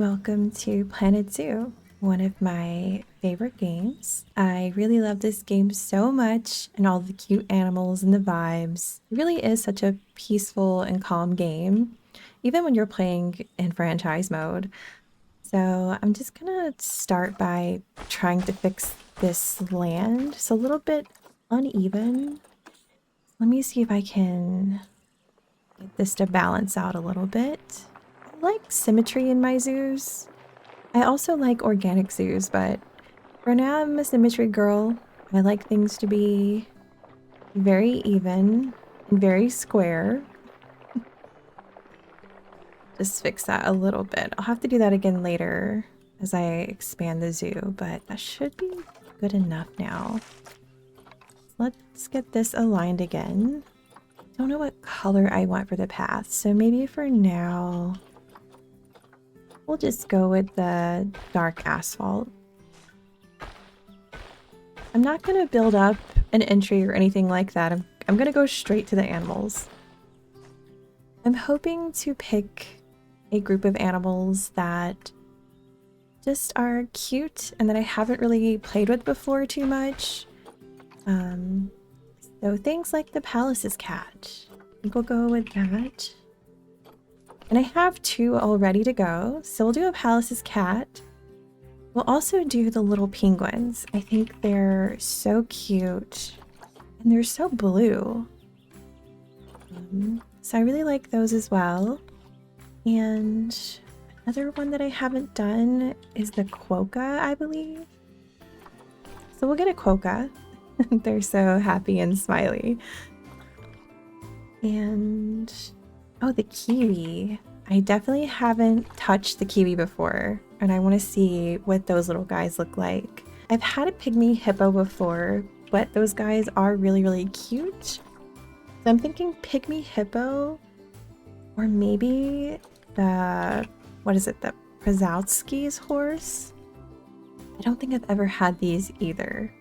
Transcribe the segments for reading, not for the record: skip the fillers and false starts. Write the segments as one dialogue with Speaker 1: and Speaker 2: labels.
Speaker 1: Welcome to Planet Zoo, one of my favorite games. I really love this game so much and all the cute animals and the vibes. It really is such a peaceful and calm game, even when you're playing in franchise mode. So I'm just gonna start by trying to fix this land. It's a little bit uneven. Let me see if I can get this to balance out a little bit. I like symmetry in my zoos. I also like organic zoos, but for now I'm a symmetry girl. I like things to be very even and very square. Just fix that a little bit. I'll have to do that again later as I expand the zoo, but that should be good enough now. Let's get this aligned again. Don't know what color I want for the path, so maybe for now we'll just go with the dark asphalt. I'm not going to build up an entry or anything like that. I'm going to go straight to the animals. I'm hoping to pick a group of animals that just are cute and that I haven't really played with before too much. So things like the Palace's cat. I think we'll go with that. And I have two all ready to go. So we'll do a Palace's cat. We'll also do the little penguins. I think they're so cute and they're so blue. So I really like those as well. And another one that I haven't done is the quokka, I believe. So we'll get a quokka. They're so happy and smiley. And oh, the kiwi. I definitely haven't touched the kiwi before, and I want to see what those little guys look like. I've had a pygmy hippo before, but those guys are really, really cute. So I'm thinking pygmy hippo, or maybe the, what is it, the Przowski's horse? I don't think I've ever had these either.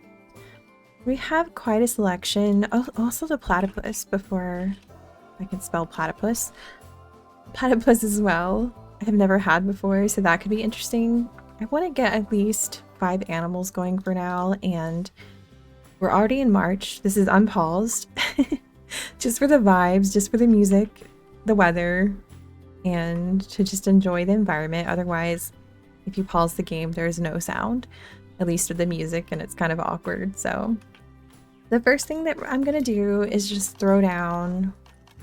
Speaker 1: We have quite a selection. Oh, also the platypus, before I can spell platypus. Platypus as well. I have never had before, so that could be interesting. I want to get at least 5 animals going for now, and we're already in March. This is unpaused. Just for the vibes, just for the music, the weather, and to just enjoy the environment. Otherwise, if you pause the game, there's no sound, at least with the music, and it's kind of awkward. So the first thing that I'm gonna do is just throw down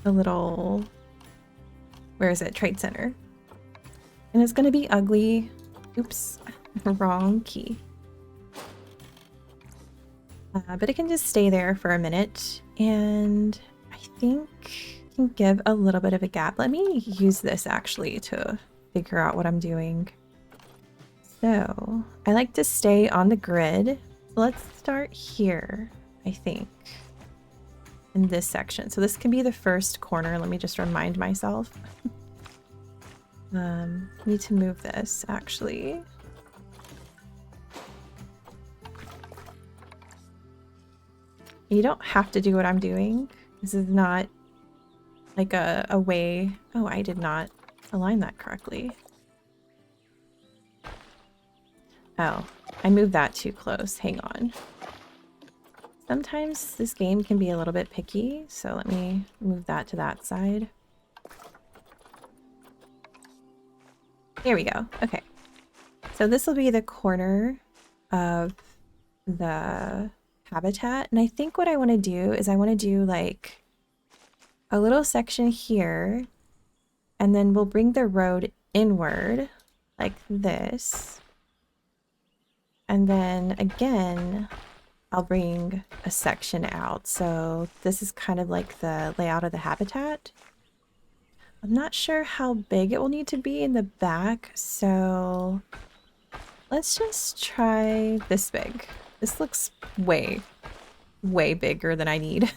Speaker 1: a little, where is it? Trade Center. And it's gonna be ugly. Oops, wrong key. But it can just stay there for a minute, and I think I can give a little bit of a gap. Let me use this actually to figure out what I'm doing. So I like to stay on the grid. Let's start here, I think, in this section. So this can be the first corner. Let me just remind myself. Need to move this actually. You don't have to do what I'm doing. This is not like a way. Oh, I did not align that correctly. Oh, I moved that too close. Hang on. Sometimes this game can be a little bit picky, so let me move that to that side. There we go. Okay. So this will be the corner of the habitat. And I think what I want to do is I want to do like a little section here, and then we'll bring the road inward like this. And then again, I'll bring a section out. So this is kind of like the layout of the habitat. I'm not sure how big it will need to be in the back, so let's just try this big. This looks way, way bigger than I need.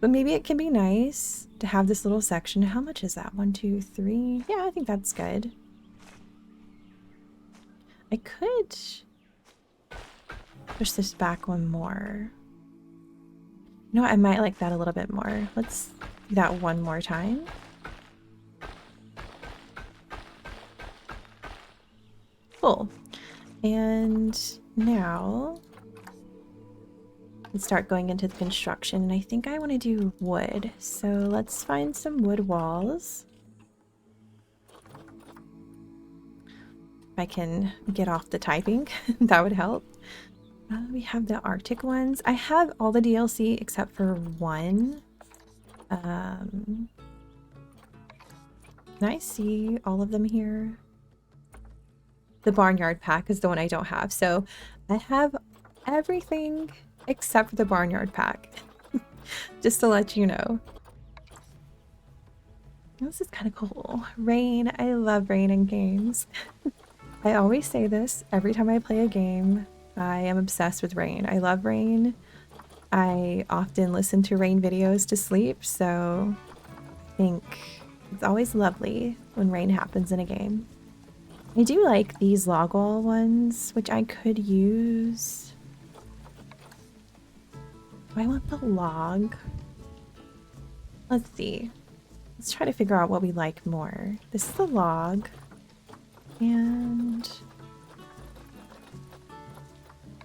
Speaker 1: But maybe it can be nice to have this little section. How much is that? 1, 2, 3. Yeah, I think that's good. I could push this back one more. You know what? I might like that a little bit more. Let's do that one more time. Cool. And now let's start going into the construction. And I think I want to do wood. So let's find some wood walls. If I can get off the typing, that would help. We have the Arctic ones. I have all the DLC except for one. Can I see all of them here? The Barnyard Pack is the one I don't have. So I have everything except for the Barnyard Pack. Just to let you know. This is kind of cool. Rain. I love rain in games. I always say this every time I play a game. I am obsessed with rain. I love rain. I often listen to rain videos to sleep, so I think it's always lovely when rain happens in a game. I do like these log wall ones, which I could use. Do I want the log? Let's see. Let's try to figure out what we like more. This is the log. And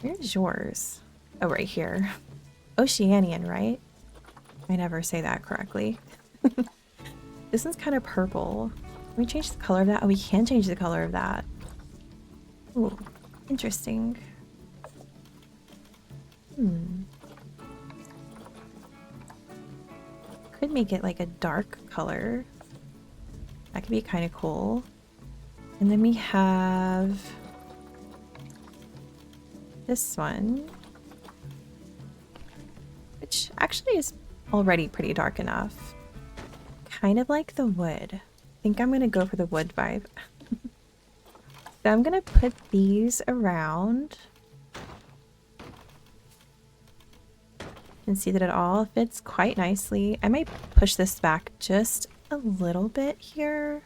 Speaker 1: where's yours? Oh, right here. Oceanian, right? I never say that correctly. This one's kind of purple. Can we change the color of that? Oh, we can change the color of that. Ooh, interesting. Could make it like a dark color. That could be kind of cool. And then we have this one, which actually is already pretty dark enough. Kind of like the wood. I think I'm going to go for the wood vibe. So I'm going to put these around and see that it all fits quite nicely. I might push this back just a little bit here.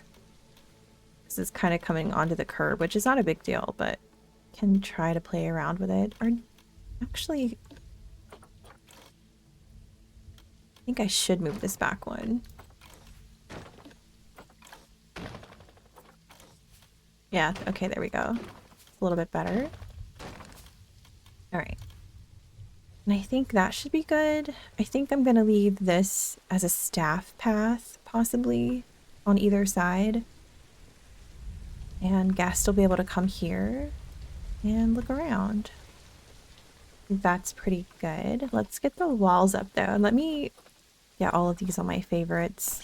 Speaker 1: This is kind of coming onto the curb, which is not a big deal, but can try to play around with it. Or actually, I think I should move this back one. Yeah, okay, there we go. It's a little bit better. All right. And I think that should be good. I think I'm going to leave this as a staff path, possibly, on either side. And guests will be able to come here and look around. That's pretty good. Let's get the walls up though. And let me get all of these on my favorites.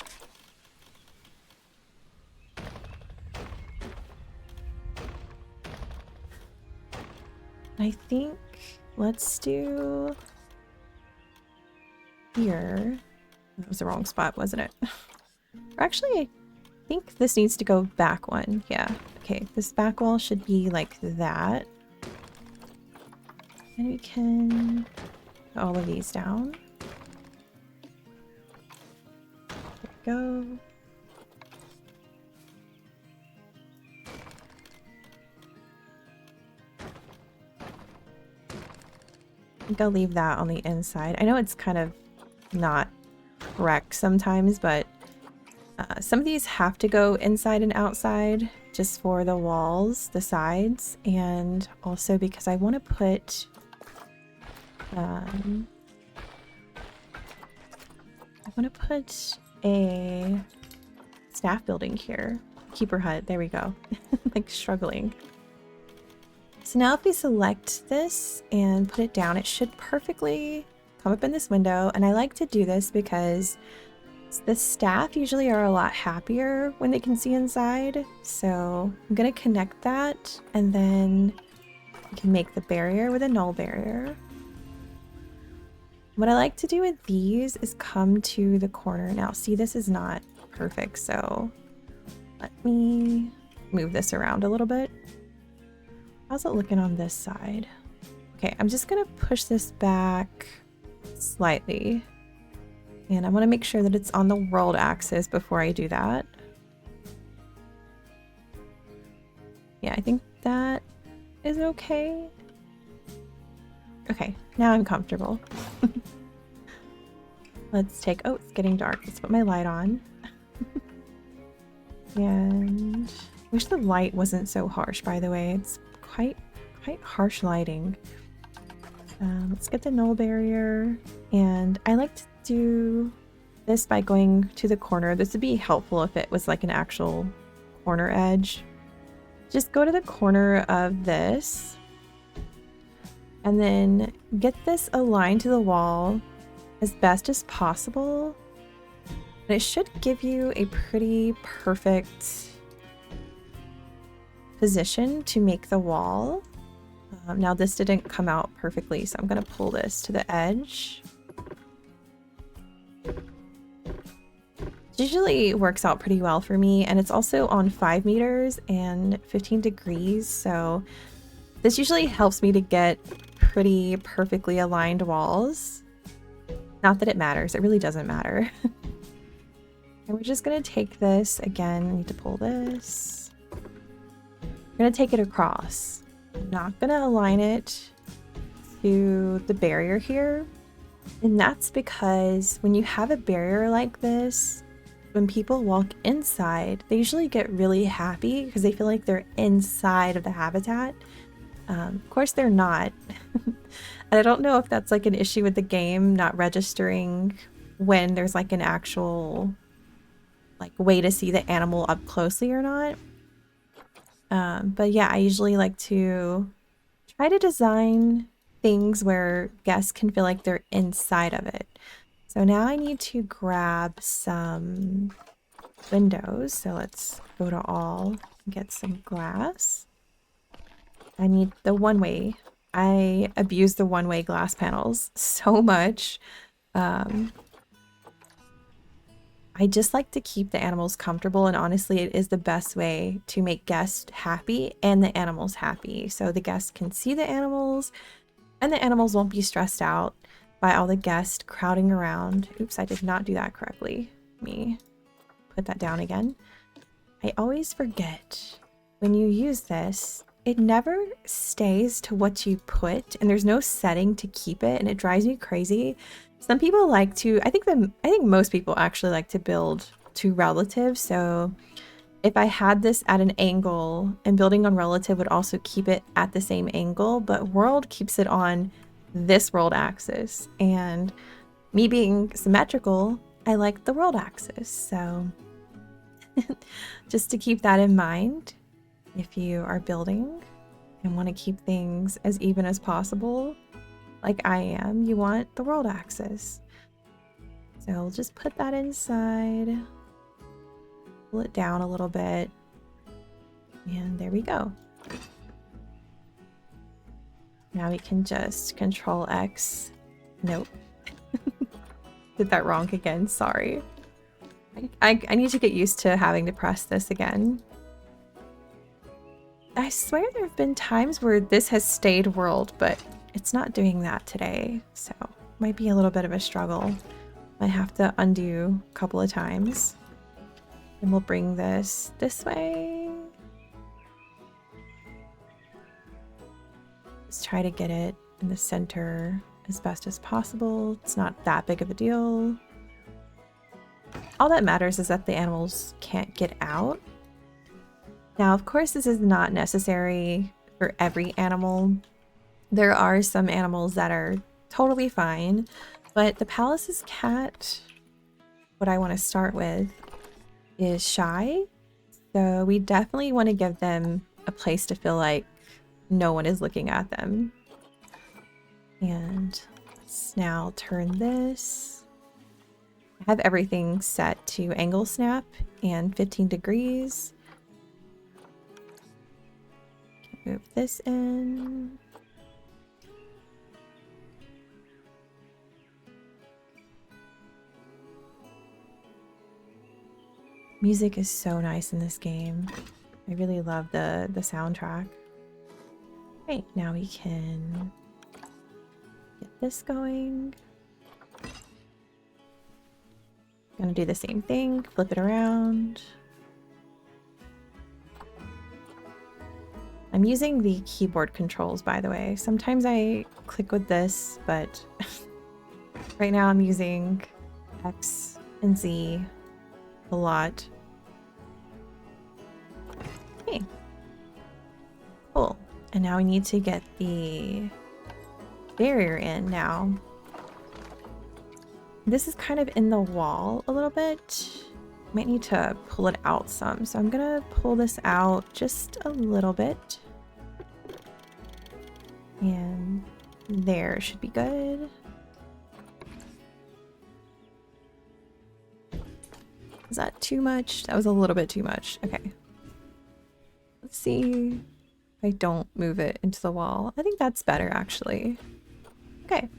Speaker 1: I think let's do here. That was the wrong spot, wasn't it? Or actually, I think this needs to go back one. Yeah. Okay, this back wall should be like that. And we can put all of these down. There we go. I think I'll leave that on the inside. I know it's kind of not correct sometimes, but some of these have to go inside and outside just for the walls, the sides, and also because I want to put a staff building here. Keeper hut, there we go. Like struggling. So now if we select this and put it down, it should perfectly come up in this window. And I like to do this because the staff usually are a lot happier when they can see inside. So I'm going to connect that, and then we can make the barrier with a null barrier. What I like to do with these is come to the corner. Now see, this is not perfect, so let me move this around a little bit. How's it looking on this side? Okay, I'm just gonna push this back slightly. And I want to make sure that it's on the world axis before I do that. Yeah, I think that is okay. Okay, now I'm comfortable. Let's take, oh, it's getting dark. Let's put my light on. And Wish the light wasn't so harsh, by the way. It's quite harsh lighting. Let's get the null barrier, and I like to do this by going to the corner. This would be helpful if it was like an actual corner edge. Just go to the corner of this and then get this aligned to the wall as best as possible. And it should give you a pretty perfect position to make the wall. Now this didn't come out perfectly, so I'm going to pull this to the edge. It usually works out pretty well for me, and it's also on 5 meters and 15 degrees, so this usually helps me to get pretty perfectly aligned walls. Not that it matters, it really doesn't matter. And we're just going to take this, again, I need to pull this. We're going to take it across. I'm not going to align it to the barrier here. And that's because when you have a barrier like this, when people walk inside, they usually get really happy because they feel like they're inside of the habitat. Of course, they're not. And I don't know if that's like an issue with the game not registering when there's like an actual like way to see the animal up closely or not. But yeah, I usually like to try to design things where guests can feel like they're inside of it. So now I need to grab some windows. So let's go to all, get some glass. I need the one-way. I abuse the one-way glass panels so much. I just like to keep the animals comfortable, and honestly, it is the best way to make guests happy and the animals happy. So the guests can see the animals, and the animals won't be stressed out by all the guests crowding around. Oops, I did not do that correctly. Let me put that down again. I always forget when you use this, it never stays to what you put, and there's no setting to keep it, and it drives me crazy. Some people like to, I think most people actually like to build to relative. So if I had this at an angle, and building on relative would also keep it at the same angle, but world keeps it on this world axis. And me being symmetrical, I like the world axis. So just to keep that in mind, if you are building and want to keep things as even as possible, like I am, you want the world axis. So we'll just put that inside, pull it down a little bit, and there we go. Now we can just Control X. Nope. Did that wrong again, sorry. I need to get used to having to press this again. I swear there have been times where this has stayed world, but it's not doing that today, so might be a little bit of a struggle. I have to undo a couple of times. And we'll bring this way. Let's try to get it in the center as best as possible. It's not that big of a deal. All that matters is that the animals can't get out. Now, of course, this is not necessary for every animal. There are some animals that are totally fine, but the Palace's cat, what I want to start with, is shy. So we definitely want to give them a place to feel like no one is looking at them. And let's now turn this. I have everything set to angle snap and 15 degrees. Move this in. Music is so nice in this game. I really love the soundtrack. Great, now we can get this going. Gonna do the same thing, flip it around. I'm using the keyboard controls, by the way. Sometimes I click with this, but right now I'm using X and Z a lot. And now we need to get the barrier in now. This is kind of in the wall a little bit. Might need to pull it out some. So I'm gonna pull this out just a little bit. And there should be good. Is that too much? That was a little bit too much. Okay. Let's see if I don't move it into the wall. I think that's better actually. Okay.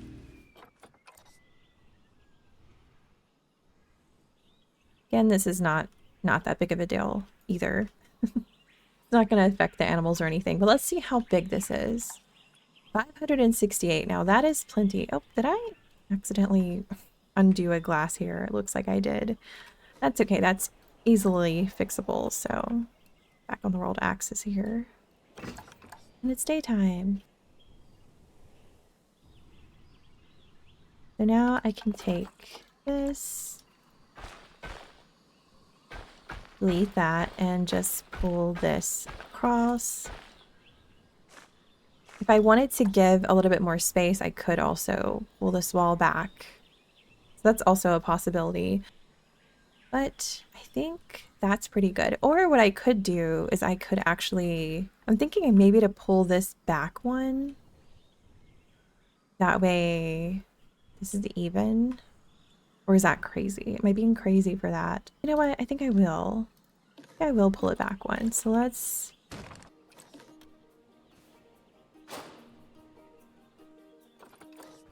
Speaker 1: Again, this is not that big of a deal either. It's not going to affect the animals or anything, but let's see how big this is. 568. Now that is plenty. Oh, did I accidentally undo a glass here? It looks like I did. That's okay. That's easily fixable. So back on the world axis here. And it's daytime. So now I can take this, delete that, and just pull this across. If I wanted to give a little bit more space, I could also pull this wall back. So that's also a possibility. But I think that's pretty good. Or what I could do is I could actually, I'm thinking maybe to pull this back one. That way, this is even. Or is that crazy? Am I being crazy for that? You know what? I think I will. I will pull it back one. So let's...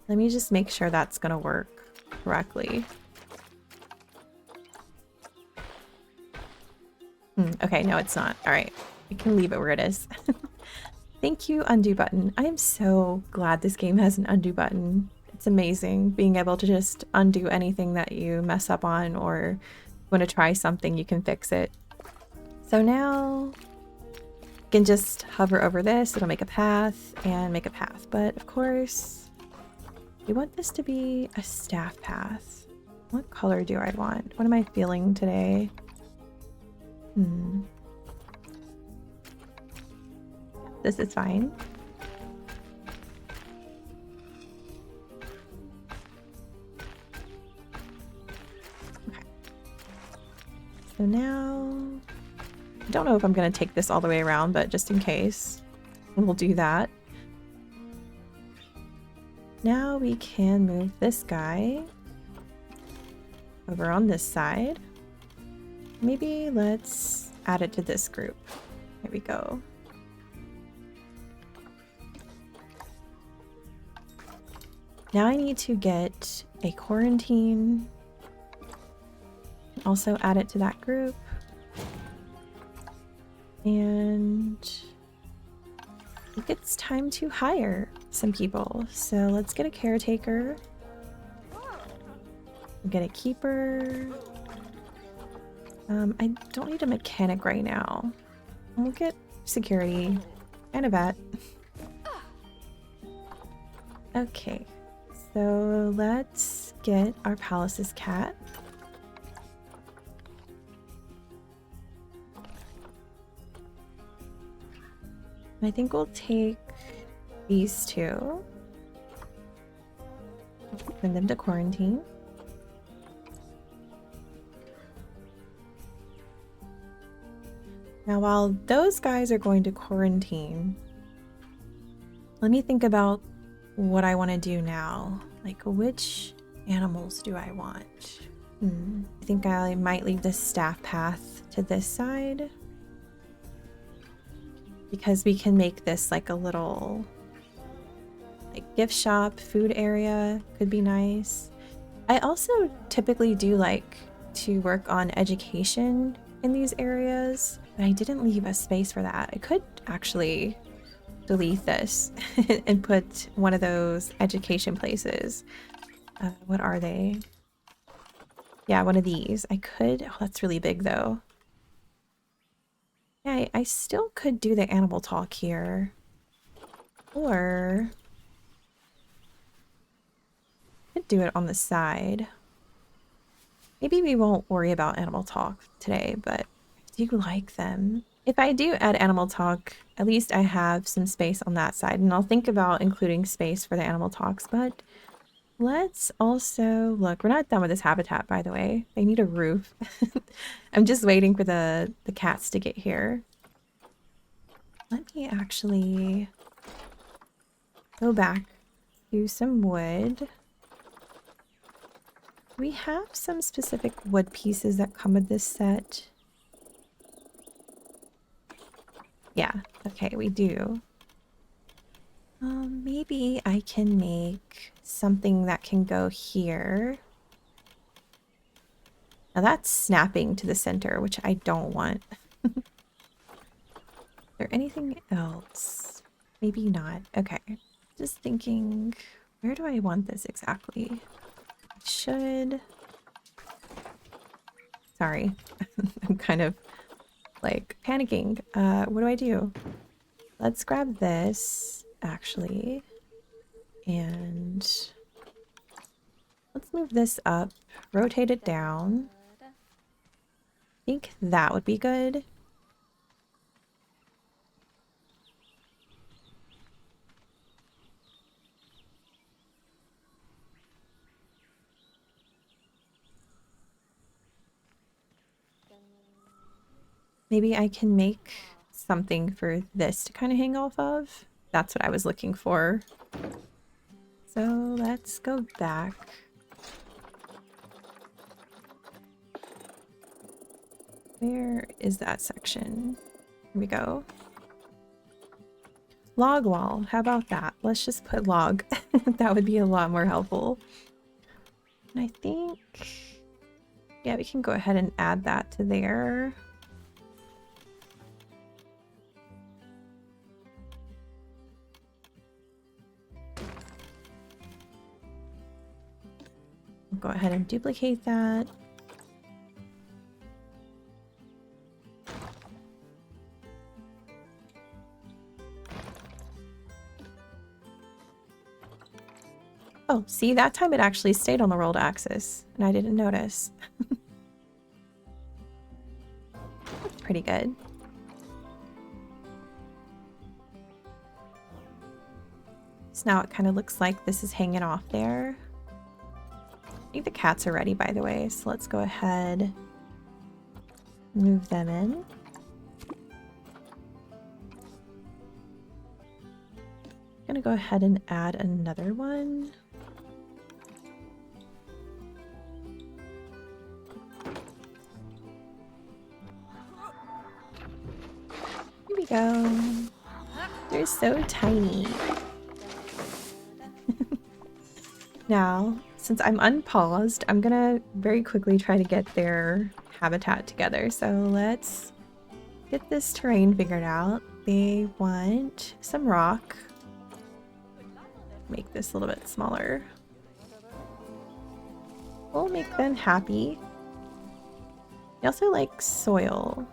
Speaker 1: Let me just make sure that's going to work correctly. Okay, no, it's not. All right, we can leave it where it is. Thank you, undo button. I am so glad this game has an undo button. It's amazing being able to just undo anything that you mess up on, or want to try something, you can fix it. So now you can just hover over this, it'll make a path and make a path. But of course, we want this to be a staff path. What color do I want? What am I feeling today? This is fine. Okay. So now, I don't know if I'm going to take this all the way around, but just in case, and we'll do that. Now we can move this guy over on this side. Maybe let's add it to this group. There we go. Now I need to get a quarantine. Also add it to that group. And I think it's time to hire some people. So let's get a caretaker. Get a keeper. I don't need a mechanic right now. We'll get security and a vet. Okay, so let's get our palace's cat. I think we'll take these two. Send them to quarantine. Now, while those guys are going to quarantine, let me think about what I want to do now. Like, which animals do I want? I think I might leave the staff path to this side, because we can make this like a little gift shop, food area could be nice. I also typically do like to work on education in these areas, but I didn't leave a space for that. I could actually delete this and put one of those education places. What are they? Yeah, one of these. I could. Oh, that's really big though. Yeah, I still could do the animal talk here. Or I could do it on the side. Maybe we won't worry about animal talk today, but I do like them. If I do add animal talk, at least I have some space on that side, and I'll think about including space for the animal talks, but let's also look. We're not done with this habitat, by the way. They need a roof. I'm just waiting for the cats to get here. Let me actually go back to some wood. We have some specific wood pieces that come with this set. Yeah, okay, we do. Maybe I can make something that can go here. Now that's snapping to the center, which I don't want. Is there anything else? Maybe not. Okay. Just thinking, where do I want this exactly? I should... Sorry. I'm kind of like panicking. What do? Let's grab this, actually. And let's move this up, rotate it down. I think that would be good. Maybe I can make something for this to kind of hang off of. That's what I was looking for. So let's go back. Where is that section? Here we go. Log wall. How about that? Let's just put log. That would be a lot more helpful. And I think... yeah, we can go ahead and add that to there. We'll go ahead and duplicate that. Oh, see, that time it actually stayed on the world axis, and I didn't notice. That's pretty good. So now it kind of looks like this is hanging off there. I think the cats are ready, by the way, so let's go ahead, move them in. I'm gonna go ahead and add another one. Here we go. They're so tiny. Now, since I'm unpaused, I'm gonna very quickly try to get their habitat together. So let's get this terrain figured out. They want some rock. Make this a little bit smaller. We'll make them happy. They also like soil.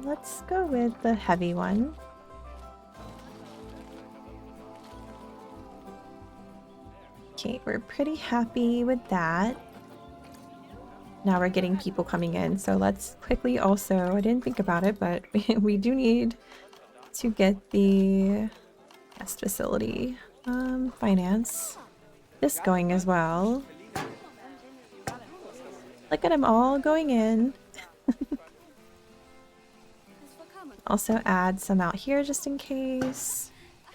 Speaker 1: Let's go with the heavy one. Okay, we're pretty happy with that. Now we're getting people coming in, so let's quickly also, I didn't think about it, but we do need to get the guest facility, finance, this going as well. Look at them all going in. Also add some out here just in case.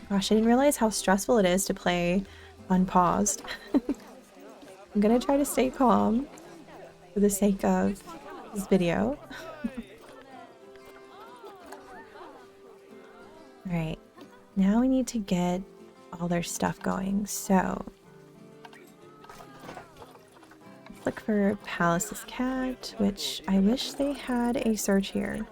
Speaker 1: Gosh, I didn't realize how stressful it is to play unpaused. I'm gonna try to stay calm for the sake of this video. Alright, now we need to get all their stuff going, so let's look for Palace's cat, which I wish they had a search here.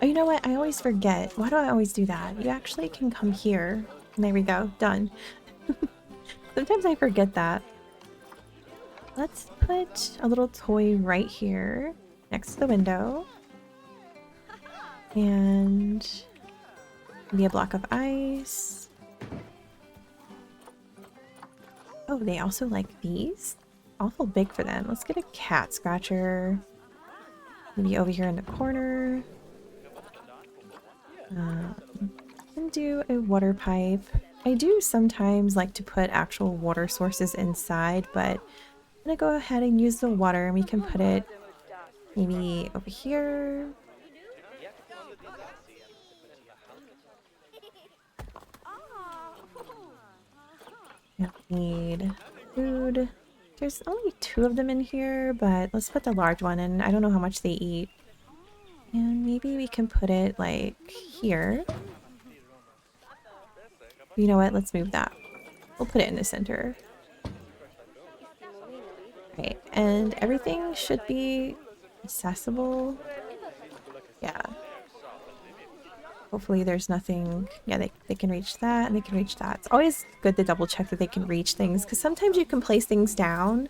Speaker 1: Oh, you know what? I always forget. Why do I always do that? You actually can come here. And there we go. Done. Sometimes I forget that. Let's put a little toy right here next to the window. And maybe a block of ice. Oh, they also like these? Awful big for them. Let's get a cat scratcher. Maybe over here in the corner. And do a water pipe. I do sometimes like to put actual water sources inside, but I'm gonna go ahead and use the water and we can put it maybe over here. I need food. There's only 2 of them in here, but let's put the large one in. I don't know how much they eat. And maybe we can put it like here. You know what? Let's move that. We'll put it in the center. Right, and everything should be accessible. Yeah. Hopefully there's nothing. Yeah, they can reach that and they can reach that. It's always good to double check that they can reach things because sometimes you can place things down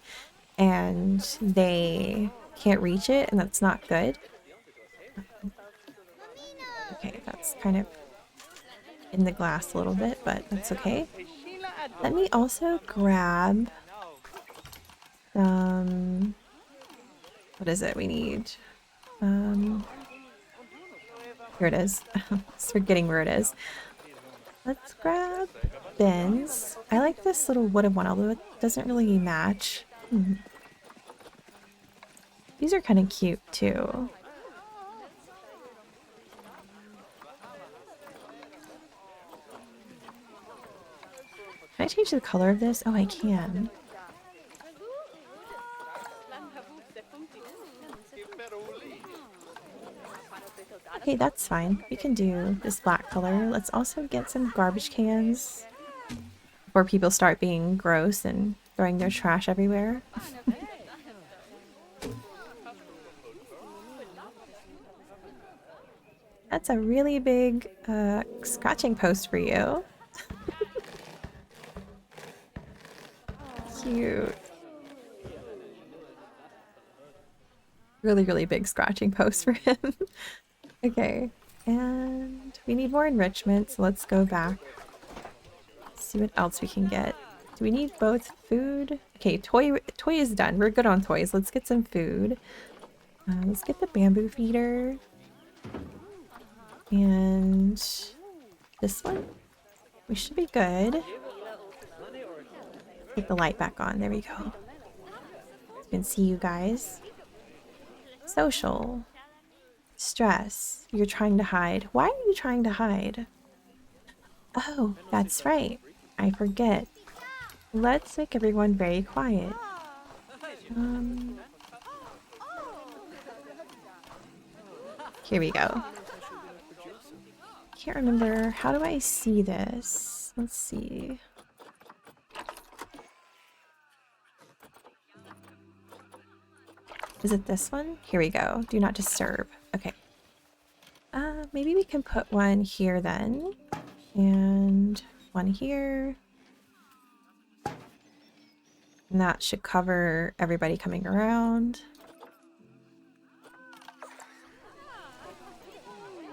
Speaker 1: and they can't reach it and that's not good. Okay, that's kind of in the glass a little bit, but that's okay. Let me also grab what is it we need? Here it is. I'm forgetting where it is. Let's grab bins. I like this little wooden one, although it doesn't really match. These are kind of cute too. Can I change the color of this? Oh, I can. Okay, that's fine. We can do this black color. Let's also get some garbage cans before people start being gross and throwing their trash everywhere. That's a really big scratching post for you. Cute. Really, really big scratching post for him. Okay, and we need more enrichment, so let's go back. See what else we can get. Do we need both food? Okay, toy is done. We're good on toys. Let's get some food. Let's get the bamboo feeder. And this one. We should be good. Get the light back on. There we go. I can see you guys. Social. Stress. You're trying to hide. Why are you trying to hide? Oh, that's right. I forget. Let's make everyone very quiet. Here we go. Can't remember. How do I see this? Let's see. Is it this one? Here we go. Do not disturb. Okay. Maybe we can put one here then. And one here. And that should cover everybody coming around.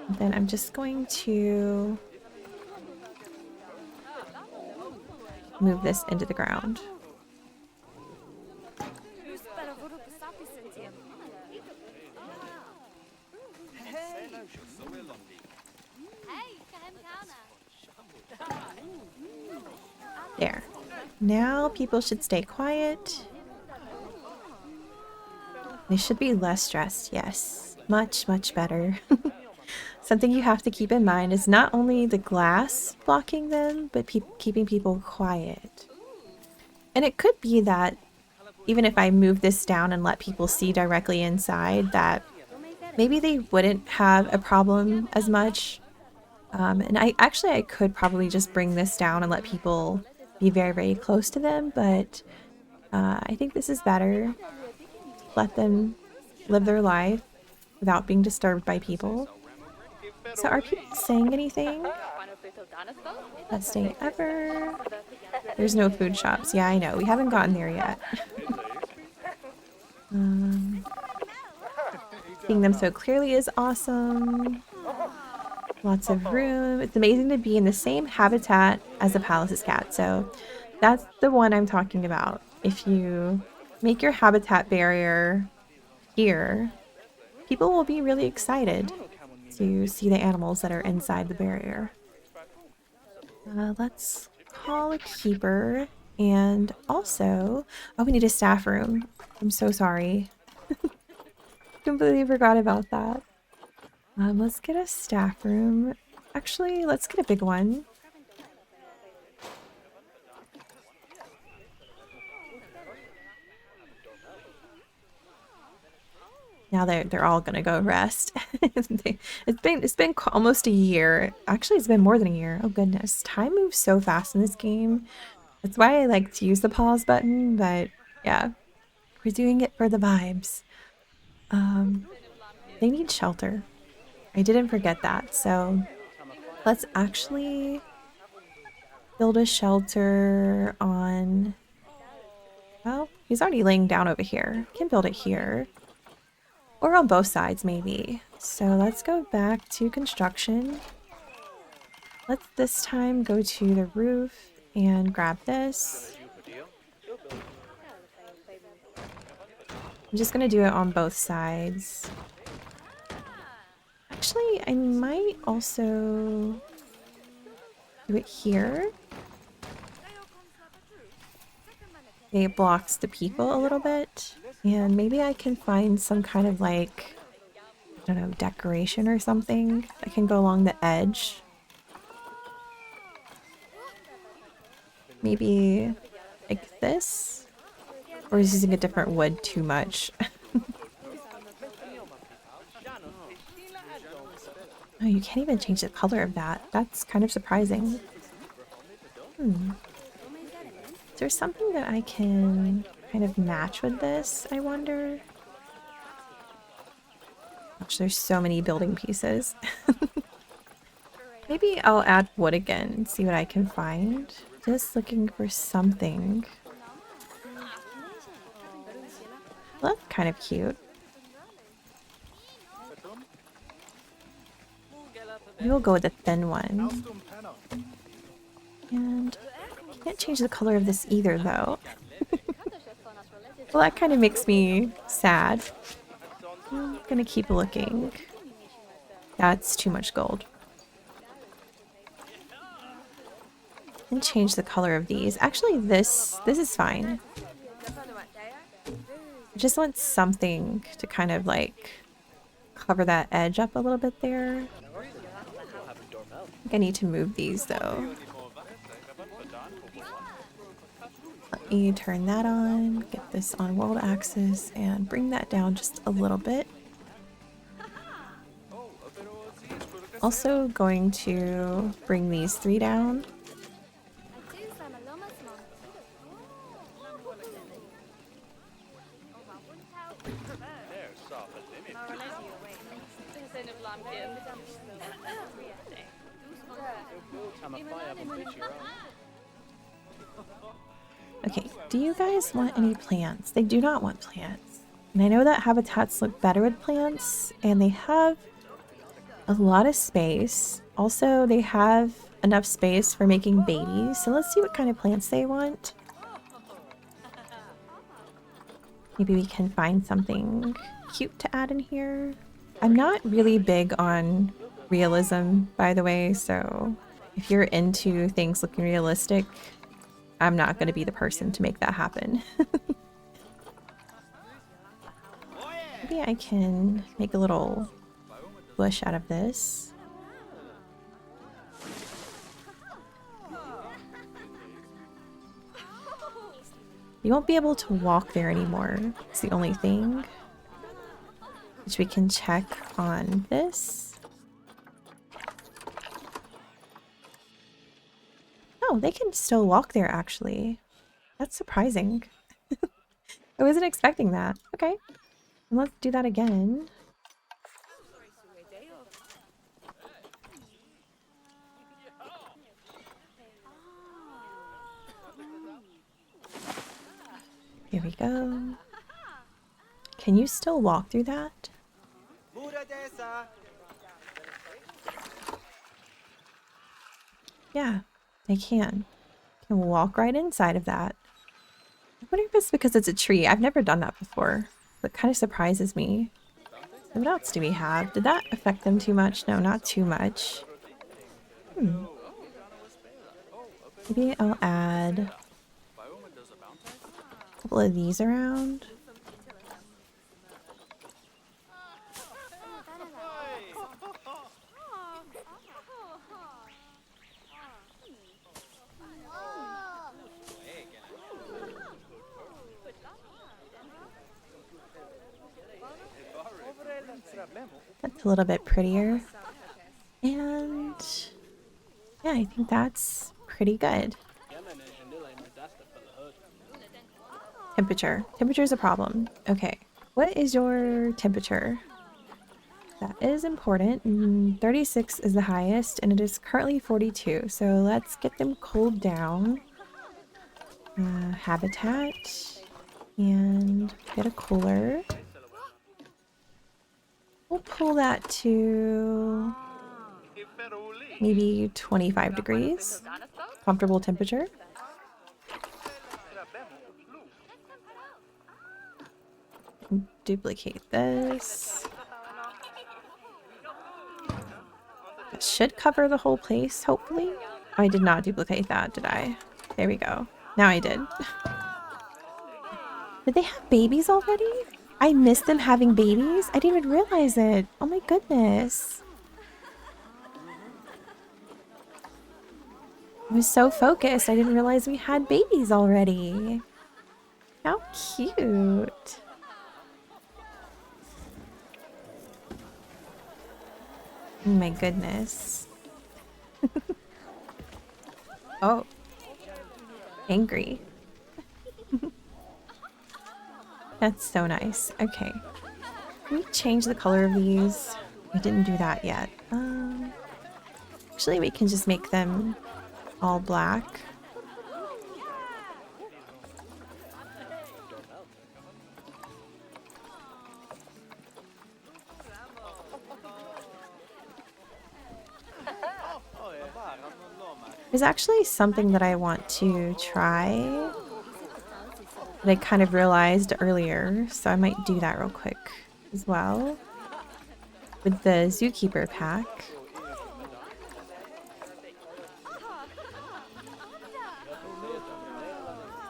Speaker 1: And then I'm just going to move this into the ground. There. Now people should stay quiet. They should be less stressed, yes. Much, much better. Something you have to keep in mind is not only the glass blocking them, but keeping people quiet. And it could be that even if I move this down and let people see directly inside, that maybe they wouldn't have a problem as much. And I could probably just bring this down and let people be very, very close to them, but I think this is better. Let them live their life without being disturbed by people. So are people saying anything? Best day ever. There's no food shops. Yeah, I know. We haven't gotten there yet. Seeing them so clearly is awesome. Lots of room. It's amazing to be in the same habitat as a Palace's cat. So that's the one I'm talking about. If you make your habitat barrier here, people will be really excited to see the animals that are inside the barrier. Let's call a keeper. And also, oh, we need a staff room. I'm so sorry. Completely forgot about that. Let's get a staff room. Actually, let's get a big one. Now they're all gonna go rest. It's been almost a year. Actually, it's been more than a year. Oh goodness, time moves so fast in this game. That's why I like to use the pause button. But yeah, we're doing it for the vibes. They need shelter. I didn't forget that. So let's actually build a shelter on. Well, he's already laying down over here. Can build it here. Or on both sides, maybe. So let's go back to construction. Let's this time go to the roof and grab this. I'm just gonna do it on both sides. Actually, I might also do it here. It blocks the people a little bit. And maybe I can find some kind of like, I don't know, decoration or something that can go along the edge. Maybe like this? Or is using a different wood too much? Oh, you can't even change the color of that. That's kind of surprising. Is there something that I can kind of match with this, I wonder? Gosh, there's so many building pieces. Maybe I'll add wood again and see what I can find. Just looking for something. Well, that's kind of cute. Maybe we'll go with the thin one. And I can't change the color of this either, though. Well, that kind of makes me sad. I'm gonna keep looking. That's too much gold. And change the color of these. Actually, this is fine. I just want something to kind of like cover that edge up a little bit there. I think I need to move these though. Let me turn that on, get this on world axis, and bring that down just a little bit. Also going to bring these three down. Okay, do you guys want any plants? They do not want plants. And I know that habitats look better with plants, and they have a lot of space. Also, they have enough space for making babies. So let's see what kind of plants they want. Maybe we can find something cute to add in here. I'm not really big on realism, by the way, so if you're into things looking realistic, I'm not going to be the person to make that happen. Maybe I can make a little bush out of this. You won't be able to walk there anymore. It's the only thing. Which we can check on this. Oh, they can still walk there actually. That's surprising. I wasn't expecting that. Okay. And let's do that again. Here we go. Can you still walk through that? Yeah, they can. Can walk right inside of that. I wonder if it's because it's a tree. I've never done that before. That kind of surprises me. What else do we have? Did that affect them too much? No, not too much. Maybe I'll add a couple of these around. That's a little bit prettier. And yeah, I think that's pretty good. Temperature. Temperature is a problem. Okay. What is your temperature? That is important. 36 is the highest, and it is currently 42. So let's get them cooled down. Habitat. And get a cooler. We'll pull that to maybe 25 degrees. Comfortable temperature. Duplicate this. That should cover the whole place, hopefully. I did not duplicate that, did I? There we go. Now I did. Did they have babies already? I missed them having babies? I didn't even realize it. Oh my goodness. I was so focused, I didn't realize we had babies already. How cute. Oh my goodness. Oh. Angry. That's so nice. Okay. Can we change the color of these? We didn't do that yet. Actually, we can just make them all black. There's actually something that I want to try that I kind of realized earlier, so I might do that real quick as well. With the Zookeeper pack.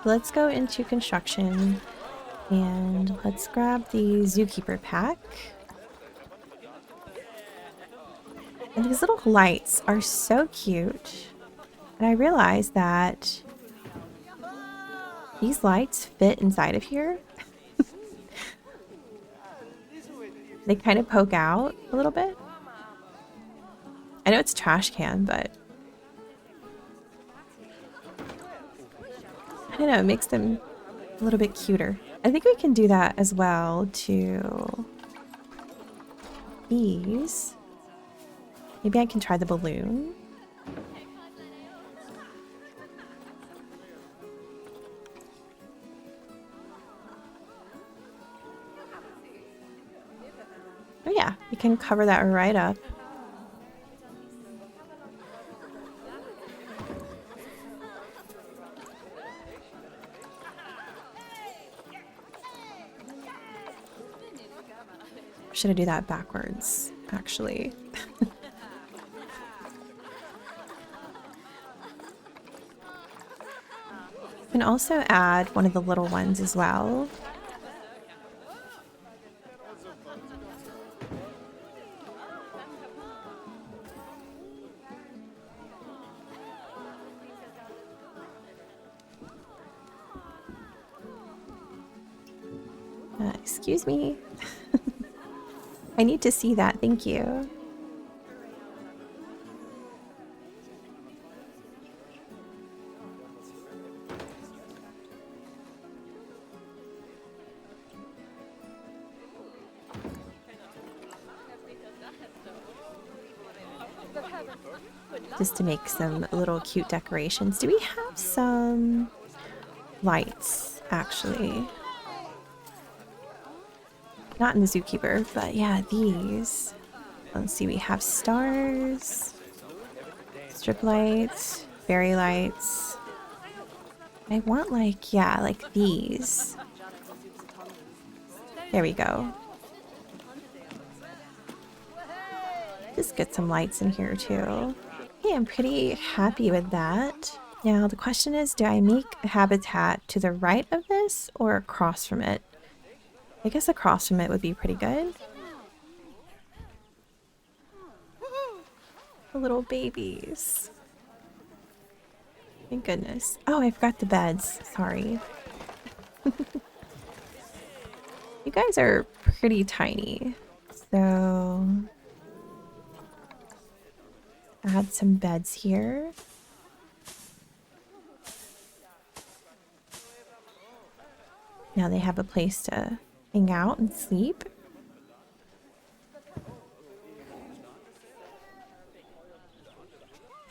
Speaker 1: Let's go into construction and let's grab the Zookeeper pack. And these little lights are so cute. And I realized that these lights fit inside of here. They kind of poke out a little bit. I know it's a trash can, but I don't know, it makes them a little bit cuter. I think we can do that as well to these. Maybe I can try the balloon. Oh yeah, we can cover that right up. Should I do that backwards, actually? You can also add one of the little ones as well. Excuse me. I need to see that, thank you. Just to make some little cute decorations. Do we have some lights, actually? Not in the Zookeeper, but yeah, these. Let's see, we have stars, strip lights, fairy lights. I want like, yeah, like these. There we go. Just get some lights in here too. Okay, I'm pretty happy with that. Now the question is, do I make a habitat to the right of this or across from it? I guess across from it would be pretty good. The little babies. Thank goodness. Oh, I forgot the beds. Sorry. You guys are pretty tiny. So add some beds here. Now they have a place to hang out and sleep.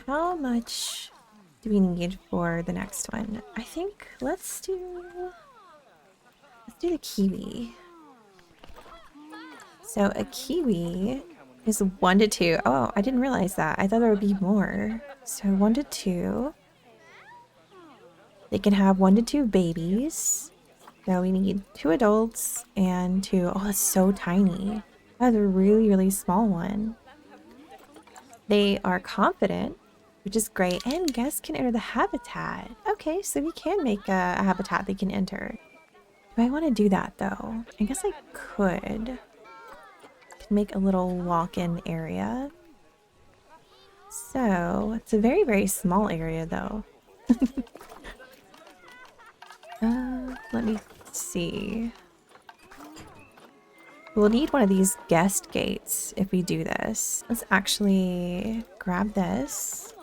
Speaker 1: How much do we need for the next one? I think let's do the kiwi. So a kiwi is 1 to 2. Oh, I didn't realize that. I thought there would be more. So 1 to 2. They can have 1 to 2 babies. So we need 2 adults and 2. Oh, that's so tiny. That's a really, really small one. They are confident, which is great. And guests can enter the habitat. Okay, so we can make a habitat they can enter. Do I want to do that though? I guess I could. Make a little walk-in area. So it's a very, very small area though. Let me see. We'll need one of these guest gates if we do this. Let's actually grab this.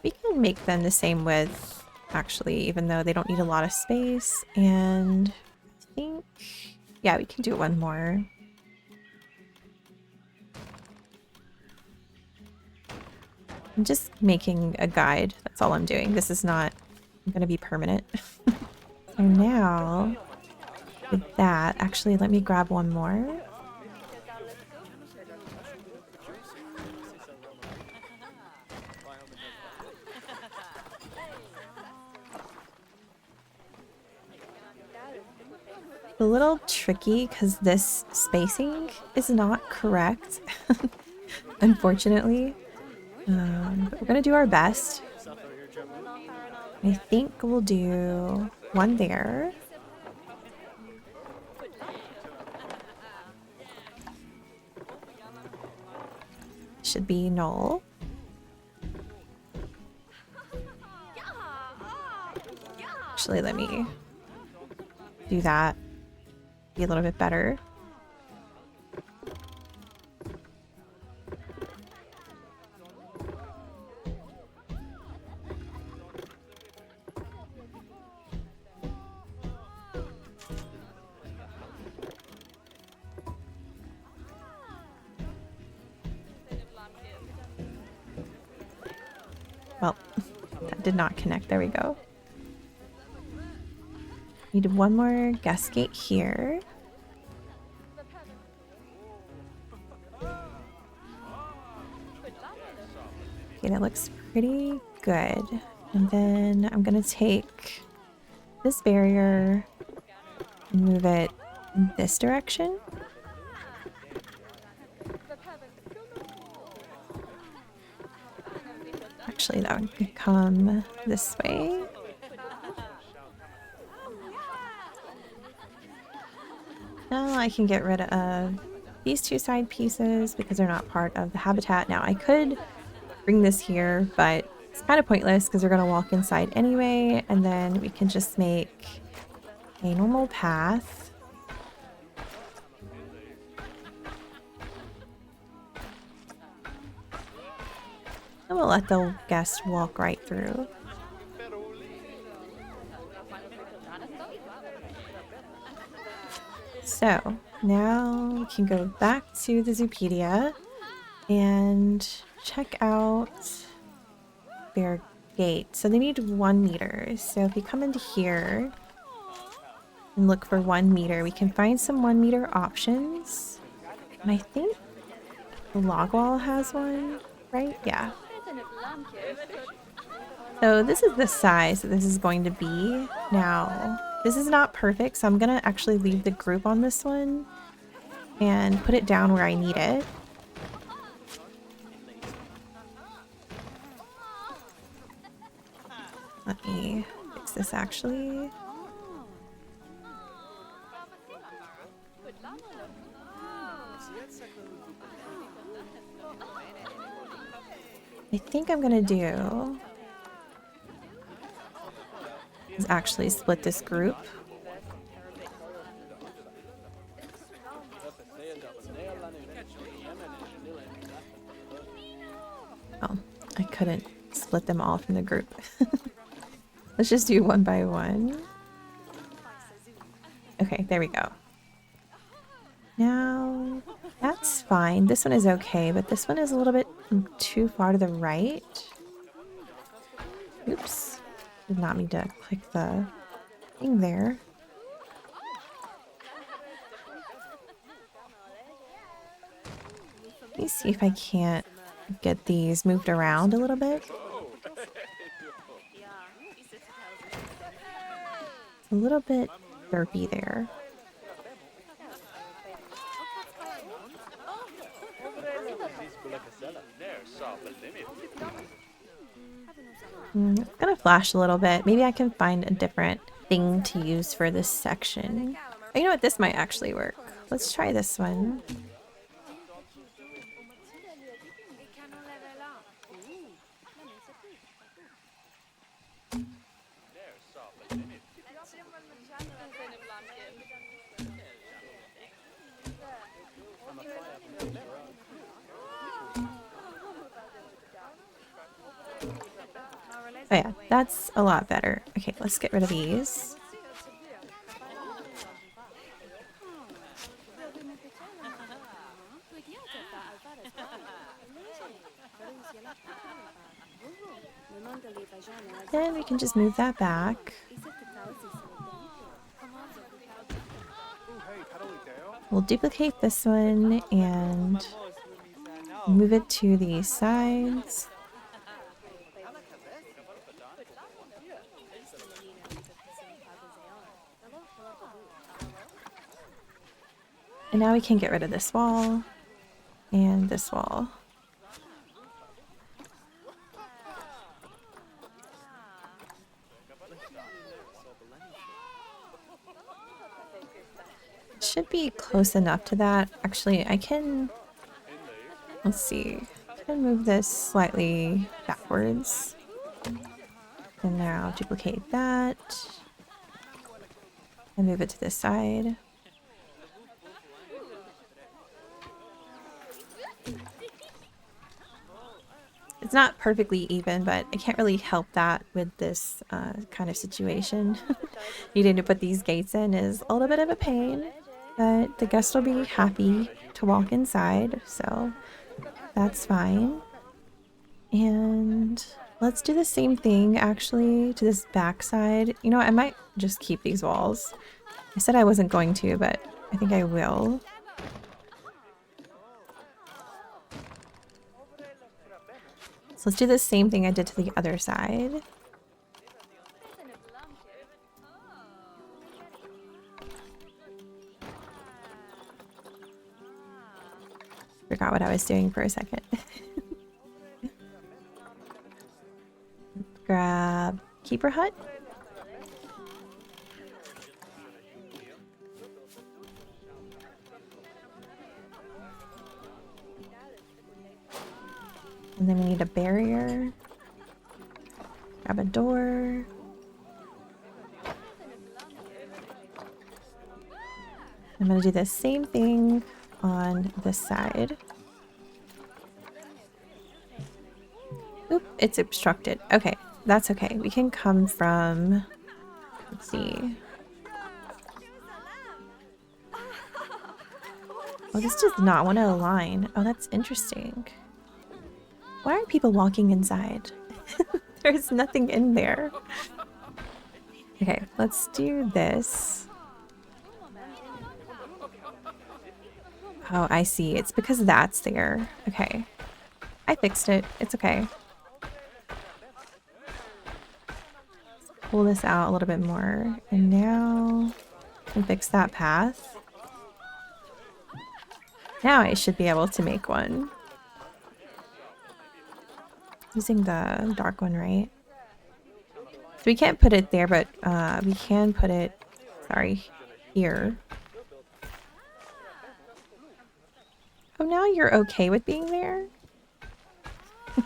Speaker 1: We can make them the same width, actually, even though they don't need a lot of space. And I think, yeah, we can do one more. I'm just making a guide. That's all I'm doing. This is not going to be permanent. So now, with that, actually, let me grab one more. A little tricky because this spacing is not correct, unfortunately. But we're gonna do our best. I think we'll do one there. Should be null. Actually, let me do that. Be a little bit better. Well, that did not connect. There we go. Need one more guest gate here. Okay, that looks pretty good. And then I'm gonna take this barrier and move it in this direction. Actually, that would come this way. Now I can get rid of these 2 side pieces because they're not part of the habitat. Now I could bring this here, but it's kind of pointless because they're going to walk inside anyway, and then we can just make a normal path. And we'll let the guest walk right through. So now we can go back to the Zoopedia and check out their gate. So they need 1 meter. So if you come into here and look for 1 meter, we can find some 1 meter options. And I think the log wall has one, right? Yeah. So this is the size that this is going to be. Now, This is not perfect, so I'm gonna actually leave the group on this one and put it down where I need it. Let me fix this actually. I think I'm gonna do is actually split this group. Oh, I couldn't split them all from the group. Let's just do one by one. Okay, there we go. Now, that's fine. This one is okay, but this one is a little bit too far to the right. Oops. Did not mean to click the thing there. Let me see if I can't get these moved around a little bit. It's a little bit derpy there. It's gonna flash a little bit. Maybe I can find a different thing to use for this section. Oh, you know what? This might actually work. Let's try this one. Oh yeah, that's a lot better. Okay, let's get rid of these. Then we can just move that back. We'll duplicate this one and move it to the sides. And now we can get rid of this wall and this wall. Should be close enough to that. Actually, I can, let's see, I can move this slightly backwards. And now duplicate that and move it to this side. It's not perfectly even, but I can't really help that with this kind of situation. Needing to put these gates in is a little bit of a pain, but the guests will be happy to walk inside, so that's fine. And let's do the same thing actually to this back side. You know what, I might just keep these walls. I said I wasn't going to, but I think I will. So let's do the same thing I did to the other side. Forgot what I was doing for a second. Grab Keeper Hut. And then we need a barrier. Grab a door. I'm going to do the same thing on this side. Oop, it's obstructed. Okay, that's okay. We can come from, let's see. Oh, this does not want to align. Oh, that's interesting. Why are people walking inside? There's nothing in there. Okay, let's do this. Oh, I see. It's because that's there. Okay. I fixed it. It's okay. pull this out a little bit more. And now I can fix that path. Now I should be able to make one. Using the dark one, right? So we can't put it there, but we can put it, sorry, here. Oh, now you're okay with being there? I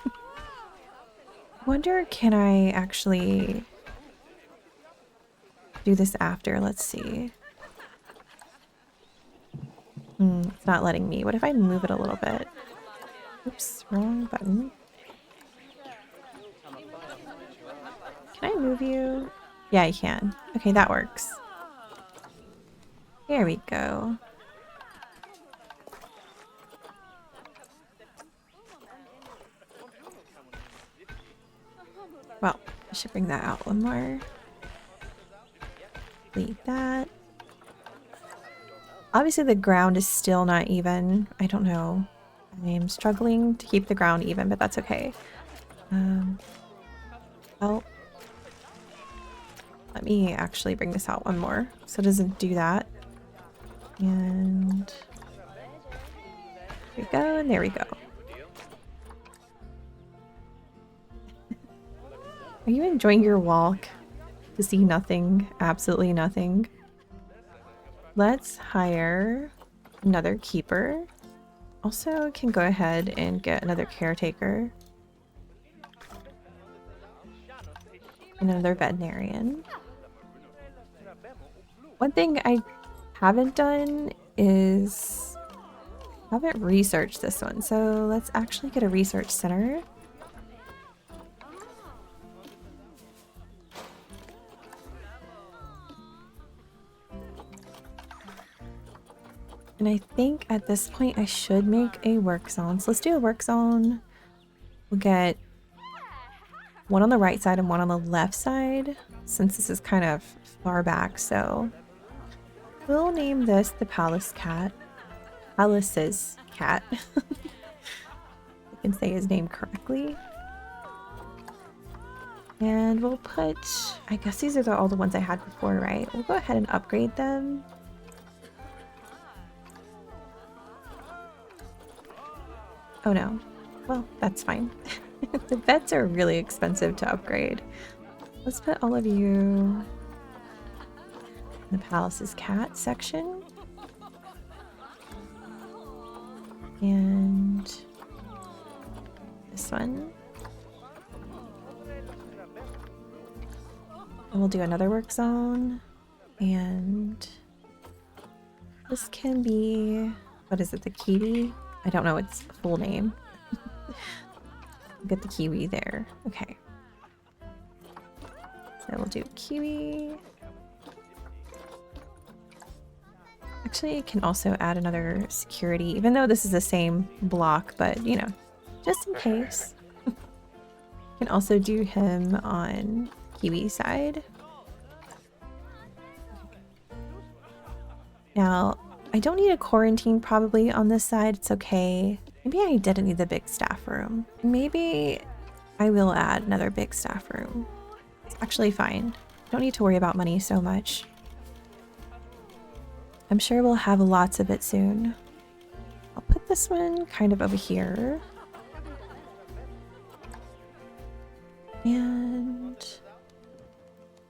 Speaker 1: wonder, can I actually do this after? Let's see. It's not letting me. What if I move it a little bit? Oops, wrong button. Can I move you? Yeah, I can. Okay, that works. There we go. Well, I should bring that out one more. Delete that. Obviously the ground is still not even. I don't know. I am struggling to keep the ground even, but that's okay. Oh. Let me actually bring this out one more so it doesn't do that. And there we go, and there we go. Are you enjoying your walk to see nothing? Absolutely nothing. Let's hire another keeper. Also can go ahead and get another caretaker. And another veterinarian. One thing I haven't done is I haven't researched this one. So let's actually get a research center. And I think at this point I should make a work zone. So let's do a work zone. We'll get one on the right side and one on the left side, since this is kind of far back. So we'll name this the Palace Cat. Palace's cat. I can say his name correctly. And we'll put, I guess these are all the ones I had before, right? We'll go ahead and upgrade them. Oh no. Well, that's fine. The vets are really expensive to upgrade. Let's put all of you in the Palace's cat section. And this one. And we'll do another work zone. And this can be, what is it, the kiwi? I don't know its full name. Get the kiwi there. Okay. So we'll do kiwi. Actually, I can also add another security, even though this is the same block, but you know, just in case. Can also do him on kiwi side. Now, I don't need a quarantine probably on this side. It's okay. Maybe I didn't need the big staff room. Maybe I will add another big staff room. It's actually fine. Don't need to worry about money so much. I'm sure we'll have lots of it soon. I'll put this one kind of over here. And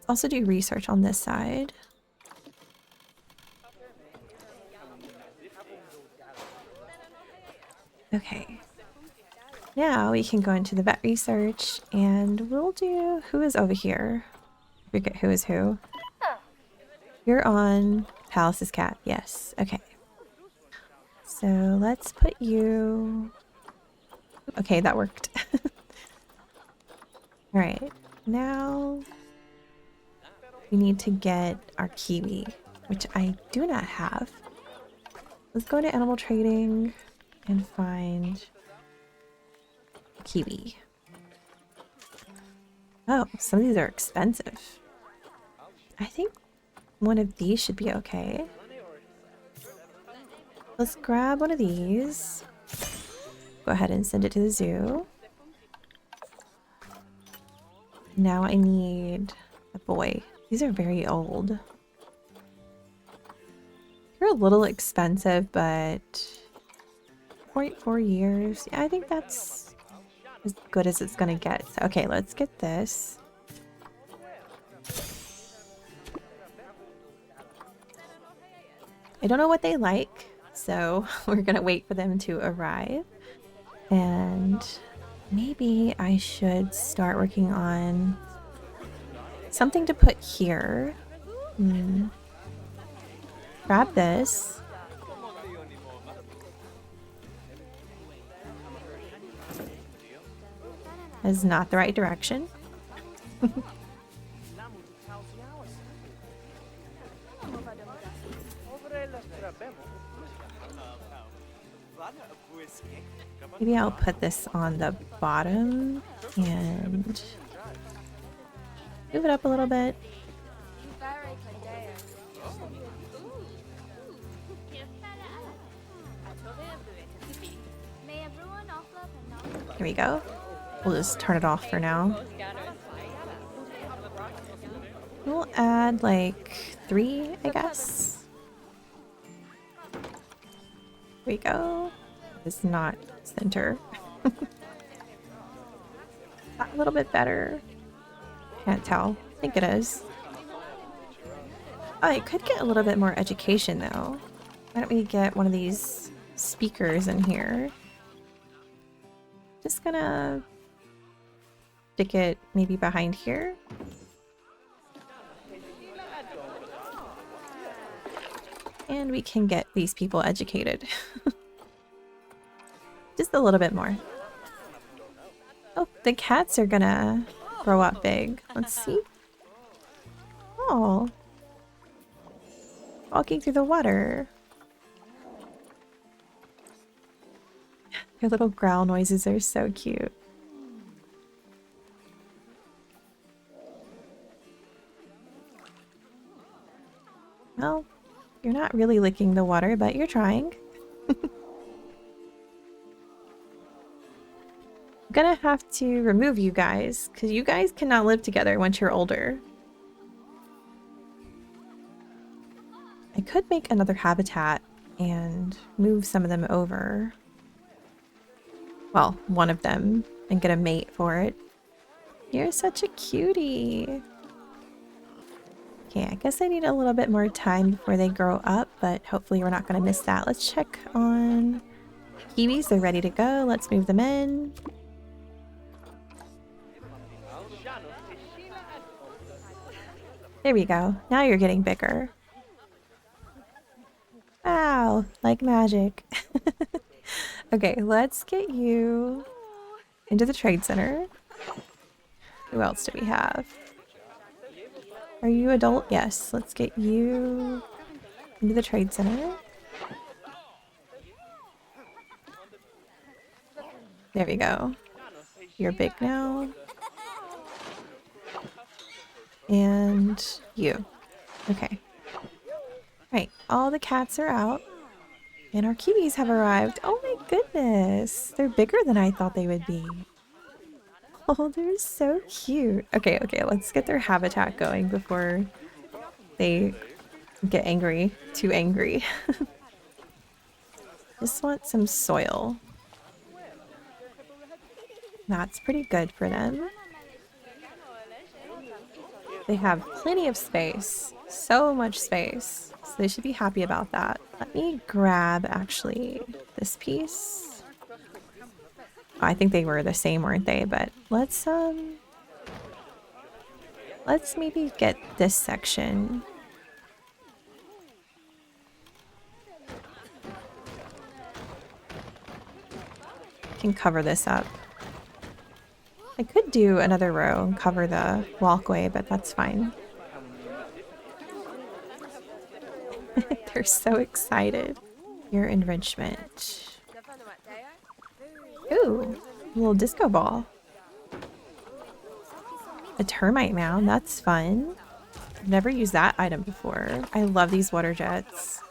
Speaker 1: also do research on this side. Okay, now we can go into the vet research and we'll do, who is over here? I forget who is who. You're on Palace's cat, yes, okay. So let's put you, okay, that worked. All right, now we need to get our kiwi, which I do not have. Let's go to animal trading and find kiwi. Oh, some of these are expensive. I think one of these should be okay. Let's grab one of these. Go ahead and send it to the zoo. Now I need A boy. These are very old. They're a little expensive, but 0.4 years. Yeah, I think that's as good as it's gonna get. So, okay, let's get this. I don't know what they like, so we're gonna wait for them to arrive. And maybe I should start working on something to put here. Grab this. That is not the right direction. Maybe I'll put this on the bottom and move it up a little bit. Here we go. We'll just turn it off for now. We'll add like 3, I guess. Here we go. It's not center. A little bit better. Can't tell. I think it is. Oh, I could get a little bit more education though. Why don't we get one of these speakers in here? Just gonna stick it maybe behind here. And we can get these people educated. Just a little bit more. Oh, the cats are gonna grow up big. Let's see. Oh. Walking through the water. Their little growl noises are so cute. Well, you're not really licking the water, but you're trying. I'm gonna have to remove you guys, because you guys cannot live together once you're older. I could make another habitat and move some of them over. Well, one of them, and get a mate for it. You're such a cutie. Okay, I guess I need a little bit more time before they grow up, but hopefully we're not going to miss that. Let's check on kiwis. They're ready to go. Let's move them in. There we go. Now you're getting bigger. Wow, like magic. Okay, let's get you into the trade center. Who else do we have? Are you adult? Yes, let's get you into the trade center. There we go. You're big now. And you. Okay. Right, all the cats are out. And our kiwis have arrived. Oh my goodness. They're bigger than I thought they would be. Oh, they're so cute. Okay, let's get their habitat going before they get angry. Too angry. Just want some soil. That's pretty good for them. They have plenty of space. So much space. So they should be happy about that. Let me grab, actually, this piece. Oh, I think they were the same, weren't they? But let's maybe get this section. Can cover this up. I could do another row and cover the walkway, but that's fine. They're so excited. Your enrichment. Ooh, a little disco ball. A termite mound, that's fun. I've never used that item before. I love these water jets.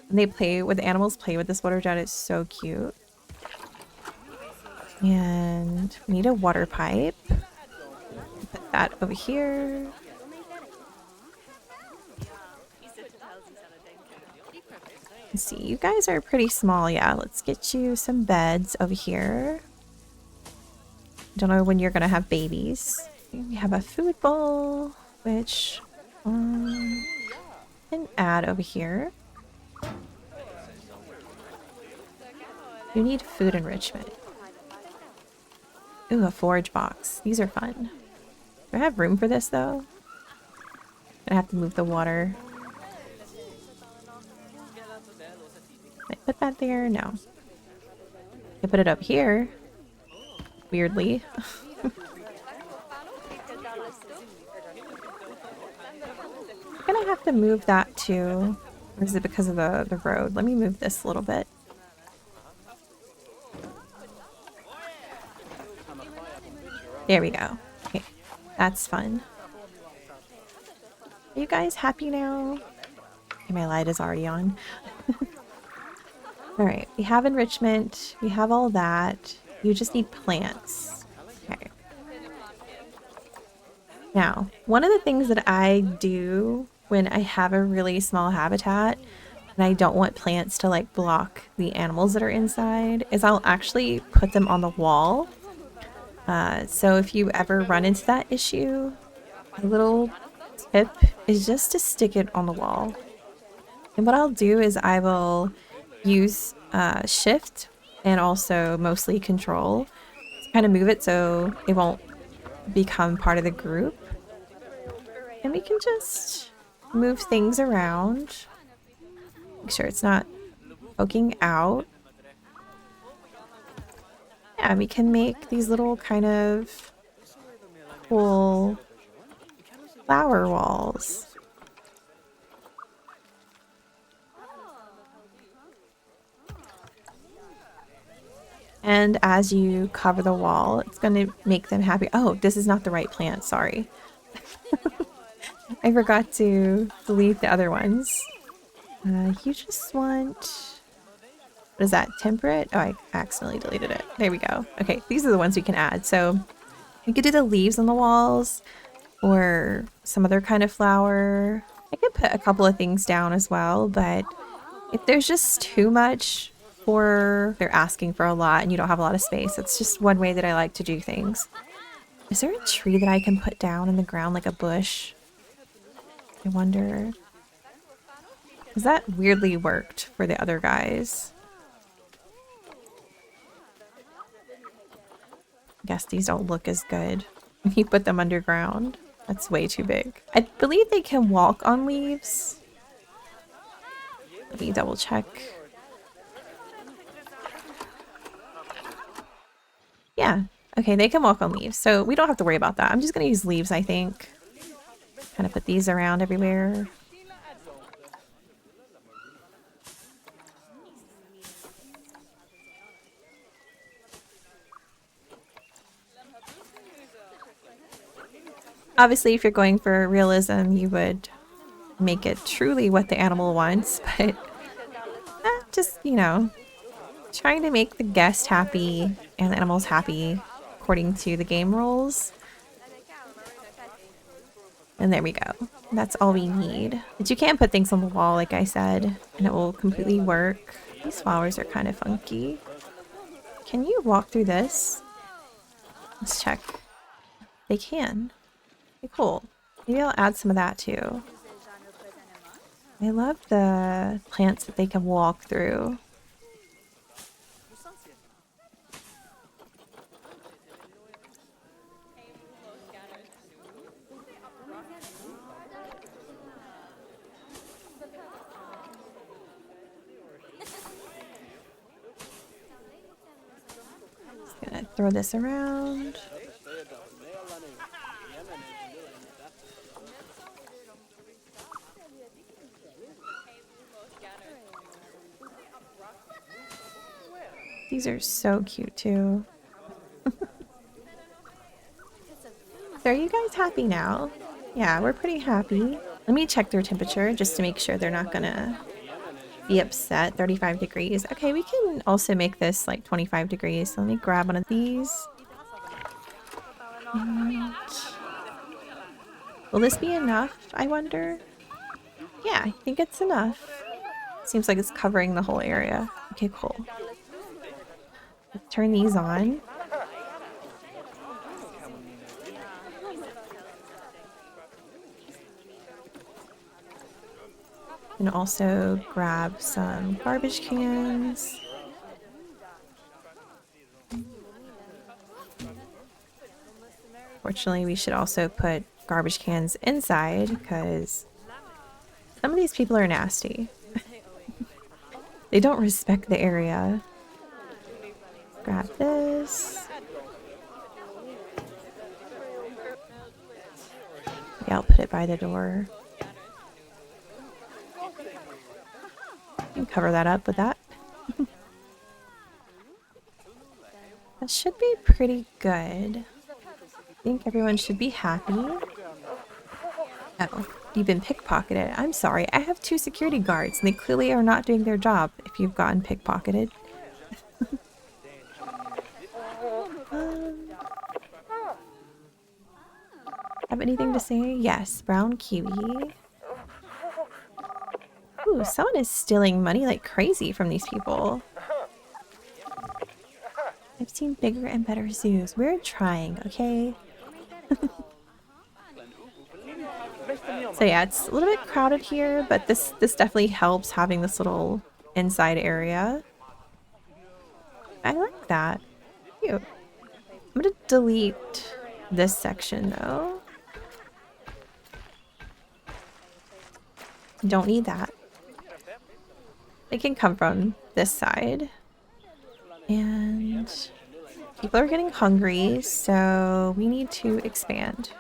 Speaker 1: When they play with animals, play with this water jet, it's so cute. And we need a water pipe. Put that over here. Let's see, you guys are pretty small. Yeah, let's get you some beds over here. Don't know when you're gonna have babies. We have a food bowl, which can add over here. You need food enrichment. Ooh, a forage box. These are fun. Do I have room for this though? I have to move the water. Can I put that there? No. I put it up here. Weirdly. I'm gonna have to move that too. Or is it because of the road? Let me move this a little bit. There we go. Okay, that's fun. Are you guys happy now? Okay, my light is already on. Alright, we have enrichment. We have all that. You just need plants. Okay. Now, one of the things that I do when I have a really small habitat and I don't want plants to like block the animals that are inside is I'll actually put them on the wall. So if you ever run into that issue, a little tip is just to stick it on the wall. And what I'll do is I will use shift and also mostly control to kind of move it so it won't become part of the group. And we can just move things around. Make sure it's not poking out. Yeah, we can make these little kind of cool flower walls. And as you cover the wall, it's going to make them happy. Oh, this is not the right plant. Sorry. I forgot to delete the other ones. You just want... What is that? Temperate? Oh, I accidentally deleted it. There we go. Okay, these are the ones we can add. So you could do the leaves on the walls or some other kind of flower. I could put a couple of things down as well, but if there's just too much or they're asking for a lot and you don't have a lot of space, that's just one way that I like to do things. Is there a tree that I can put down in the ground like a bush? I wonder. Because that weirdly worked for the other guys. I guess these don't look as good when you put them underground. That's way too big. I believe they can walk on leaves. Let me double check. Yeah, okay, they can walk on leaves, so we don't have to worry about that. I'm just gonna use leaves, I think. Kind of put these around everywhere. Obviously, if you're going for realism, you would make it truly what the animal wants, but just, you know, trying to make the guest happy and the animals happy according to the game rules. And there we go. That's all we need. But you can put things on the wall, like I said, and it will completely work. These flowers are kind of funky. Can you walk through this? Let's check. They can. Okay, cool. Maybe I'll add some of that too. I love the plants that they can walk through. Just gonna throw this around. These are so cute too. So are you guys happy now? Yeah, we're pretty happy. Let me check their temperature just to make sure they're not gonna be upset. 35 degrees. Okay, we can also make this like 25 degrees. So let me grab one of these. And... will this be enough, I wonder? Yeah, I think it's enough. Seems like it's covering the whole area. Okay, cool. Let's turn these on. And also grab some garbage cans. Fortunately, we should also put garbage cans inside because some of these people are nasty. They don't respect the area. Grab this. Yeah, I'll put it by the door. And cover that up with that. That should be pretty good. I think everyone should be happy. Oh, you've been pickpocketed. I'm sorry, I have 2 security guards and they clearly are not doing their job if you've gotten pickpocketed. Have anything to say? Yes, brown kiwi. Ooh, someone is stealing money like crazy from these people. I've seen bigger and better zoos. We're trying, okay? So yeah, it's a little bit crowded here, but this definitely helps having this little inside area. I like that. Cute. I'm gonna delete this section though. Don't need that. They can come from this side. And people are getting hungry, so we need to expand.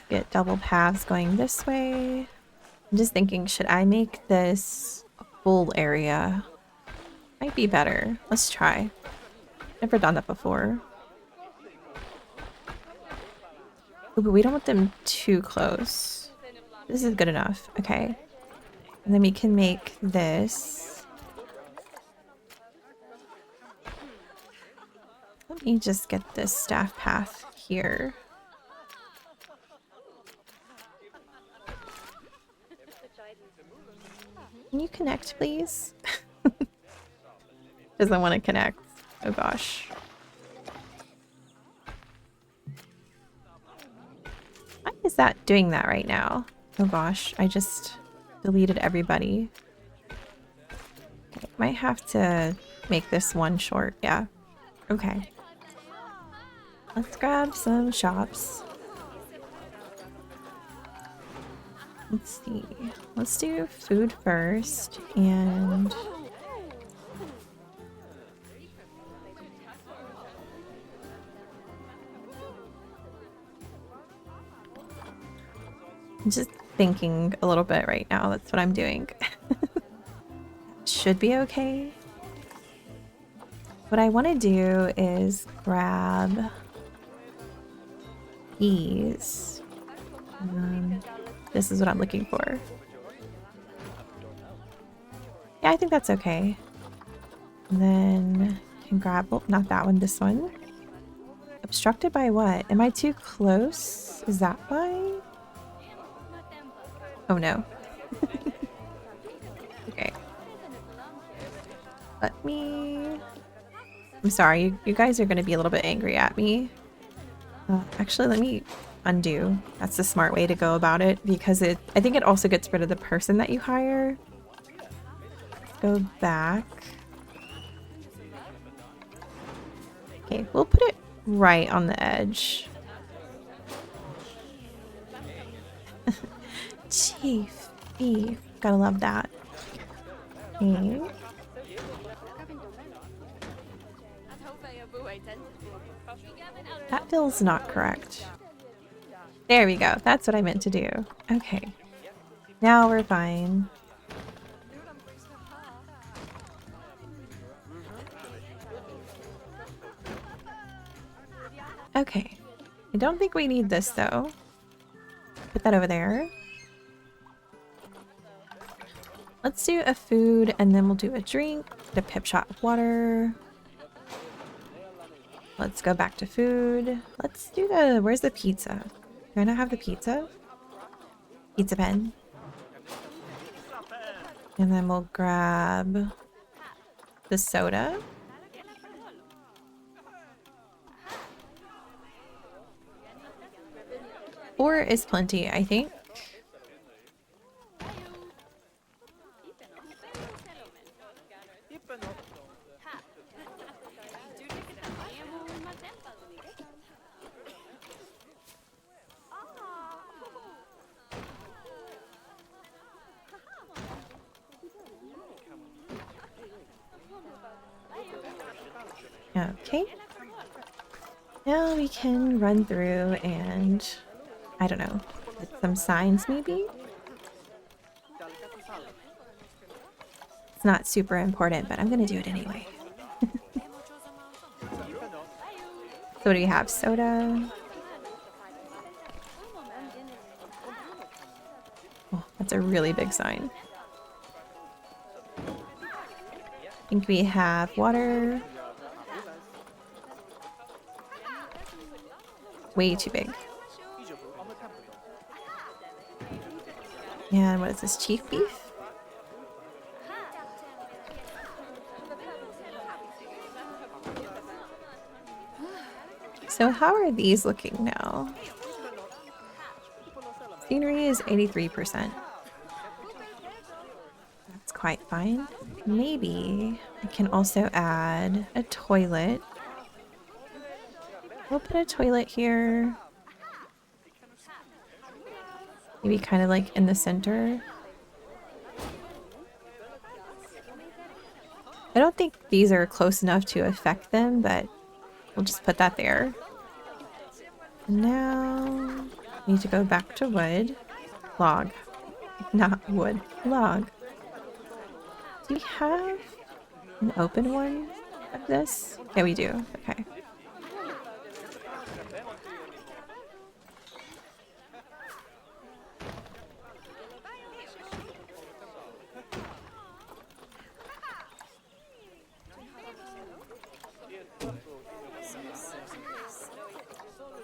Speaker 1: Get double paths going this way. I'm just thinking, should I make this a full area? Might be better. Let's try. Never done that before. Ooh, but we don't want them too close. This is good enough. Okay. And then we can make this. Let me just get this staff path here. Can you connect, please? Doesn't want to connect. Oh gosh. Why is that doing that right now? Oh gosh, I just deleted everybody. Okay, might have to make this one short. Yeah. Okay. Let's grab some shops. Let's see. Let's do food first and I'm just thinking a little bit right now. That's what I'm doing. Should be okay. What I want to do is grab these. This is what I'm looking for. Yeah, I think that's okay. And then I can grab, oh, not that one, this one. Obstructed by what? Am I too close? Is that why? Oh no. Okay. Let me... I'm sorry, you guys are going to be a little bit angry at me. Actually, let me undo. That's the smart way to go about it because I think it also gets rid of the person that you hire. Let's go back. Okay, we'll put it right on the edge. Chief beef. Gotta love that. Okay. That feels not correct. There we go. That's what I meant to do. Okay. Now we're fine. Okay. I don't think we need this though. Put that over there. Let's do a food and then we'll do a drink. The pip shot of water. Let's go back to food. Let's do the, where's the pizza? Do I not have the pizza? Pizza pen. And then we'll grab the soda. Four is plenty, I think. Okay. Now we can run through and, I don't know, get some signs maybe? It's not super important, but I'm gonna do it anyway. So what do we have? Soda. Oh, that's a really big sign. I think we have water. Way too big. And what is this? Chief beef? So how are these looking now? Scenery is 83%. That's quite fine. Maybe I can also add a toilet. We'll put a toilet here. Maybe kind of like in the center. I don't think these are close enough to affect them, but we'll just put that there. Now, need to go back to wood. Log. Not wood. Log. Do we have an open one of this? Yeah, we do. Okay.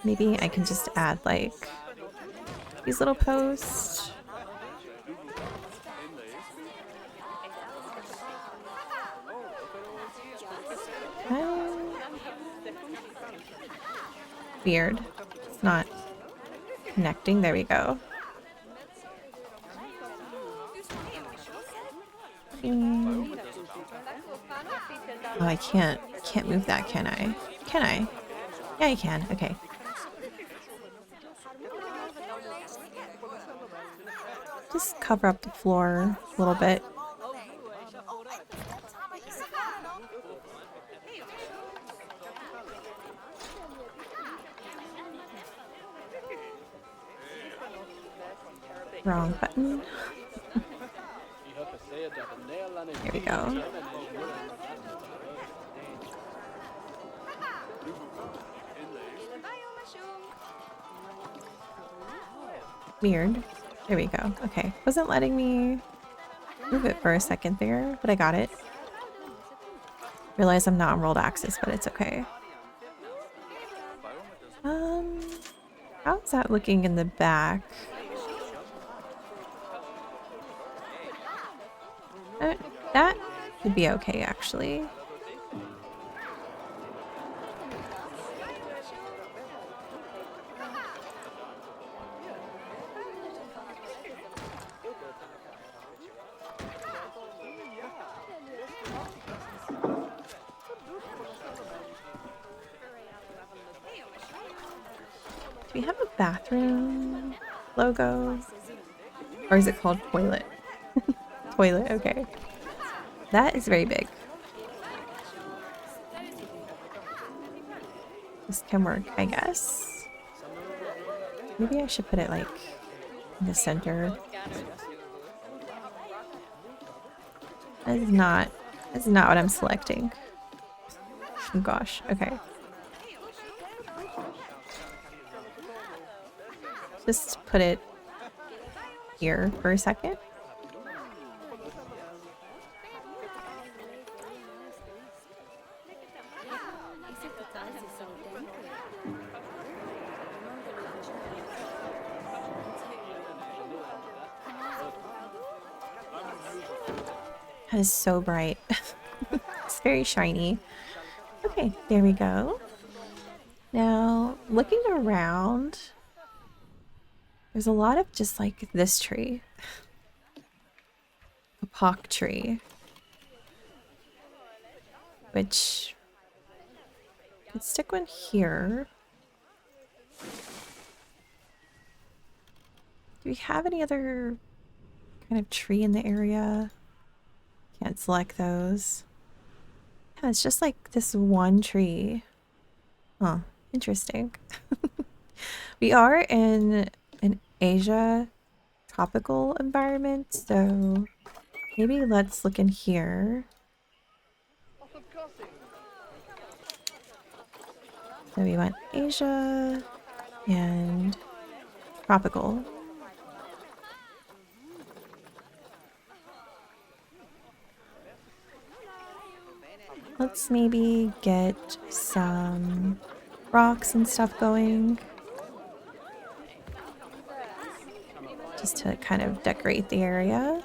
Speaker 1: Maybe I can just add like these little posts. Weird. It's not connecting. There we go. Oh, I can't move that, can I? Can I? Yeah, I can. Okay. Just cover up the floor a little bit. Wrong button. Here we go. Weird. There we go. Okay. Wasn't letting me move it for a second there, but I got it. Realize I'm not on world access, but it's okay. How's that looking in the back? That could be okay, actually. Do we have a bathroom logo? Or is it called toilet? Toilet, okay. That is very big. This can work, I guess. Maybe I should put it like in the center. That is not what I'm selecting. Oh gosh, okay. Just put it here for a second. That is so bright. It's very shiny. Okay, there we go. Now, looking around, there's a lot of just like this tree. A pock tree. Which could stick one here. Do we have any other kind of tree in the area? Can't select those. Yeah, it's just like this one tree. Huh, interesting. We are in an Asia tropical environment, so maybe let's look in here. So we went Asia and tropical. Let's maybe get some rocks and stuff going. Just to kind of decorate the area.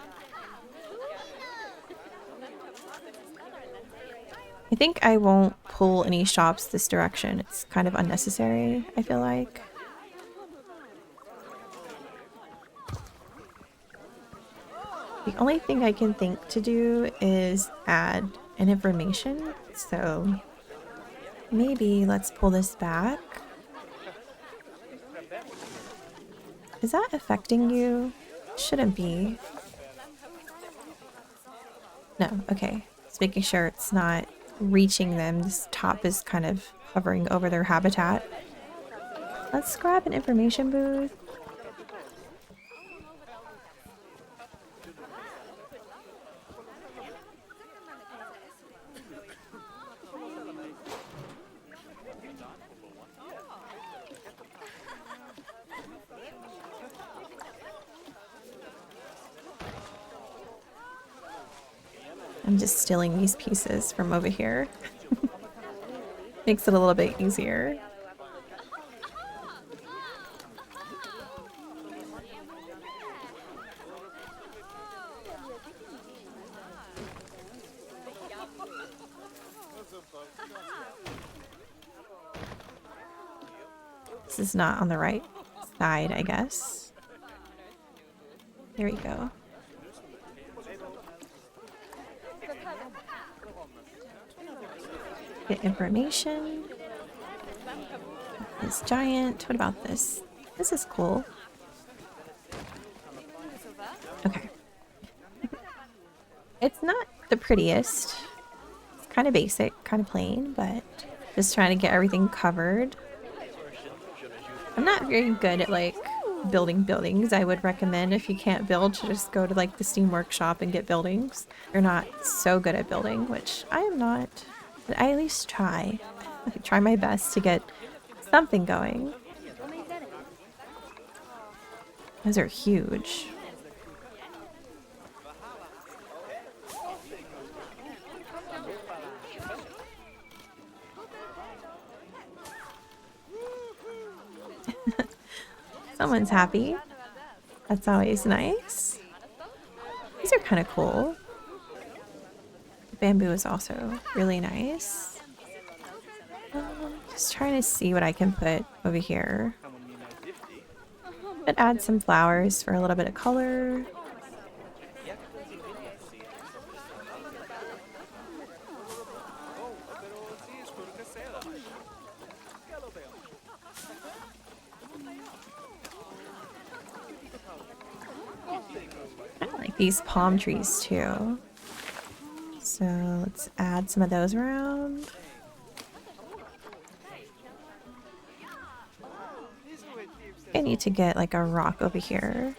Speaker 1: I think I won't pull any shops this direction. It's kind of unnecessary, I feel like. The only thing I can think to do is add an information. So maybe let's pull this back. Is that affecting you? Shouldn't be. No, okay. Just making sure it's not reaching them. This top is kind of hovering over their habitat. Let's grab an information booth. I'm just stealing these pieces from over here. Makes it a little bit easier. This is not on the right side, I guess. There we go. Get information. This giant. What about this? This is cool. Okay. It's not the prettiest. It's kind of basic, kind of plain, but just trying to get everything covered. I'm not very good at like building buildings. I would recommend if you can't build to just go to like the Steam Workshop and get buildings. You're not so good at building, which I am not, but I at least try. I try my best to get something going. Those are huge. Someone's happy. That's always nice. These are kind of cool. The bamboo is also really nice. Just trying to see what I can put over here. But add some flowers for a little bit of color. I like these palm trees too. So let's add some of those around. I need to get like a rock over here.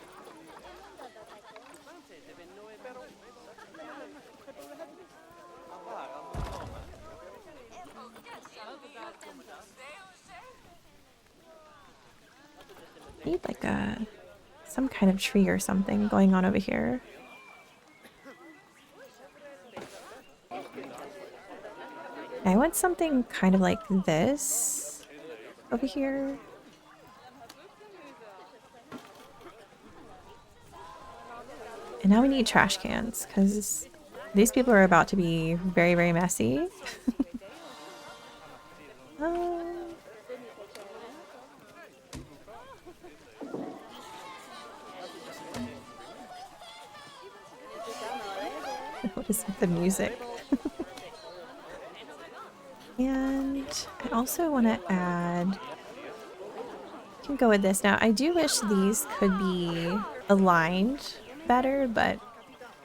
Speaker 1: Need like some kind of tree or something going on over here. I want something kind of like this over here. And now we need trash cans because These people are about to be very, very messy. Um, what is with the music? And I also want to add, I can go with this now. I do wish these could be aligned better, but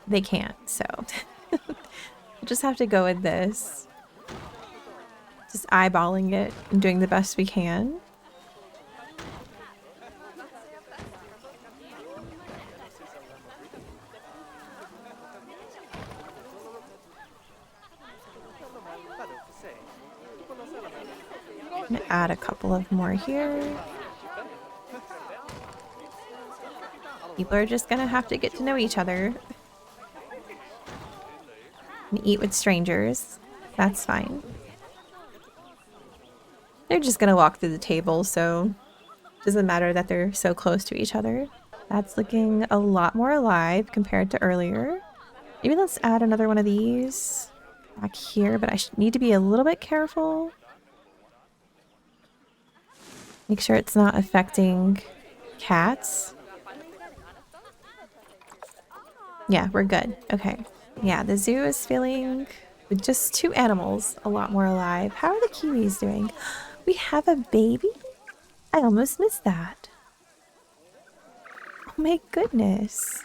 Speaker 1: they can't, so we'll just have to go with this. Just eyeballing it and doing the best we can. I'm gonna add a couple of more here. People are just gonna have to get to know each other. And eat with strangers. That's fine. They're just gonna walk through the table, so it doesn't matter that they're so close to each other. That's looking a lot more alive compared to earlier. Maybe let's add another one of these back here, but I need to be a little bit careful. Make sure it's not affecting cats. Yeah, we're good. Okay. Yeah, the zoo is feeling, with just 2 animals, a lot more alive. How are the kiwis doing? We have a baby? I almost missed that. Oh my goodness.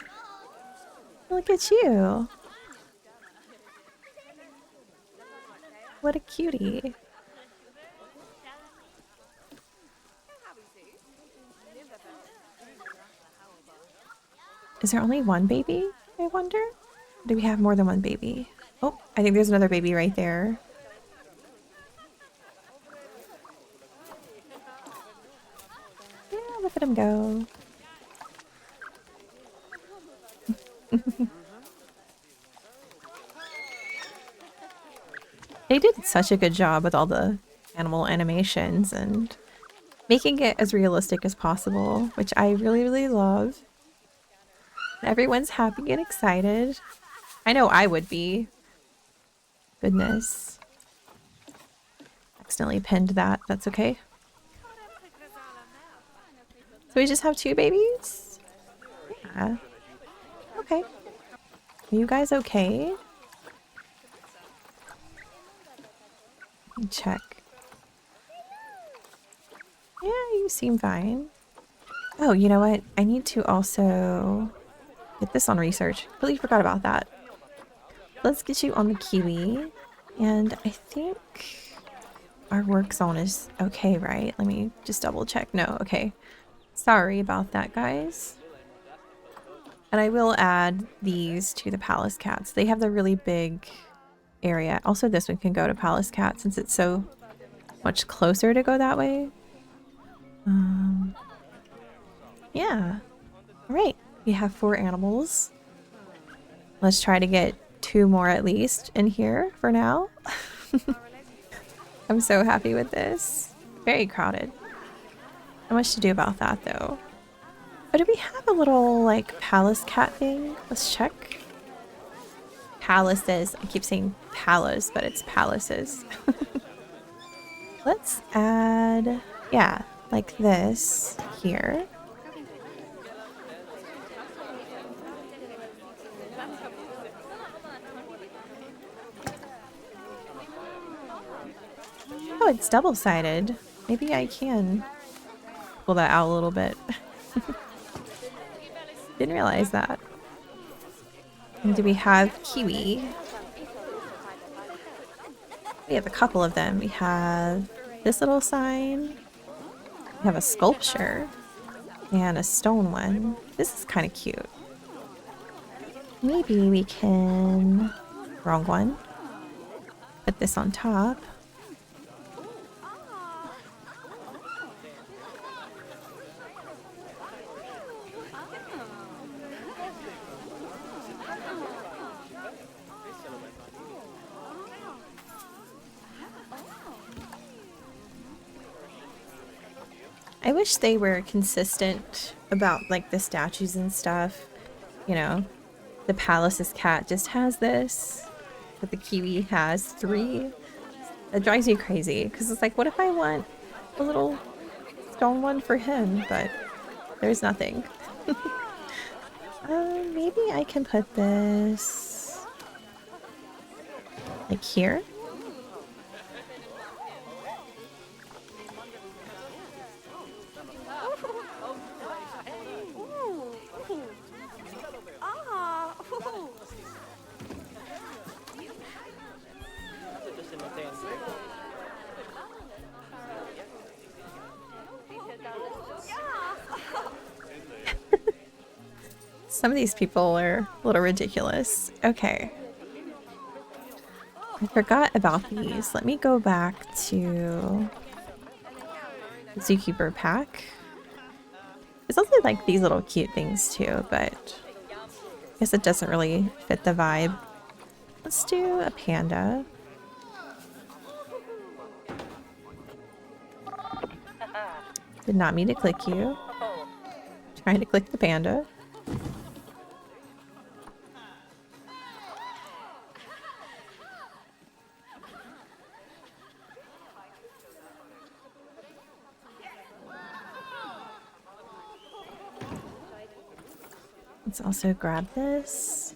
Speaker 1: Look at you. What a cutie. Is there only one baby, I wonder? Or do we have more than one baby? Oh, I think there's another baby right there. Yeah, look at him go. They did such a good job with all the animal animations and making it as realistic as possible, which I really, really love. Everyone's happy and excited. I know I would be. Goodness. Accidentally pinned that. That's okay. So we just have 2 babies? Yeah. Okay. Are you guys okay? Let me check. Yeah, you seem fine. Oh, you know what? I need to also get this on research. Completely forgot about that. Let's get you on the kiwi. And I think our work zone is okay, right? Let me just double check. No, okay. Sorry about that, guys. And I will add these to the palace cats. They have the really big area. Also, this one can go to palace cat since it's so much closer to go that way. Yeah. All right. We have 4 animals. Let's try to get 2 more at least in here for now. I'm so happy with this. Very crowded. Not much to do about that though. But do we have a little like palace cat thing? Let's check. Palaces. I keep saying palace, but it's palaces. Let's add, yeah, like this here. Oh, it's double-sided. Maybe I can pull that out a little bit. Didn't realize that. And do we have kiwi? We have a couple of them. We have this little sign. We have a sculpture. And a stone one. This is kind of cute. Maybe we can... Wrong one. Put this on top. I wish they were consistent about like the statues and stuff, you know, the Palace's cat just has this, but the kiwi has 3. It drives me crazy because it's like, what if I want a little stone one for him? But there's nothing. Maybe I can put this like here. Some of these people are a little ridiculous. Okay. I forgot about these. Let me go back to Zookeeper Pack. It's also like these little cute things too, but I guess it doesn't really fit the vibe. Let's do a panda. Did not mean to click you. Trying to click the panda. Let's also grab this.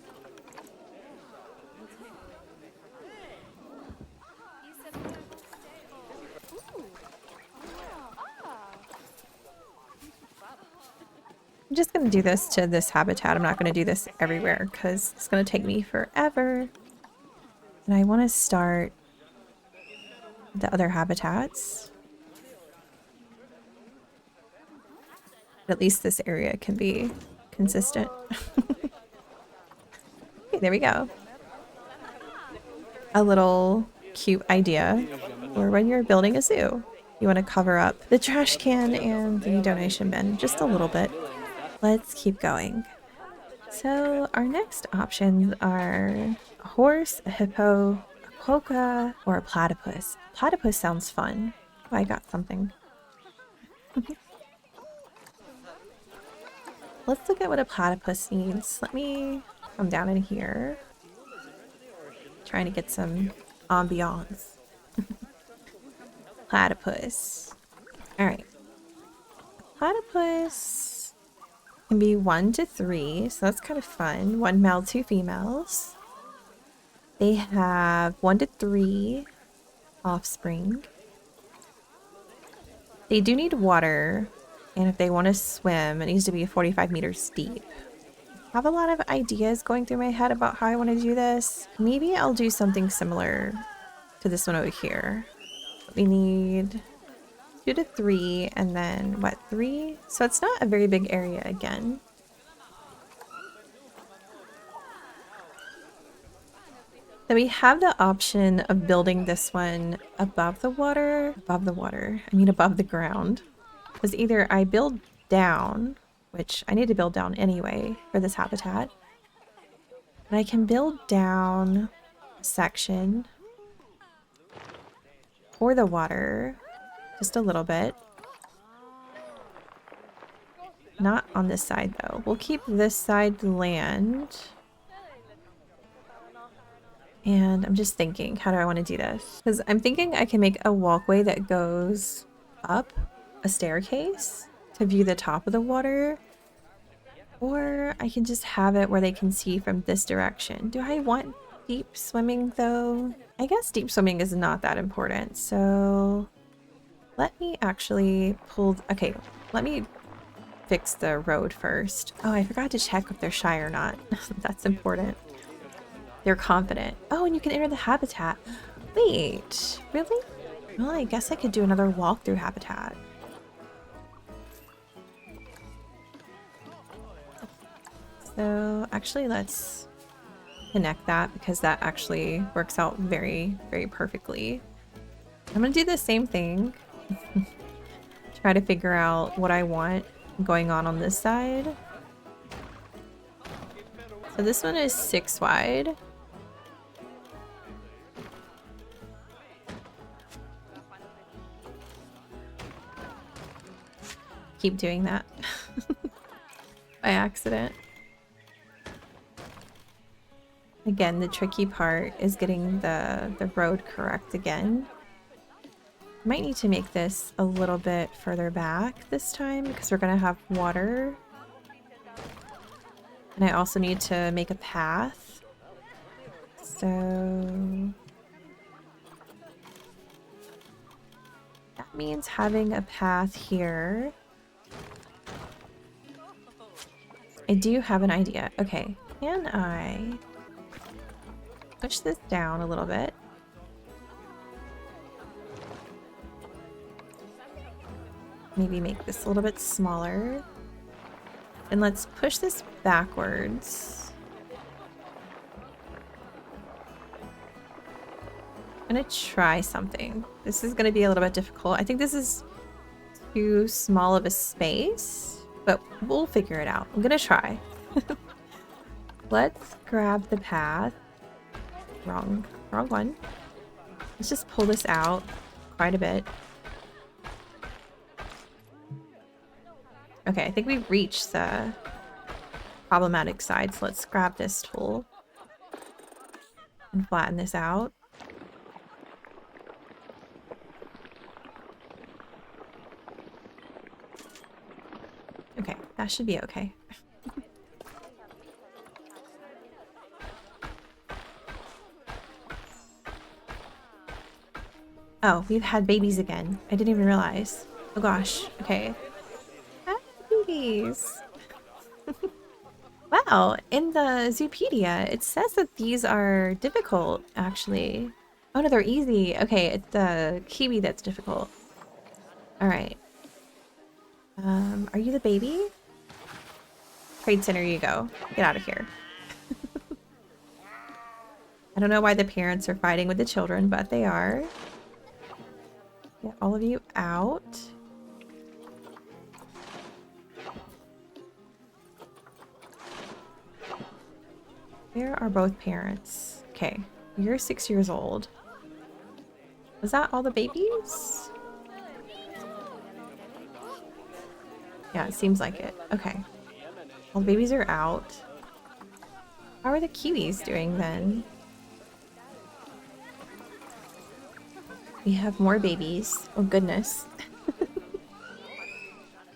Speaker 1: I'm just going to do this to this habitat. I'm not going to do this everywhere because it's going to take me forever. And I want to start the other habitats. At least this area can be consistent. Okay, there we go. A little cute idea for when you're building a zoo. You want to cover up the trash can and the donation bin just a little bit. Let's keep going. So our next options are a horse, a hippo, a quokka, or a platypus. Platypus sounds fun. Oh, I got something. Let's look at what a platypus needs. Let me come down in here. Trying to get some ambiance. Platypus. Alright. Platypus can be 1 to 3, so that's kind of fun. 1 male, 2 females. They have 1 to 3 offspring. They do need water, and if they want to swim, it needs to be 45 meters deep. I have a lot of ideas going through my head about how I want to do this. Maybe I'll do something similar to this one over here. We need 2 to 3, and then what, 3? So it's not a very big area again. Then we have the option of building this one above the water. Above the water. I mean above the ground. Because either I build down, which I need to build down anyway for this habitat. But I can build down a section for the water. Just a little bit. Not on this side though. We'll keep this side land. And I'm just thinking, how do I want to do this? Because I'm thinking I can make a walkway that goes up a staircase to view the top of the water. Or I can just have it where they can see from this direction. Do I want deep swimming though? I guess deep swimming is not that important. So let me actually pull... Okay, let me fix the road first. Oh, I forgot to check if they're shy or not. That's important. They're confident. Oh, and you can enter the habitat. Wait, really? Well, I guess I could do another walkthrough habitat. So actually let's connect that because that actually works out very, very perfectly. I'm gonna do the same thing. Try to figure out what I want going on this side. So this one is 6 wide. Keep doing that by accident. Again, the tricky part is getting the road correct again. Might need to make this a little bit further back this time because we're gonna have water. And I also need to make a path. So that means having a path here. I do have an idea. Okay, can I push this down a little bit? Maybe make this a little bit smaller. And let's push this backwards. I'm gonna try something. This is gonna be a little bit difficult. I think this is too small of a space, but we'll figure it out. I'm gonna try. Let's grab the path. Wrong one. Let's just pull this out quite a bit. Okay, I think we've reached the problematic side, so let's grab this tool and flatten this out. Okay, that should be okay. Oh, we've had babies again. I didn't even realize. Oh gosh, okay. Babies. Wow, in the Zoopedia, it says that these are difficult, actually. Oh no, they're easy. Okay, it's the kiwi that's difficult. Alright. Are you the baby? Trade center you go. Get out of here. I don't know why the parents are fighting with the children, but they are. Get all of you out. Where are both parents? Okay, you're 6 years old. Was that all the babies? Yeah, it seems like it. Okay. All the babies are out. How are the kiwis doing then? We have more babies. Oh goodness.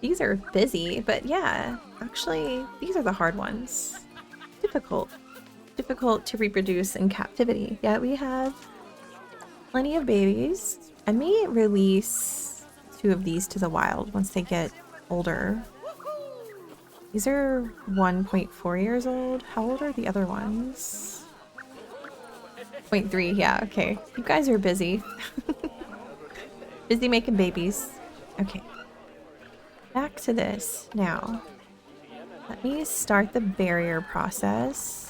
Speaker 1: These are busy, but yeah, actually, these are the hard ones. Difficult. Difficult to reproduce in captivity. Yeah, we have plenty of babies. I may release 2 of these to the wild once they get older. These are 1.4 years old. How old are the other ones? 0.3, yeah, okay. You guys are busy. Busy making babies. Okay. Back to this now. Let me start the barrier process.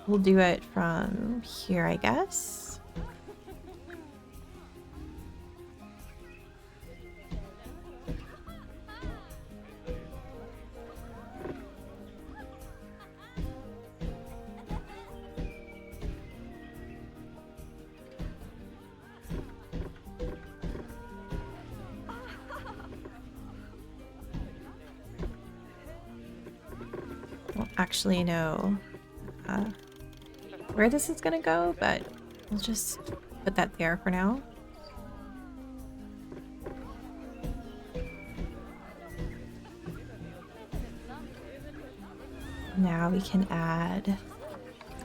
Speaker 1: We'll do it from here, I guess. Actually know where this is gonna go, but we'll just put that there for now. Now we can add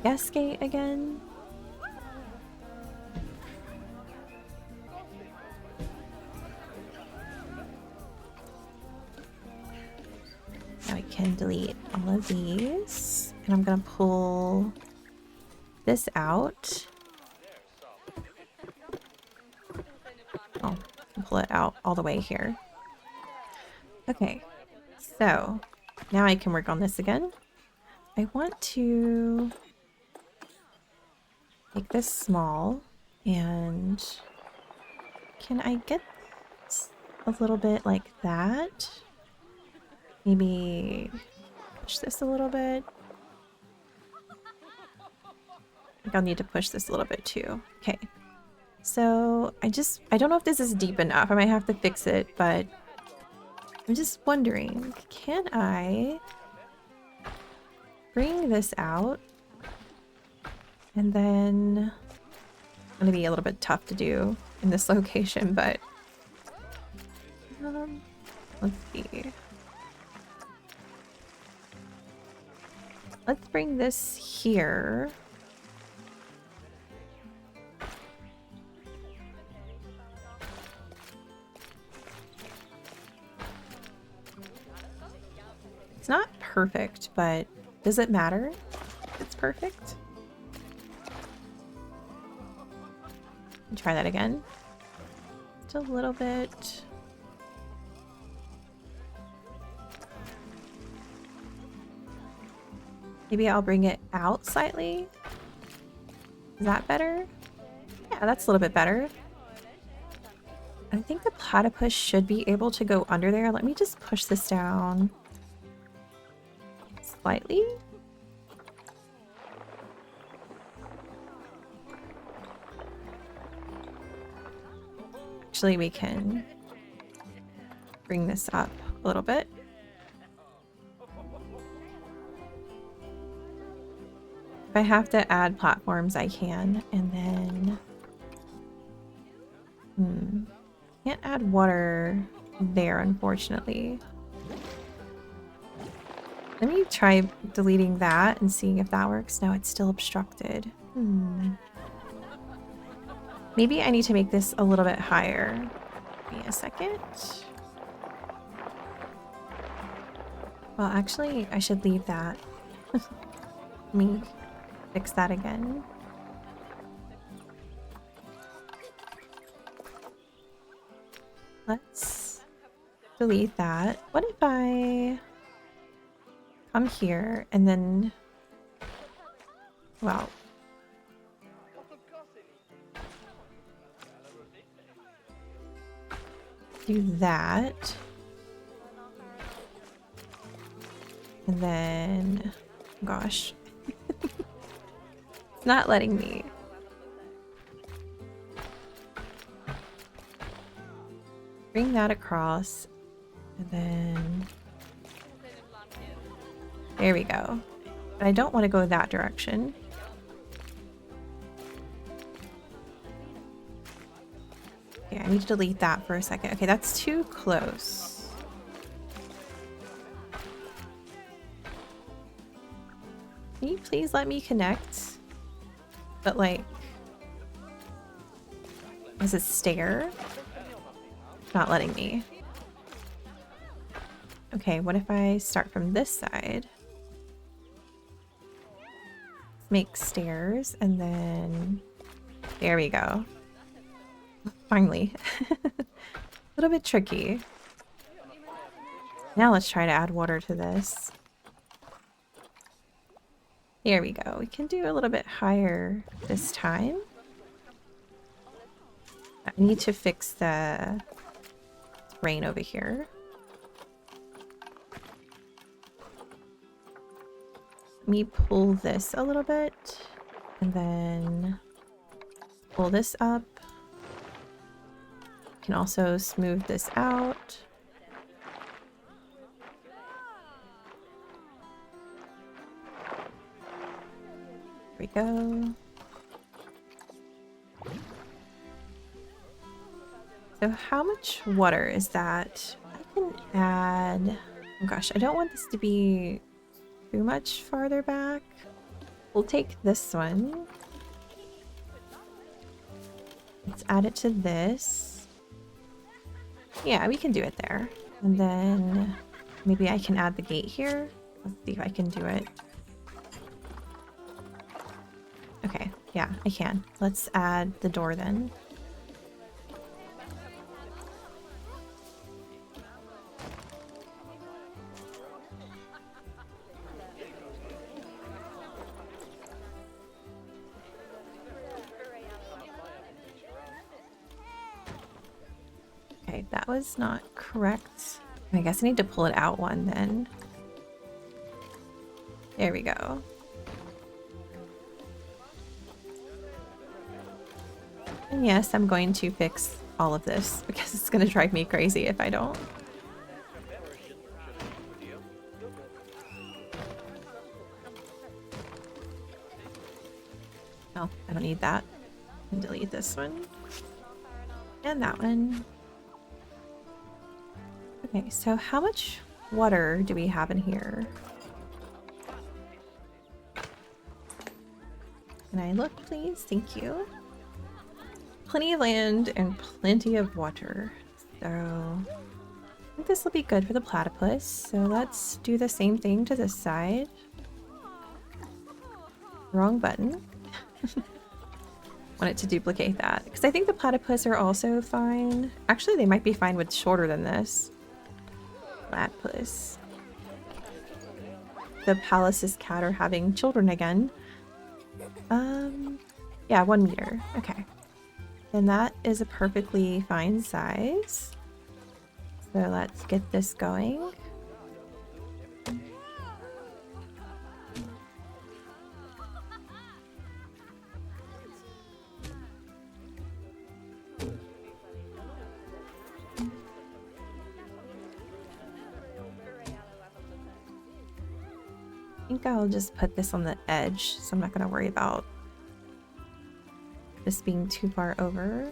Speaker 1: guest gate again. Now we can delete all of these, and I'm gonna pull this out. Oh, pull it out all the way here. Okay, so now I can work on this again. I want to make this small, and can I get this a little bit like that? Maybe push this a little bit. I think I'll need to push this a little bit too. Okay. So I don't know if this is deep enough. I might have to fix it, but I'm just wondering, can I bring this out. And then it's going to be a little bit tough to do in this location, but let's see. Let's bring this here. It's not perfect, but does it matter if it's perfect? Try that again. Just a little bit. Maybe I'll bring it out slightly. Is that better? Yeah, that's a little bit better. I think the platypus should be able to go under there. Let me just push this down slightly. Actually, we can bring this up a little bit. If I have to add platforms, I can. And then... can't add water there, unfortunately. Let me try deleting that and seeing if that works. No, it's still obstructed. Maybe I need to make this a little bit higher. Give me a second. Well, actually, I should leave that. Let me fix that again. Let's delete that. What if I come here and then... Wow. Do that. And then... Gosh. It's not letting me. Bring that across. And then... There we go. But I don't want to go that direction. Okay, I need to delete that for a second. Okay, that's too close. Can you please let me connect? But like... As a stair? Not letting me. Okay, what if I start from this side? Make stairs and then... There we go. Finally. A little bit tricky. Now let's try to add water to this. Here we go. We can do a little bit higher this time. I need to fix the rain over here. Let me pull this a little bit and then pull this up. Can also smooth this out. There we go. So how much water is that? I can add... Oh gosh, I don't want this to be too much farther back. We'll take this one. Let's add it to this. Yeah, we can do it there. And then maybe I can add the gate here. Let's see if I can do it. Okay, yeah, I can. Let's add the door then. Okay, that was not correct. I guess I need to pull it out one then. There we go. And yes, I'm going to fix all of this because it's going to drive me crazy if I don't. Oh, I don't need that. And delete this one. And that one. Okay, so how much water do we have in here? Can I look, please? Thank you. Plenty of land and plenty of water. So I think this will be good for the platypus. So let's do the same thing to this side. Wrong button. Want it to duplicate that. Because I think the platypus are also fine. Actually, they might be fine with shorter than this. Platypus. The palace's cat are having children again. Yeah, 1 meter. Okay. Then that is a perfectly fine size. So let's get this going. I think I'll just put this on the edge, so I'm not going to worry about this being too far over.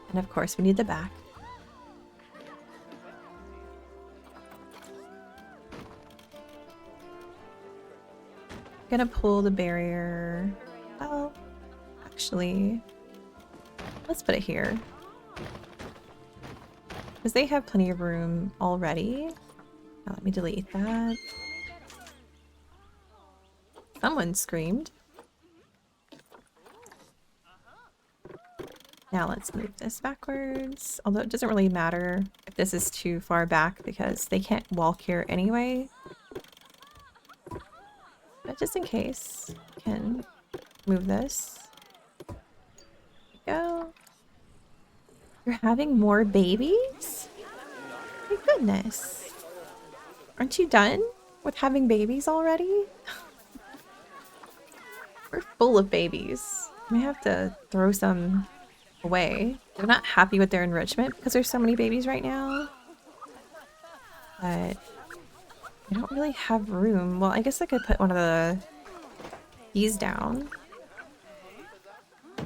Speaker 1: And of course, we need the back. I'm gonna pull the barrier. Oh, actually, let's put it here. Because they have plenty of room already. Now let me delete that. Someone screamed. Now let's move this backwards. Although it doesn't really matter if this is too far back because they can't walk here anyway. But just in case, I can move this. There we go. You're having more babies? My goodness. Aren't you done with having babies already? We're full of babies. I may have to throw some away. They're not happy with their enrichment because there's so many babies right now. But I don't really have room. Well, I guess I could put one of these down. A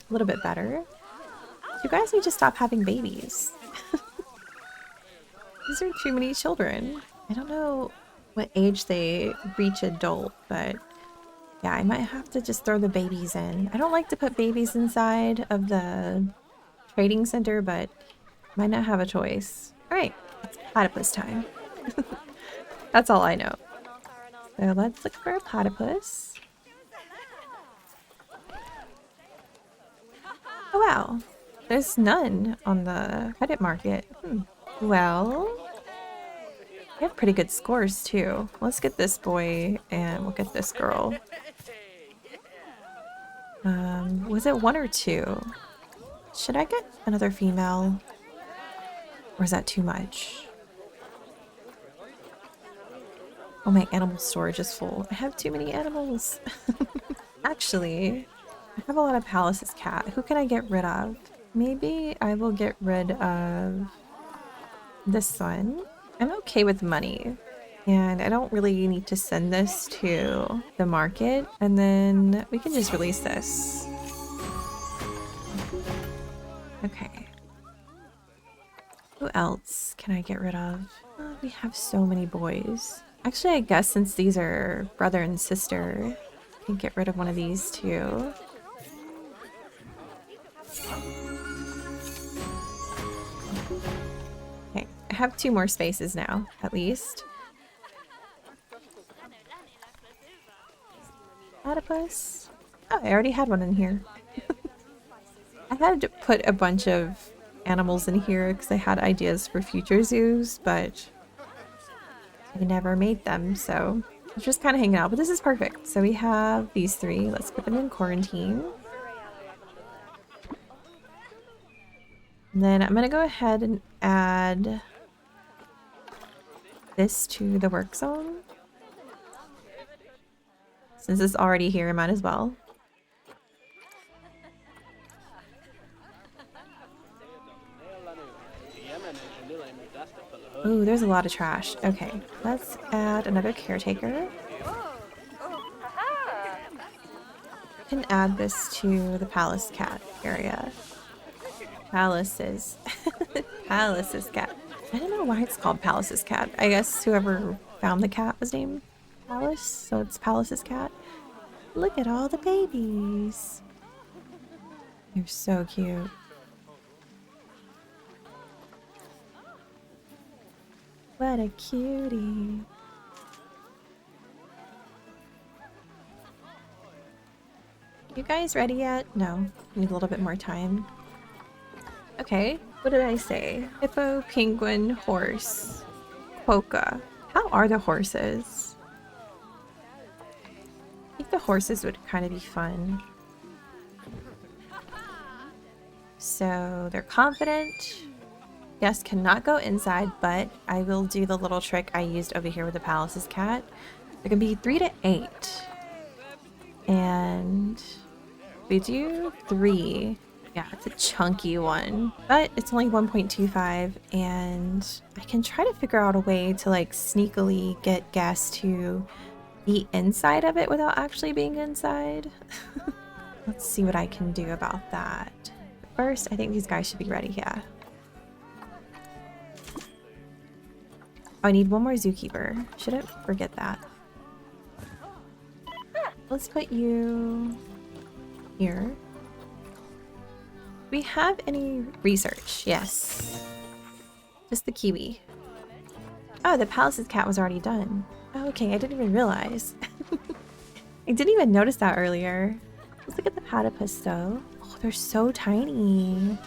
Speaker 1: little bit better. You guys need to stop having babies. These are too many children. I don't know what age they reach adult, but yeah, I might have to just throw the babies in. I don't like to put babies inside of the trading center, but might not have a choice. Alright, it's platypus time. That's all I know. So let's look for a platypus. Oh wow, there's none on the credit market. Well, we have pretty good scores too. Let's get this boy and we'll get this girl. Was it 1 or 2? Should I get another female? Or is that too much? Oh, my animal storage is full. I have too many animals. Actually, I have a lot of Palace's cat. Who can I get rid of? Maybe I will get rid of this one. I'm okay with money. And I don't really need to send this to the market. And then we can just release this. Okay. Who else can I get rid of? Oh, we have so many boys. Actually, I guess since these are brother and sister, I can get rid of one of these too. Okay, I have 2 more spaces now, at least. Platypus? Oh, I already had one in here. I had to put a bunch of animals in here because I had ideas for future zoos, but I never made them, so It's just kind of hanging out, but this is perfect. So we have these three. Let's put them in quarantine. And then I'm going to go ahead and add this to the work zone. Since it's already here, I might as well. Ooh, there's a lot of trash. Okay, let's add another caretaker. Can add this to the palace cat area. Palace's Palace's cat. I don't know why it's called Palace's cat. I guess whoever found the cat was named Palace, so it's Palace's cat. Look at all the babies. They're so cute. What a cutie. You guys ready yet? No, need a little bit more time. Okay, what did I say? Hippo, penguin, horse, quokka. How are the horses? I think the horses would kind of be fun. So they're confident. Yes, cannot go inside, but I will do the little trick I used over here with the Palace's cat. There can be 3 to 8. And we do 3. Yeah, it's a chunky one, but it's only 1.25, and I can try to figure out a way to like sneakily get guests to be inside of it without actually being inside. Let's see what I can do about that. First, I think these guys should be ready, yeah. Oh, I need one more zookeeper. Shouldn't forget that. Let's put you here. Do we have any research? Yes. Just the kiwi. Oh, the Palace's cat was already done. Oh, okay, I didn't even realize. I didn't even notice that earlier. Let's look at the platypus though. Oh, they're so tiny.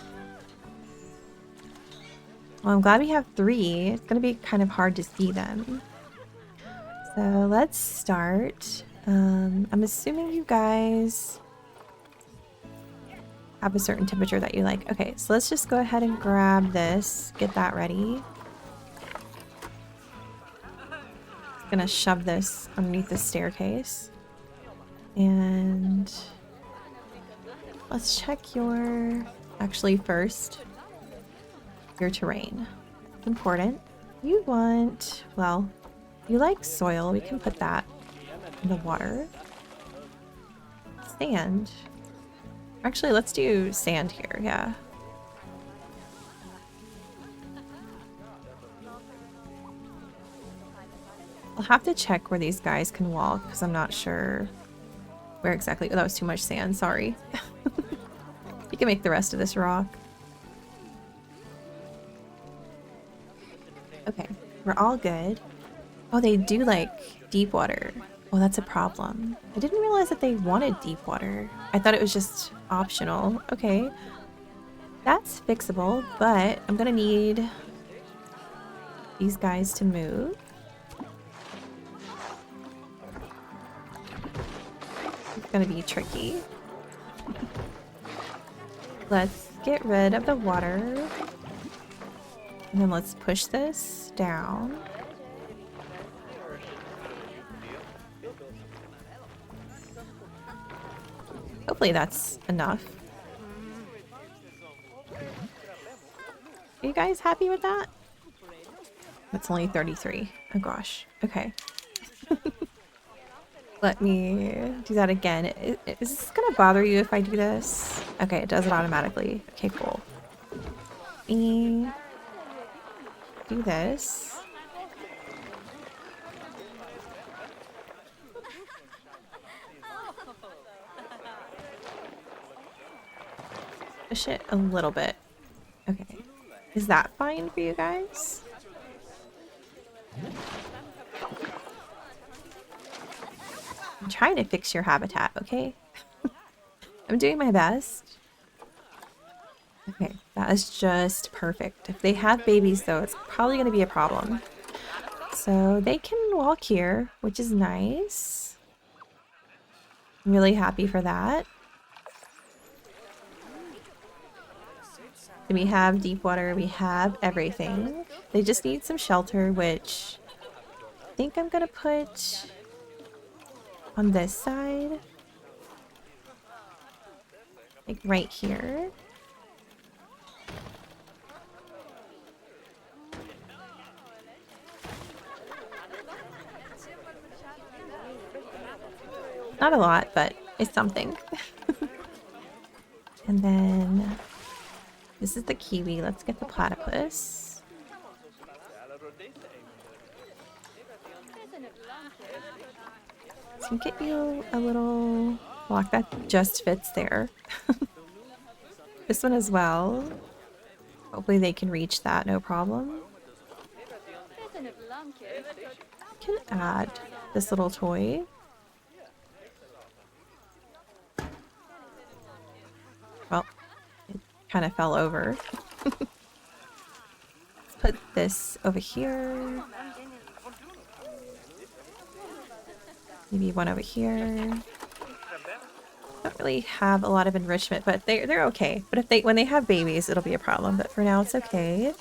Speaker 1: Well, I'm glad we have 3. It's gonna be kind of hard to see them. So let's start. I'm assuming you guys have a certain temperature that you like. Okay, so let's just go ahead and grab this, get that ready. Gonna shove this underneath the staircase. And let's check your, actually first, your terrain. Important. You want, well, you like soil, we can put that in the water. Sand. Actually, let's do sand here, yeah. I'll have to check where these guys can walk because I'm not sure where exactly. Oh, that was too much sand, sorry. You can make the rest of this rock. Okay, we're all good. Oh, they do like deep water. Oh, that's a problem. I didn't realize that they wanted deep water. I thought it was just optional. Okay, that's fixable, but I'm gonna need these guys to move. It's gonna be tricky. Let's get rid of the water. And then let's push this down. Hopefully that's enough. Are you guys happy with that? That's only 33. Oh gosh. Okay. Let me do that again. Is this gonna bother you if I do this? Okay, it does it automatically. Okay, cool. Let me do this. Push it a little bit. Okay. Is that fine for you guys? I'm trying to fix your habitat, okay? I'm doing my best. Okay, that is just perfect. If they have babies though, it's probably going to be a problem. So they can walk here, which is nice. I'm really happy for that. We have deep water, we have everything. They just need some shelter, which I think I'm gonna put on this side. Like right here. Not a lot, but it's something. And then this is the kiwi. Let's get the platypus. So get you a little block that just fits there. This one as well. Hopefully they can reach that, no problem. Can add this little toy. Well, it kind of fell over. Let's put this over here. Maybe one over here. Don't really have a lot of enrichment, but they're okay. But if when they have babies, it'll be a problem. But for now, it's okay.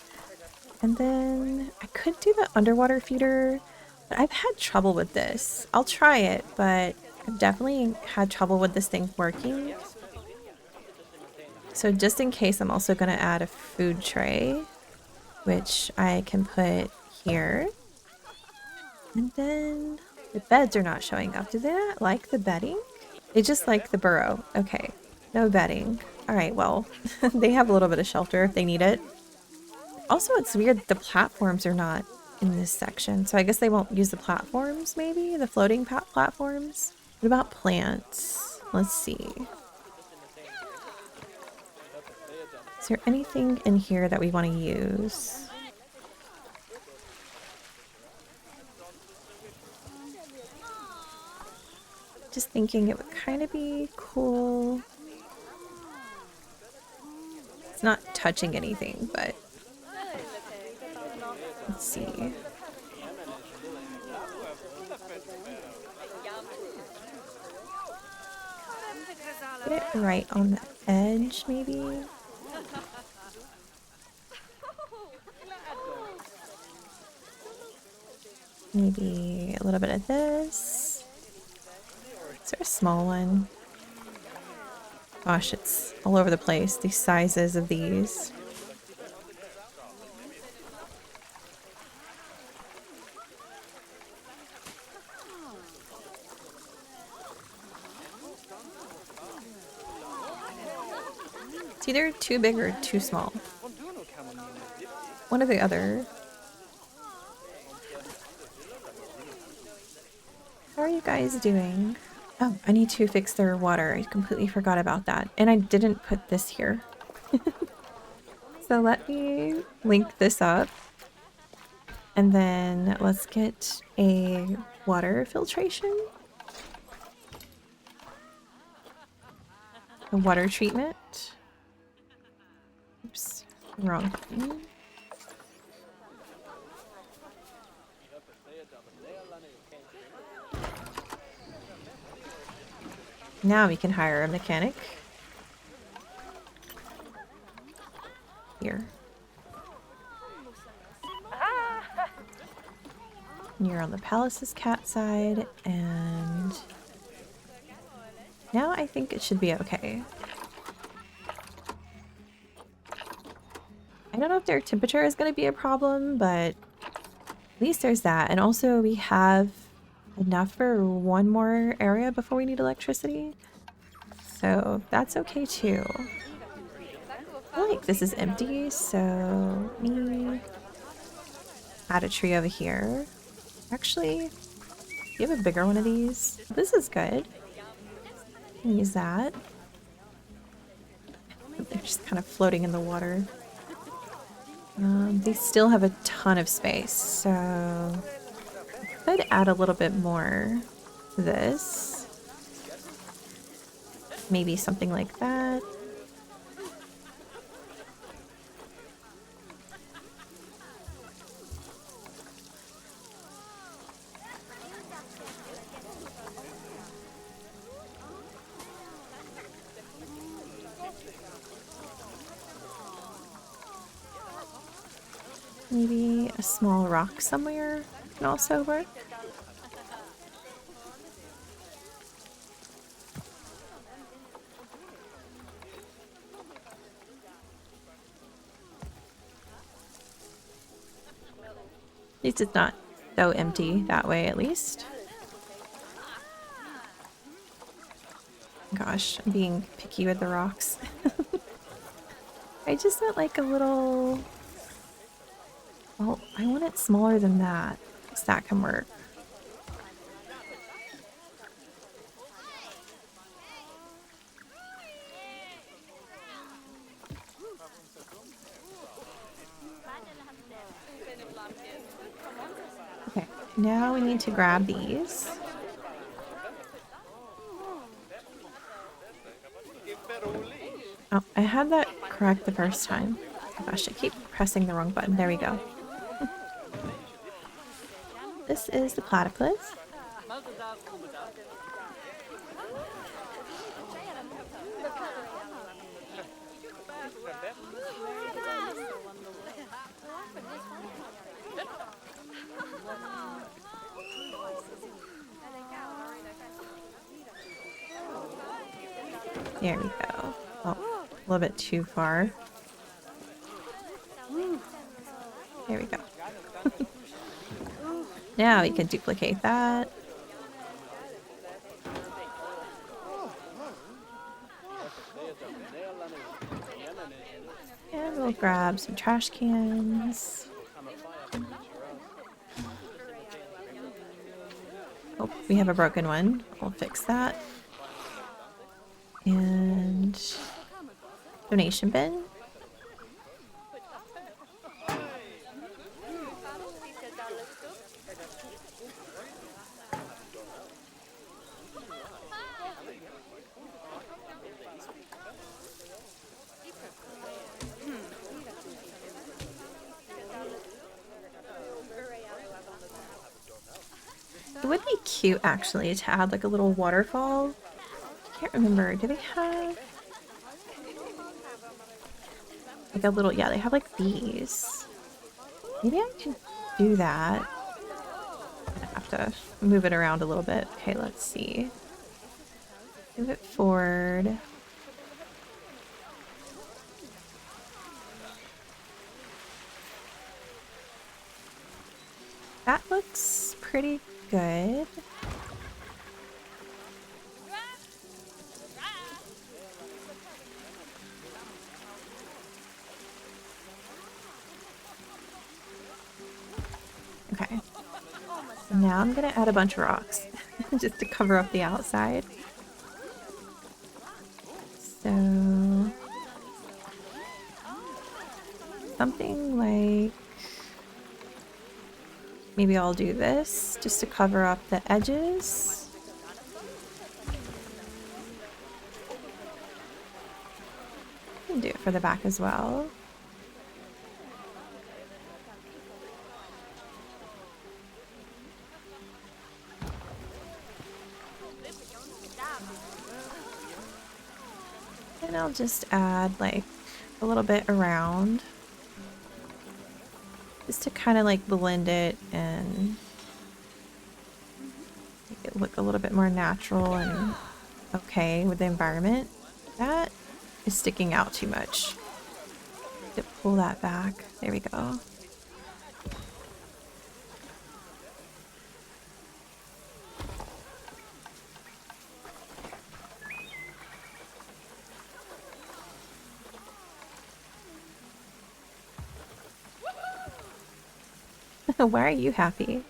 Speaker 1: And then I could do the underwater feeder, but I've had trouble with this. I'll try it, but I've definitely had trouble with this thing working. So just in case, I'm also going to add a food tray, which I can put here. And then the beds are not showing up. Do they not like the bedding? They just like the burrow. Okay, no bedding. All right, well, they have a little bit of shelter if they need it. Also, it's weird the platforms are not in this section, so I guess they won't use the platforms, maybe? The floating platforms? What about plants? Let's see. Is there anything in here that we want to use? Just thinking it would kind of be cool. It's not touching anything, but let's see. Get it right on the edge, maybe? Maybe a little bit of this. Is there a small one? Gosh, it's all over the place, these sizes of these. It's either too big or too small. One or the other. How are you guys doing? Oh, I need to fix their water. I completely forgot about that. And I didn't put this here. So let me link this up. And then let's get a water filtration. A water treatment. Oops, wrong button. Now we can hire a mechanic. Here. And you're on the Palace's cat side, and now I think it should be okay. I don't know if their temperature is going to be a problem, but at least there's that. And also we have enough for one more area before we need electricity. So that's okay too. I feel like this is empty, so let me add a tree over here. Actually, do you have a bigger one of these? This is good. Use that. They're just kind of floating in the water. They still have a ton of space, so I could add a little bit more to this. Maybe something like that. Maybe a small rock somewhere can also work. At least it's not so empty that way, at least. Gosh, I'm being picky with the rocks. I just want like a little... Well, I want it smaller than that, because that can work. Okay, now we need to grab these. Oh, I had that correct the first time. Oh gosh, I keep pressing the wrong button. There we go. This is the platypus. There we go. Oh, a little bit too far. There we go. Now we can duplicate that. And we'll grab some trash cans. Oh, we have a broken one. We'll fix that. And donation bin. It would be cute actually to add like a little waterfall. I can't remember. Do they have like a little, yeah, they have like these. Maybe I can do that. I have to move it around a little bit. Okay, let's see. Move it forward. That looks pretty good. Okay. Now I'm gonna add a bunch of rocks just to cover up the outside. So something like, maybe I'll do this just to cover up the edges. I can do it for the back as well. And I'll just add like a little bit around, just to kind of like blend it and make it look a little bit more natural and okay with the environment. That is sticking out too much. To pull that back. There we go. Why are you happy?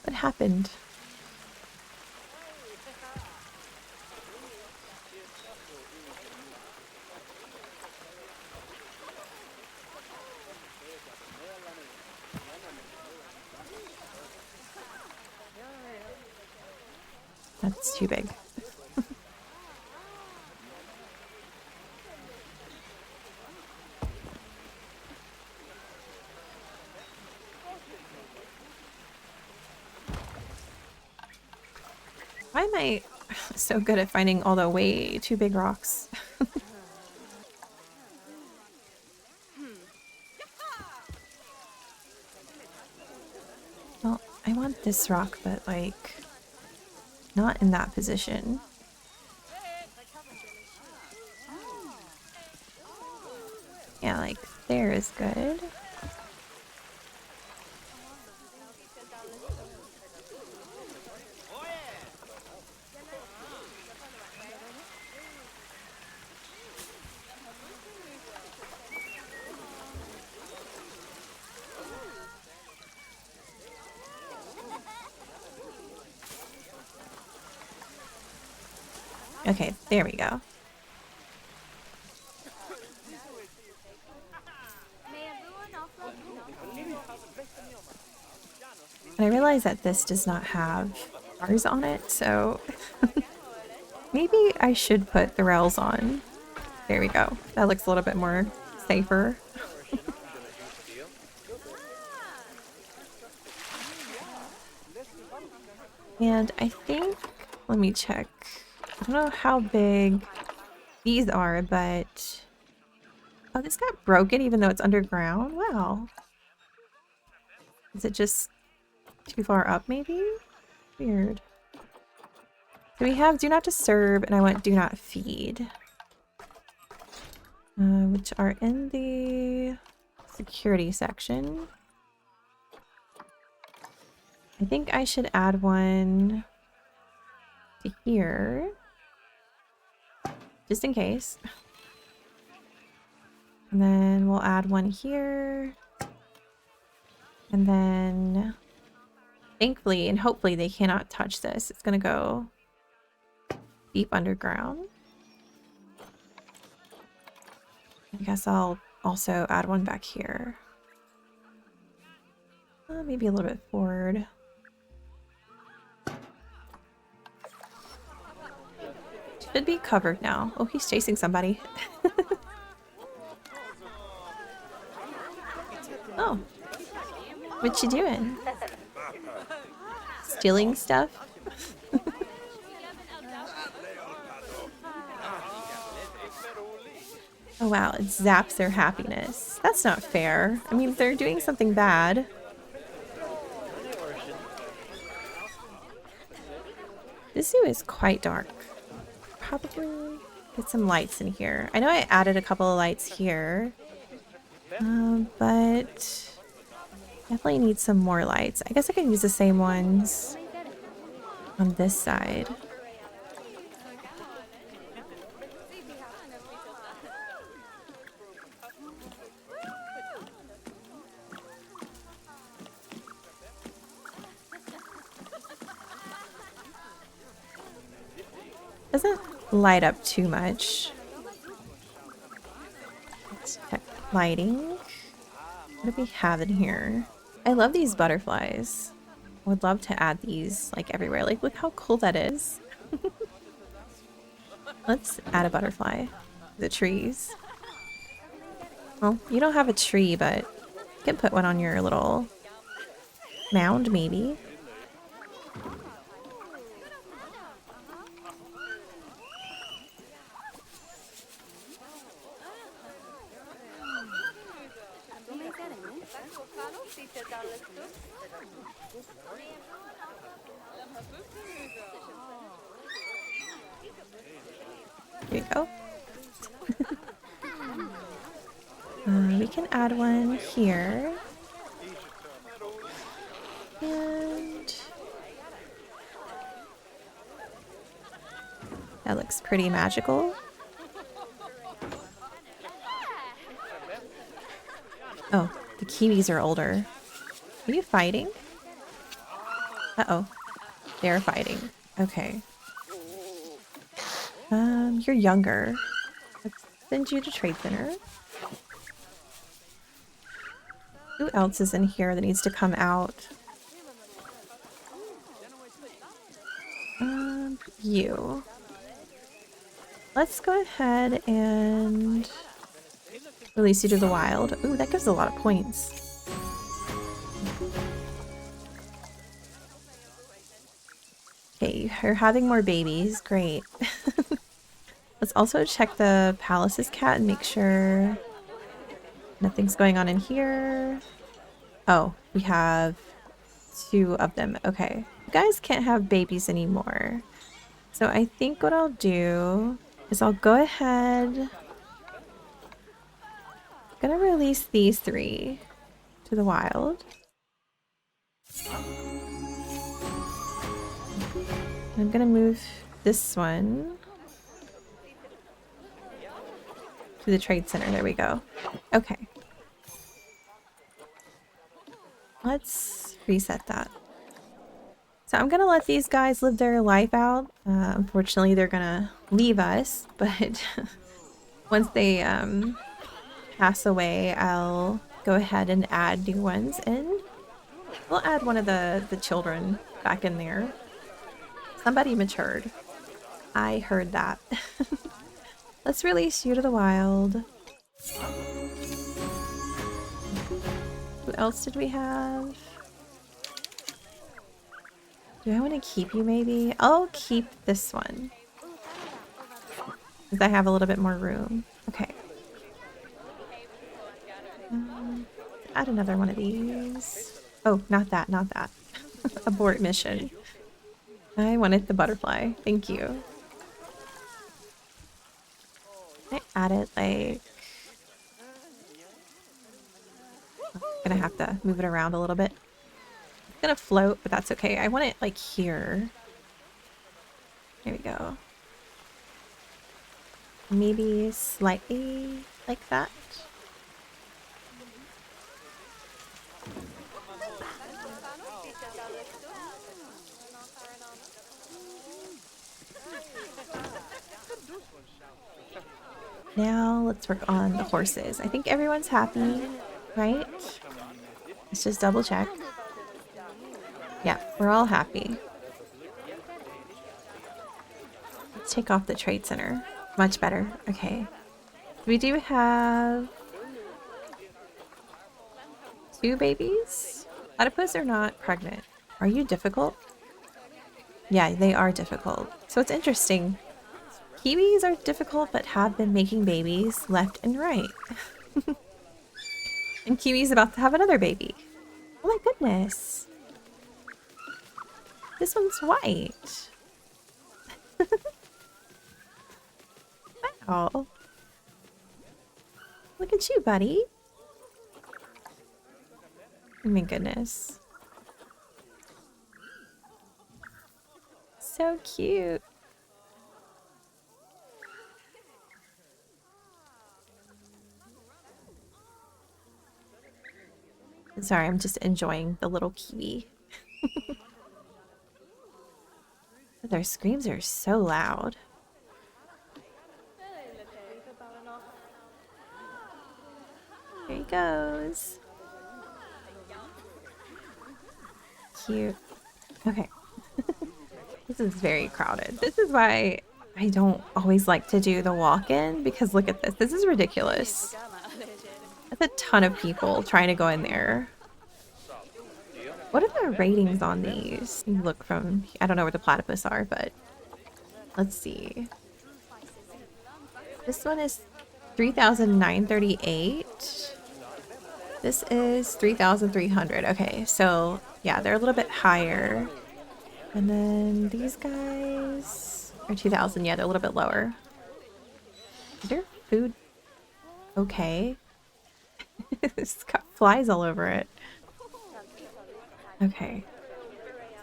Speaker 1: What happened? That's too big. Why am I so good at finding all the way too big rocks? Well, I want this rock, but like not in that position. Yeah, like there is good. Okay, there we go. And I realize that this does not have bars on it, so maybe I should put the rails on. There we go. That looks a little bit more safer. And I think, let me check. I don't know how big these are, but oh, this got broken even though it's underground. Wow. Is it just too far up maybe? Weird. So we have do not disturb and I want do not feed. Which are in the security section. I think I should add one to here. Just in case. And then we'll add one here. And then thankfully and hopefully they cannot touch this. It's gonna go deep underground. I guess I'll also add one back here. Maybe a little bit forward. Should be covered now. Oh, he's chasing somebody. Oh. What you doing? Stealing stuff? Oh wow, it zaps their happiness. That's not fair. I mean, they're doing something bad. This zoo is quite dark. Probably get some lights in here. I know I added a couple of lights here. But definitely need some more lights. I guess I can use the same ones on this side. Doesn't light up too much. Let's check lighting. What do we have in here? I love these butterflies. I would love to add these like everywhere. Like, look how cool that is. Let's add a butterfly. The trees. Well, you don't have a tree, but you can put one on your little mound, maybe. There you go. We can add one here. And that looks pretty magical. Oh, the kiwis are older. Are you fighting? Uh-oh. They're fighting. Okay. You're younger. Let's send you to Trade Center. Who else is in here that needs to come out? You. Let's go ahead and release you to the wild. Ooh, that gives a lot of points. Okay, you're having more babies. Great. Let's also check the palace's cat and make sure nothing's going on in here. Oh, we have 2 of them. Okay. You guys can't have babies anymore. So I think what I'll do is I'll go ahead. I'm gonna release these 3 to the wild. I'm gonna move this one to the trade center. There we go. Okay. Let's reset that. So I'm gonna let these guys live their life out. Unfortunately, they're gonna leave us, but once they pass away, I'll go ahead and add new ones in. We'll add one of the children back in there. Somebody matured. I heard that. Let's release you to the wild. Who else did we have? Do I want to keep you maybe? I'll keep this one. Because I have a little bit more room. Okay. Add another one of these. Oh, not that, not that. Abort mission. I wanted the butterfly. Thank you. Can I add it like... I'm gonna have to move it around a little bit. It's gonna float, but that's okay. I want it like here. There we go. Maybe slightly like that. Now let's work on the horses. I think everyone's happy, right? Let's just double check. Yeah, we're all happy. Let's take off the trade center. Much better. Okay. We do have 2 babies. Platypus are not pregnant. Are you difficult? Yeah, they are difficult. So it's interesting. Kiwis are difficult but have been making babies left and right. And Kiwi's about to have another baby. Oh my goodness. This one's white. Wow. Look at you, buddy. Oh my goodness. So cute. Sorry, I'm just enjoying the little kiwi. Their screams are so loud. There he goes. Cute. Okay. This is very crowded. This is why I don't always like to do the walk-in, because look at this. This is ridiculous. That's a ton of people trying to go in there. What are the ratings on these? You look from... I don't know where the platypus are, but... Let's see. This one is 3,938. This is 3,300. Okay, so yeah, they're a little bit higher. And then these guys are 2,000. Yeah, they're a little bit lower. Is their food okay? It's got flies all over it. Okay.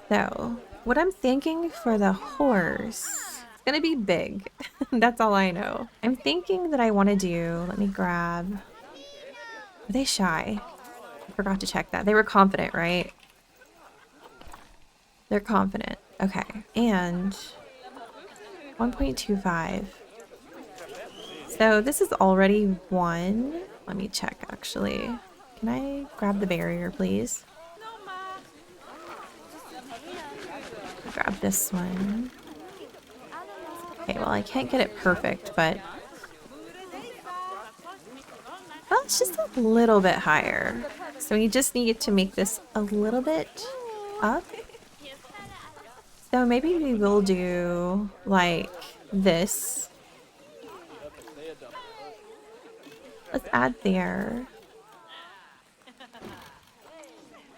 Speaker 1: So, what I'm thinking for the horse, it's gonna be big. That's all I know. I'm thinking that I want to do, let me grab, are they shy? I forgot to check that. They were confident, right? They're confident. Okay. And 1.25. So this is already 1. Let me check actually. Can I grab the barrier, please? Grab this one. Okay, well, I can't get it perfect, but... Well, it's just a little bit higher. So we just need to make this a little bit up. So maybe we will do, like, this. Let's add there.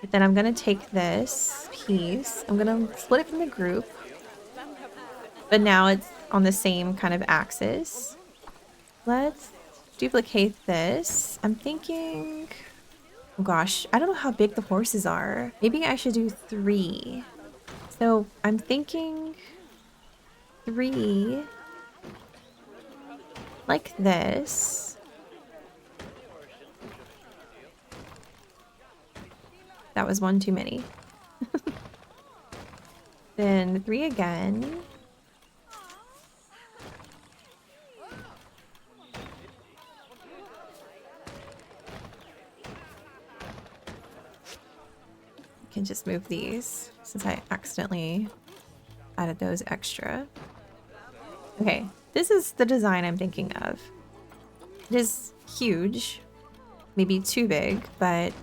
Speaker 1: But then I'm gonna take this piece, I'm gonna split it from the group, but now it's on the same kind of axis. Let's duplicate this. I'm thinking, oh gosh, I don't know how big the horses are. Maybe I should do 3. So I'm thinking 3 like this. That was one too many. Then 3 again. I can just move these since I accidentally added those extra. Okay, this is the design I'm thinking of. It is huge, maybe too big, but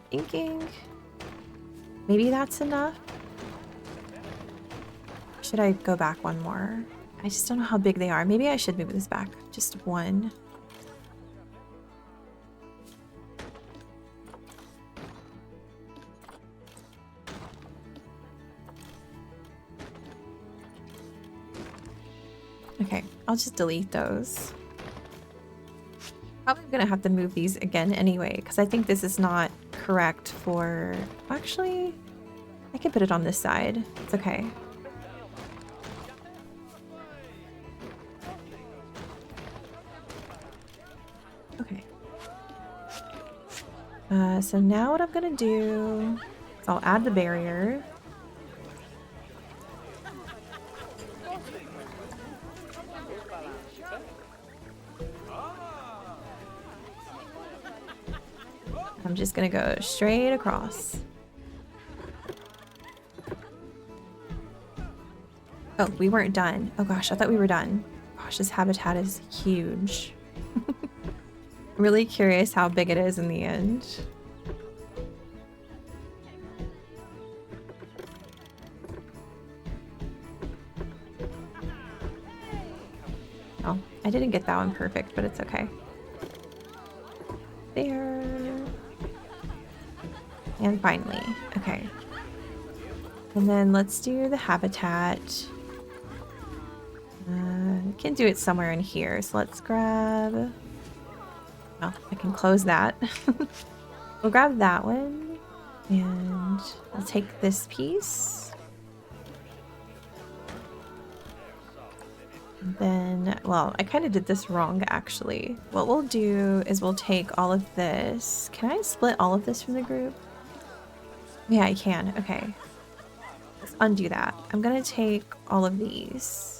Speaker 1: thinking maybe that's enough. Should I go back one more? I just don't know how big they are. Maybe I should move this back just 1. Okay, I'll just delete those. Probably gonna have to move these again anyway, because I think this is not correct for... Actually, I can put it on this side. It's okay. Okay. So now what I'm gonna do is I'll add the barrier. I'm just gonna go straight across. Oh, we weren't done. Oh gosh, I thought we were done. Gosh, this habitat is huge. I'm really curious how big it is in the end. Oh, I didn't get that one perfect, but it's okay. There. And finally, okay. And then let's do the habitat. Can do it somewhere in here. So let's grab... Oh, I can close that. We'll grab that one. And I'll take this piece. And then, well, I kind of did this wrong actually. What we'll do is we'll take all of this. Can I split all of this from the group? Yeah, I can. Okay. Let's undo that. I'm gonna take all of these.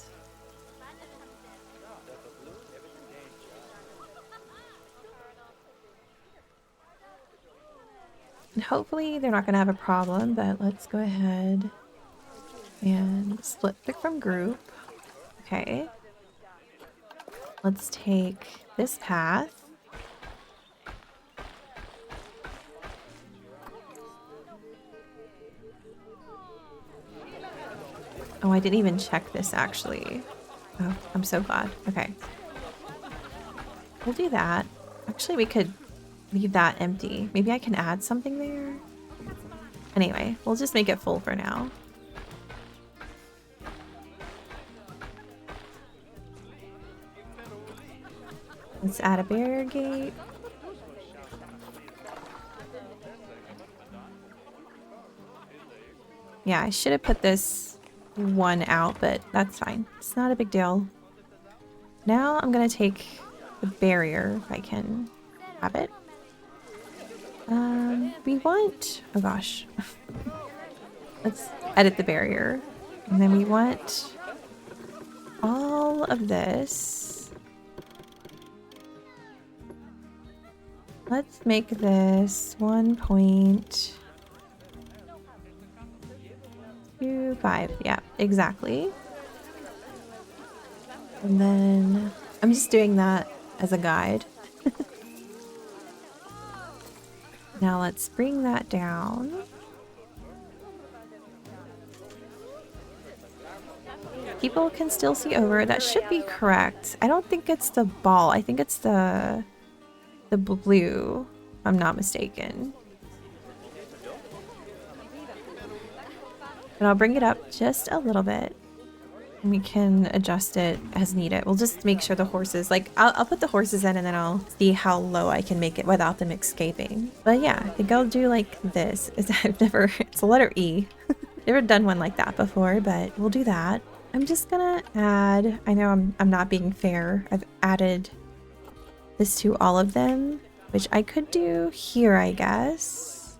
Speaker 1: And hopefully they're not gonna have a problem, but let's go ahead and split from group. Okay. Let's take this path. Oh, I didn't even check this actually. Oh, I'm so glad. Okay. We'll do that. Actually, we could leave that empty. Maybe I can add something there. Anyway, we'll just make it full for now. Let's add a barrier gate. Yeah, I should have put this one out, but that's fine. It's not a big deal. Now I'm gonna take the barrier if I can have it. We want, oh gosh. Let's edit the barrier. And then we want all of this. Let's make this 1.25. Yeah, exactly. And then I'm just doing that as a guide. Now let's bring that down. People can still see over. That should be correct. I don't think it's the ball. I think it's the blue I'm not mistaken. But I'll bring it up just a little bit. And we can adjust it as needed. We'll just make sure the horses, like, I'll put the horses in and then I'll see how low I can make it without them escaping. But yeah, I think I'll do like this. It's a letter E. Never done one like that before, but we'll do that. I'm just gonna add, I know I'm not being fair. I've added this to all of them, which I could do here, I guess.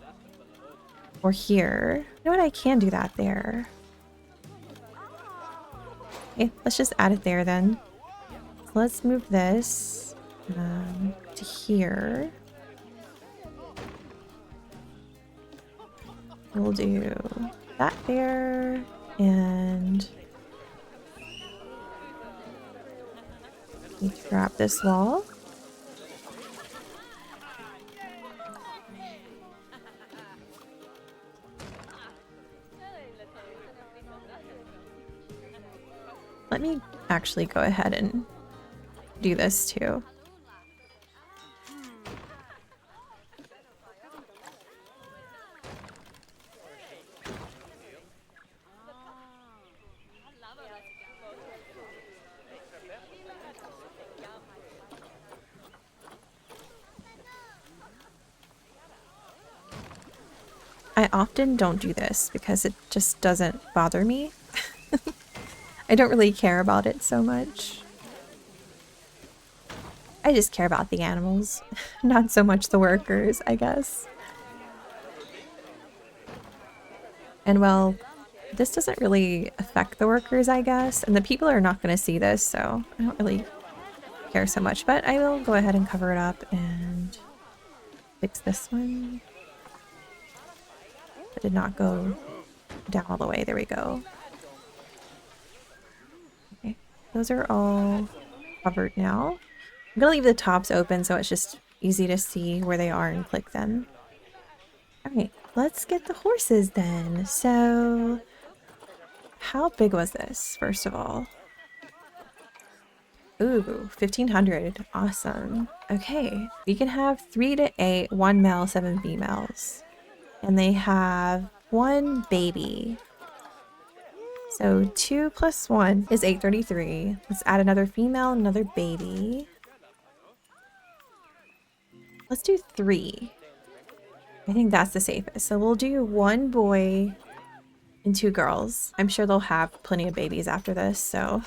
Speaker 1: Or here. You know what? I can do that there. Okay, let's just add it there then. So let's move this to here. We'll do that there and need to grab this wall. Let me actually go ahead and do this too. I often don't do this because it just doesn't bother me. I don't really care about it so much. I just care about the animals, not so much the workers, I guess. And well, this doesn't really affect the workers, I guess, and the people are not going to see this, so I don't really care so much, but I will go ahead and cover it up and fix this one. It did not go down all the way. There we go. Okay, those are all covered now. I'm gonna leave the tops open so it's just easy to see where they are and click them. Alright, let's get the horses then. So, how big was this, first of all? Ooh, 1500. Awesome. Okay, we can have 3 to 8, 1 male, 7 females. And they have 1 baby. So 2 plus 1 is 833. Let's add another female, another baby. Let's do 3. I think that's the safest. So we'll do 1 boy and 2 girls. I'm sure they'll have plenty of babies after this, so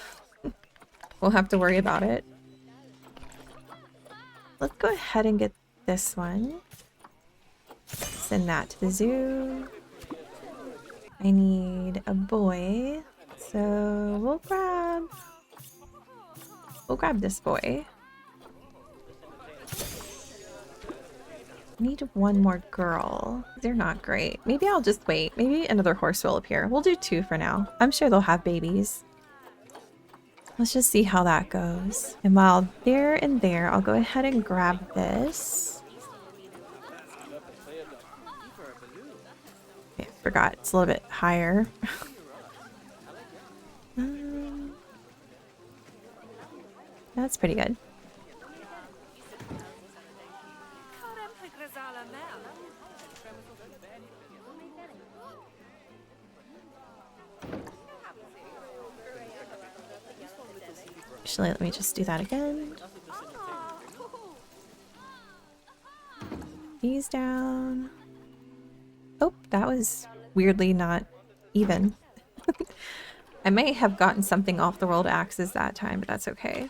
Speaker 1: we'll have to worry about it. Let's go ahead and get this one. Send that to the zoo. I need a boy, so we'll grab this boy. I need 1 more girl. They're not great. Maybe I'll just wait. Maybe another horse will appear. We'll do 2 for now. I'm sure they'll have babies. Let's just see how that goes. And while they're in there, I'll go ahead and grab this. Okay, I forgot. It's a little bit higher. That's pretty good. Actually, let me just do that again. These down. Oh, that was weirdly not even. I may have gotten something off the world axes that time, but that's okay.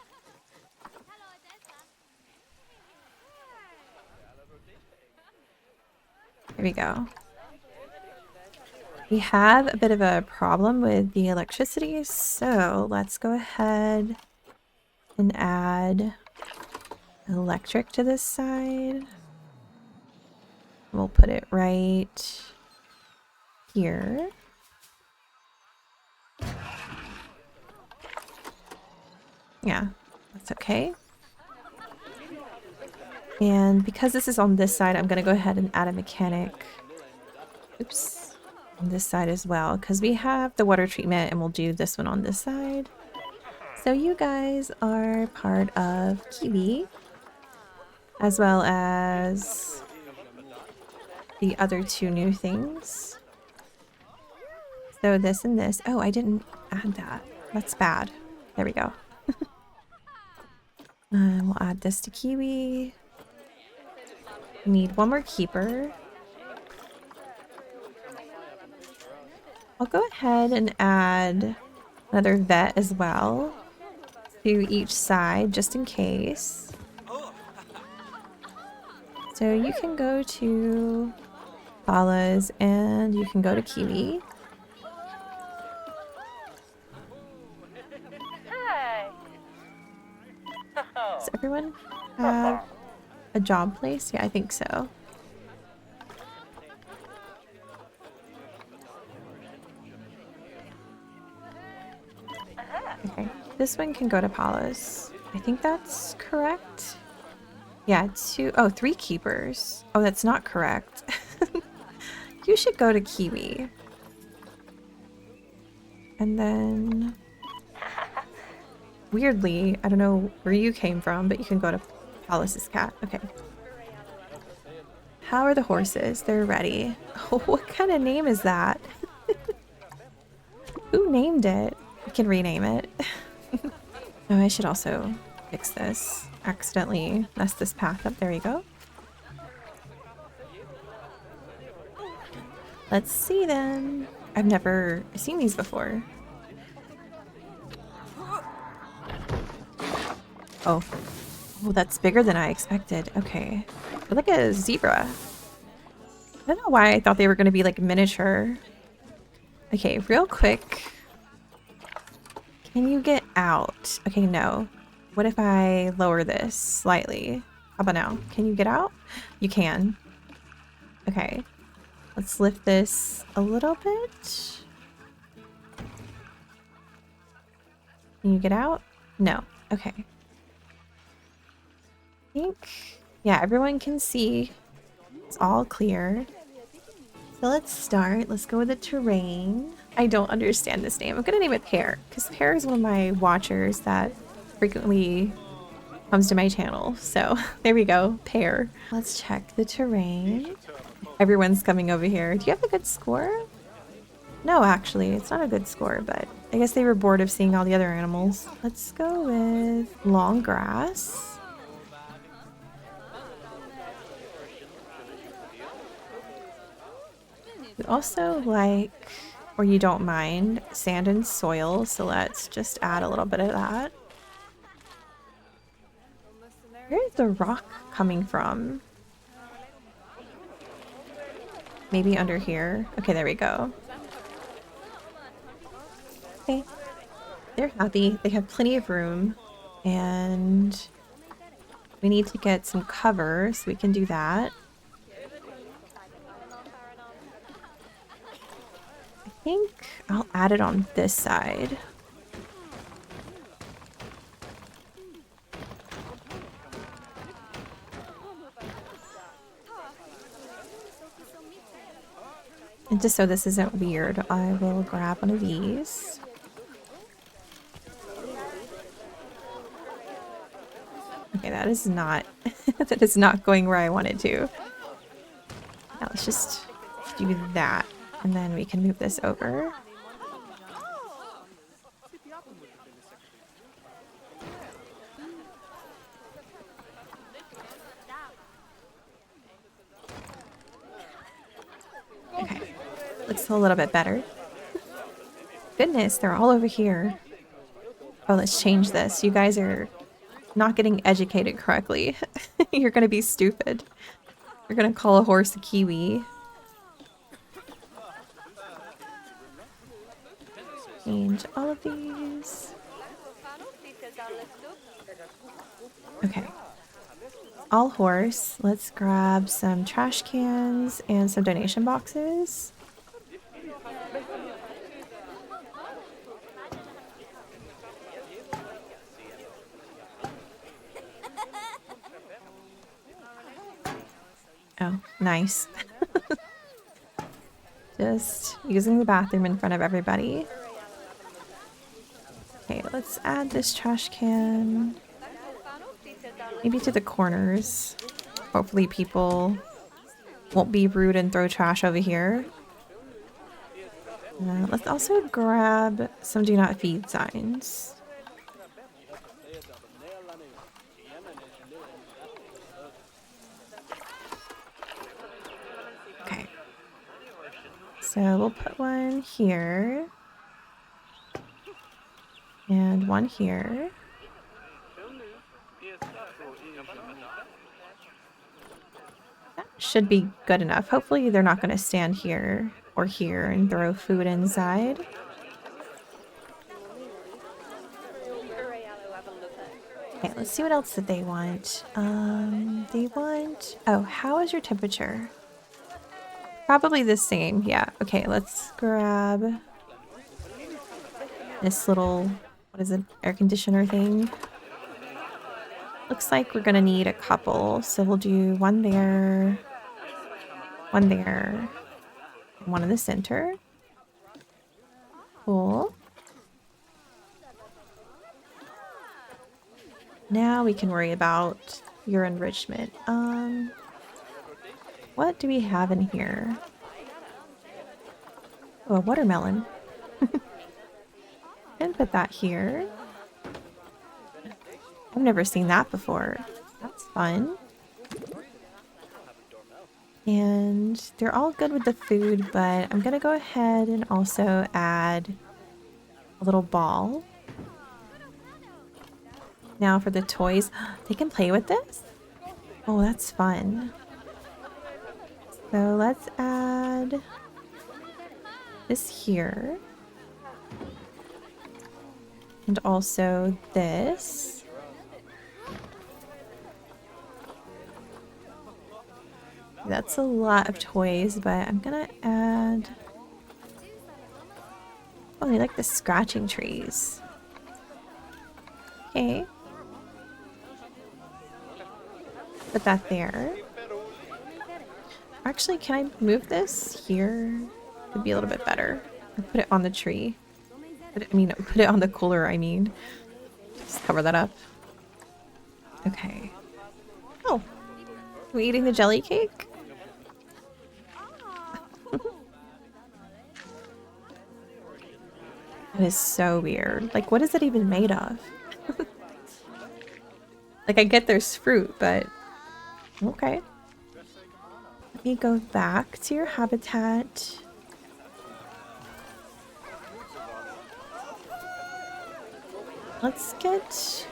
Speaker 1: There we go. We have a bit of a problem with the electricity, so let's go ahead and add electric to this side. We'll put it right here. Yeah, that's okay. And because this is on this side, I'm gonna go ahead and add a mechanic. Oops. On this side as well, because we have the water treatment and we'll do this one on this side. So you guys are part of Kiwi, as well as the other two new things. So this and this. Oh, I didn't add that. That's bad. There we go. We'll add this to Kiwi. We need one more keeper. I'll go ahead and add another vet as well to each side, just in case. So you can go to Bala's and you can go to Kiwi. Does everyone have a job place? Yeah, I think so. Okay, this one can go to Palos. I think that's correct. Yeah, three keepers. Oh, that's not correct. You should go to Kiwi. And then... weirdly, I don't know where you came from, but you can go to Palas's cat. Okay. How are the horses? They're ready. Oh, what kind of name is that? Who named it? I can rename it. Oh, I should also fix this. Accidentally messed this path up. There you go. Let's see them. I've never seen these before. Oh. Oh, that's bigger than I expected. Okay. They're like a zebra. I don't know why I thought they were going to be like miniature. Okay, real quick. Can you get out? Okay, no. What if I lower this slightly? How about now? Can you get out? You can. Okay. Let's lift this a little bit. Can you get out? No. Okay. I think, yeah, everyone can see. It's all clear. So let's start. Let's go with the terrain. I don't understand this name. I'm gonna name it Pear, because Pear is one of my watchers that frequently comes to my channel. So there we go, Pear. Let's check the terrain. Everyone's coming over here. Do you have a good score? No, actually, it's not a good score, but I guess they were bored of seeing all the other animals. Let's go with long grass. We also like, or you don't mind, sand and soil, so let's just add a little bit of that. Where is the rock coming from? Maybe under here. Okay, there we go. Okay. They're happy. They have plenty of room. And we need to get some cover, so we can do that. I think I'll add it on this side. And just so this isn't weird, I will grab one of these. Okay, that is not that is not going where I wanted to. Now let's just do that, and then we can move this over. Okay, looks a little bit better. Goodness, they're all over here. Oh, let's change this. You guys are not getting educated correctly. You're gonna be stupid. You're gonna call a horse a kiwi. Change all of these. Okay. All horse. Let's grab some trash cans and some donation boxes. Oh, nice. Just using the bathroom in front of everybody. Okay, let's add this trash can. Maybe to the corners. Hopefully people Won't be rude and throw trash over here. Let's also grab some do not feed signs. Okay. So we'll put one here. And one here. That should be good enough. Hopefully they're not going to stand here or here and throw food inside. Okay, let's see what else that they want. They want... Oh, how is your temperature? Probably the same. Yeah. Okay, let's grab this little... What is it? Air conditioner thing. Looks like we're gonna need a couple. So we'll do one there, and one in the center. Cool. Now we can worry about your enrichment. What do we have in here? Oh, a watermelon. And put that here. I've never seen that before. That's fun. And they're all good with the food, but I'm gonna go ahead and also add a little ball. Now for the toys, they can play with this? Oh, that's fun. So let's add this here. And also this. That's a lot of toys, but I'm gonna add... Oh, they like the scratching trees. Okay. Put that there. Actually, can I move this here? Would be a little bit better. Or put it on the tree. Put it on the cooler, I mean. Just cover that up. Okay. Oh. Are we eating the jelly cake? That is so weird. Like, what is it even made of? Like, I get there's fruit, but... Okay. Let me go back to your habitat. Let's get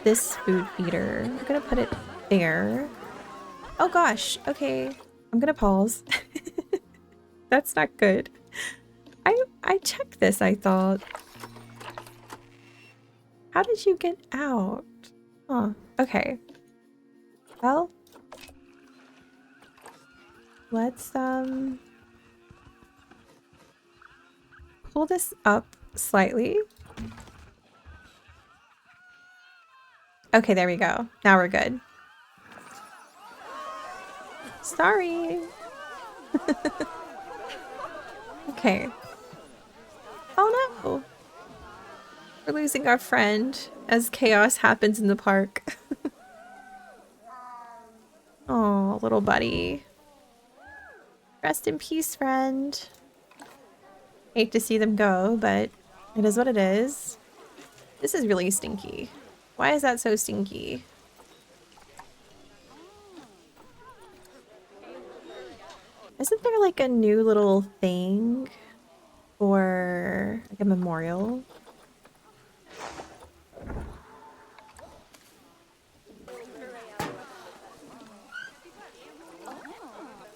Speaker 1: this food feeder. I'm gonna put it there. Oh gosh, okay. I'm gonna pause. That's not good. I checked this, I thought. How did you get out? Huh, okay. Well, let's pull this up slightly. Okay, there we go. Now we're good. Sorry. Okay. Oh no! We're losing our friend as chaos happens in the park. Oh, little buddy. Rest in peace, friend. Hate to see them go, but it is what it is. This is really stinky. Why is that so stinky? Isn't there like a new little thing for like a memorial?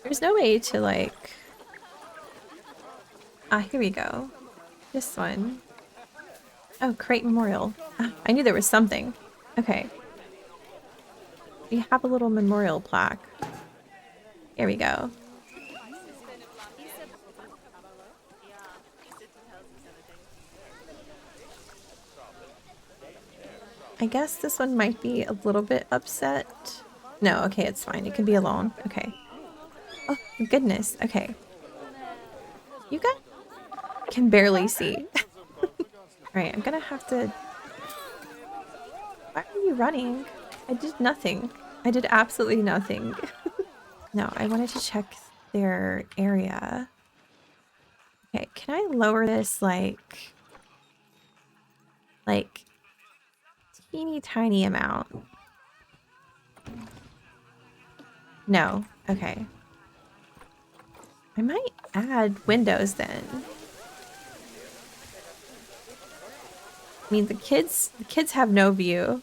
Speaker 1: There's no way to like... Ah, here we go. This one. Oh, create memorial. Ah, I knew there was something. Okay. We have a little memorial plaque. Here we go. I guess this one might be a little bit upset. No, okay, it's fine. It can be alone. Okay. Oh, my goodness. Okay. You guys can barely see. Alright, I'm gonna have to... Why are you running? I did nothing. I did absolutely nothing. No, I wanted to check their area. Okay, can I lower this like teeny tiny amount? No. Okay. I might add windows then. I mean, the kids have no view.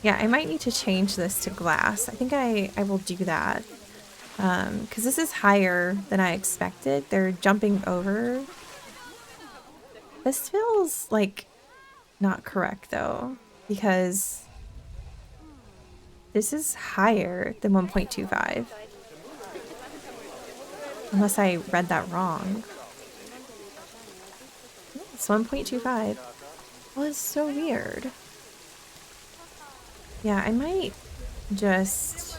Speaker 1: Yeah, I might need to change this to glass. I think I will do that. Because this is higher than I expected. They're jumping over. This feels like not correct though, because this is higher than 1.25. Unless I read that wrong. It's 1.25. Well, it's so weird. Yeah, I might just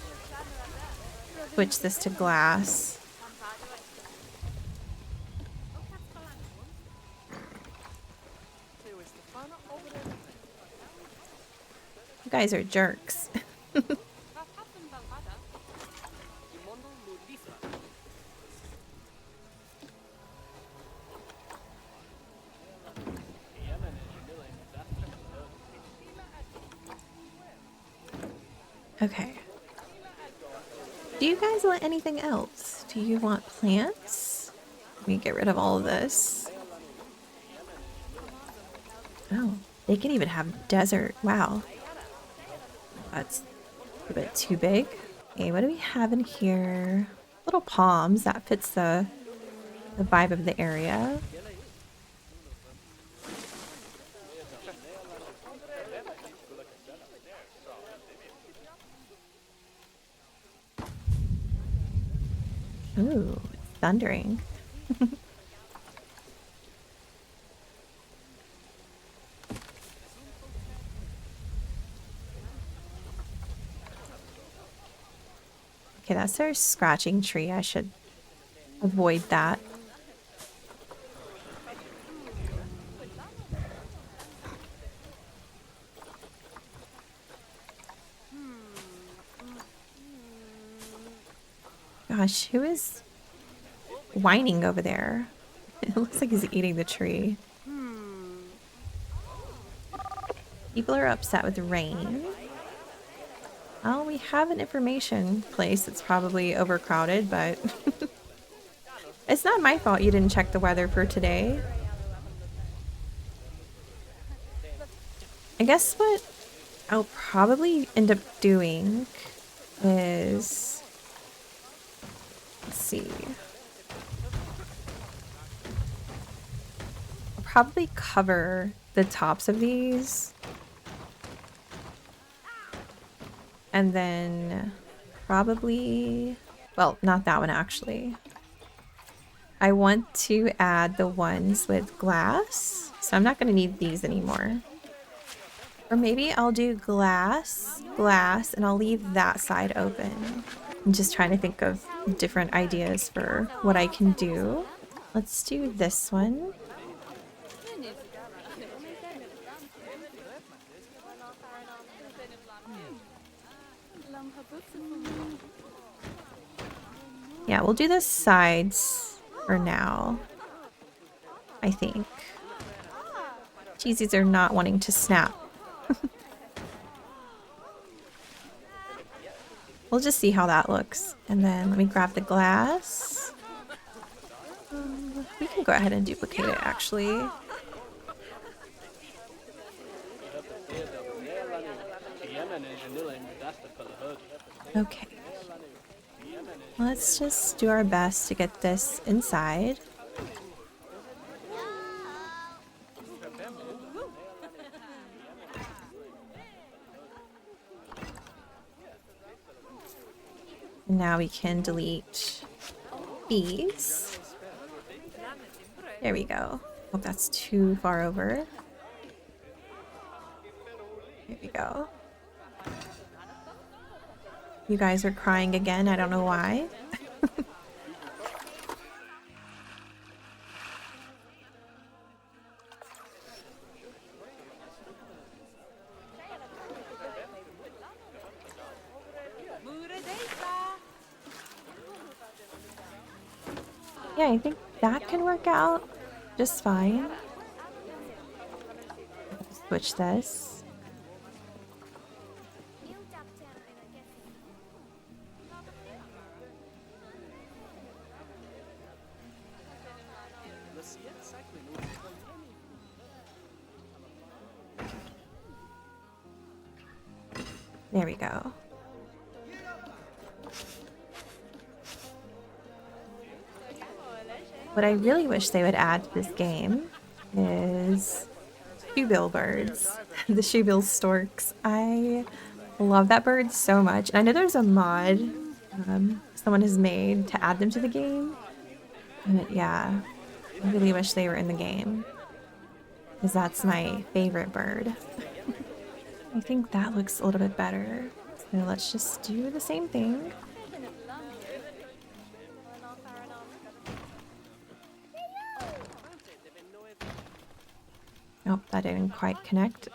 Speaker 1: switch this to glass. You guys are jerks. Okay. Do you guys want anything else? Do you want plants? Let me get rid of all of this. Oh, they can even have desert. Wow. That's a bit too big. Okay, what do we have in here? Little palms. That fits the vibe of the area. Ooh, it's thundering. Okay, that's our scratching tree. I should avoid that. Gosh, who is whining over there? It looks like he's eating the tree. People are upset with rain. Oh, we have an information place that's probably overcrowded, but it's not my fault you didn't check the weather for today. I guess what I'll probably end up doing is, let's see. I'll probably cover the tops of these. And then probably, well, not that one actually. I want to add the ones with glass, so I'm not going to need these anymore. Or maybe I'll do glass, glass, and I'll leave that side open. I'm just trying to think of different ideas for what I can do. Let's do this one. Yeah, we'll do the sides for now, I think. Cheesies are not wanting to snap. We'll just see how that looks. And then let me grab the glass. We can go ahead and duplicate it, actually. Okay. Let's just do our best to get this inside. And now we can delete these. There we go. Hope that's too far over. There we go. You guys are crying again. I don't know why. Yeah, I think that can work out just fine. Switch this. There we go. What I really wish they would add to this game is shoebill birds. The shoebill storks. I love that bird so much. And I know there's a mod someone has made to add them to the game. But yeah, I really wish they were in the game. Because that's my favorite bird. I think that looks a little bit better. So let's just do the same thing. Nope, that didn't quite connect.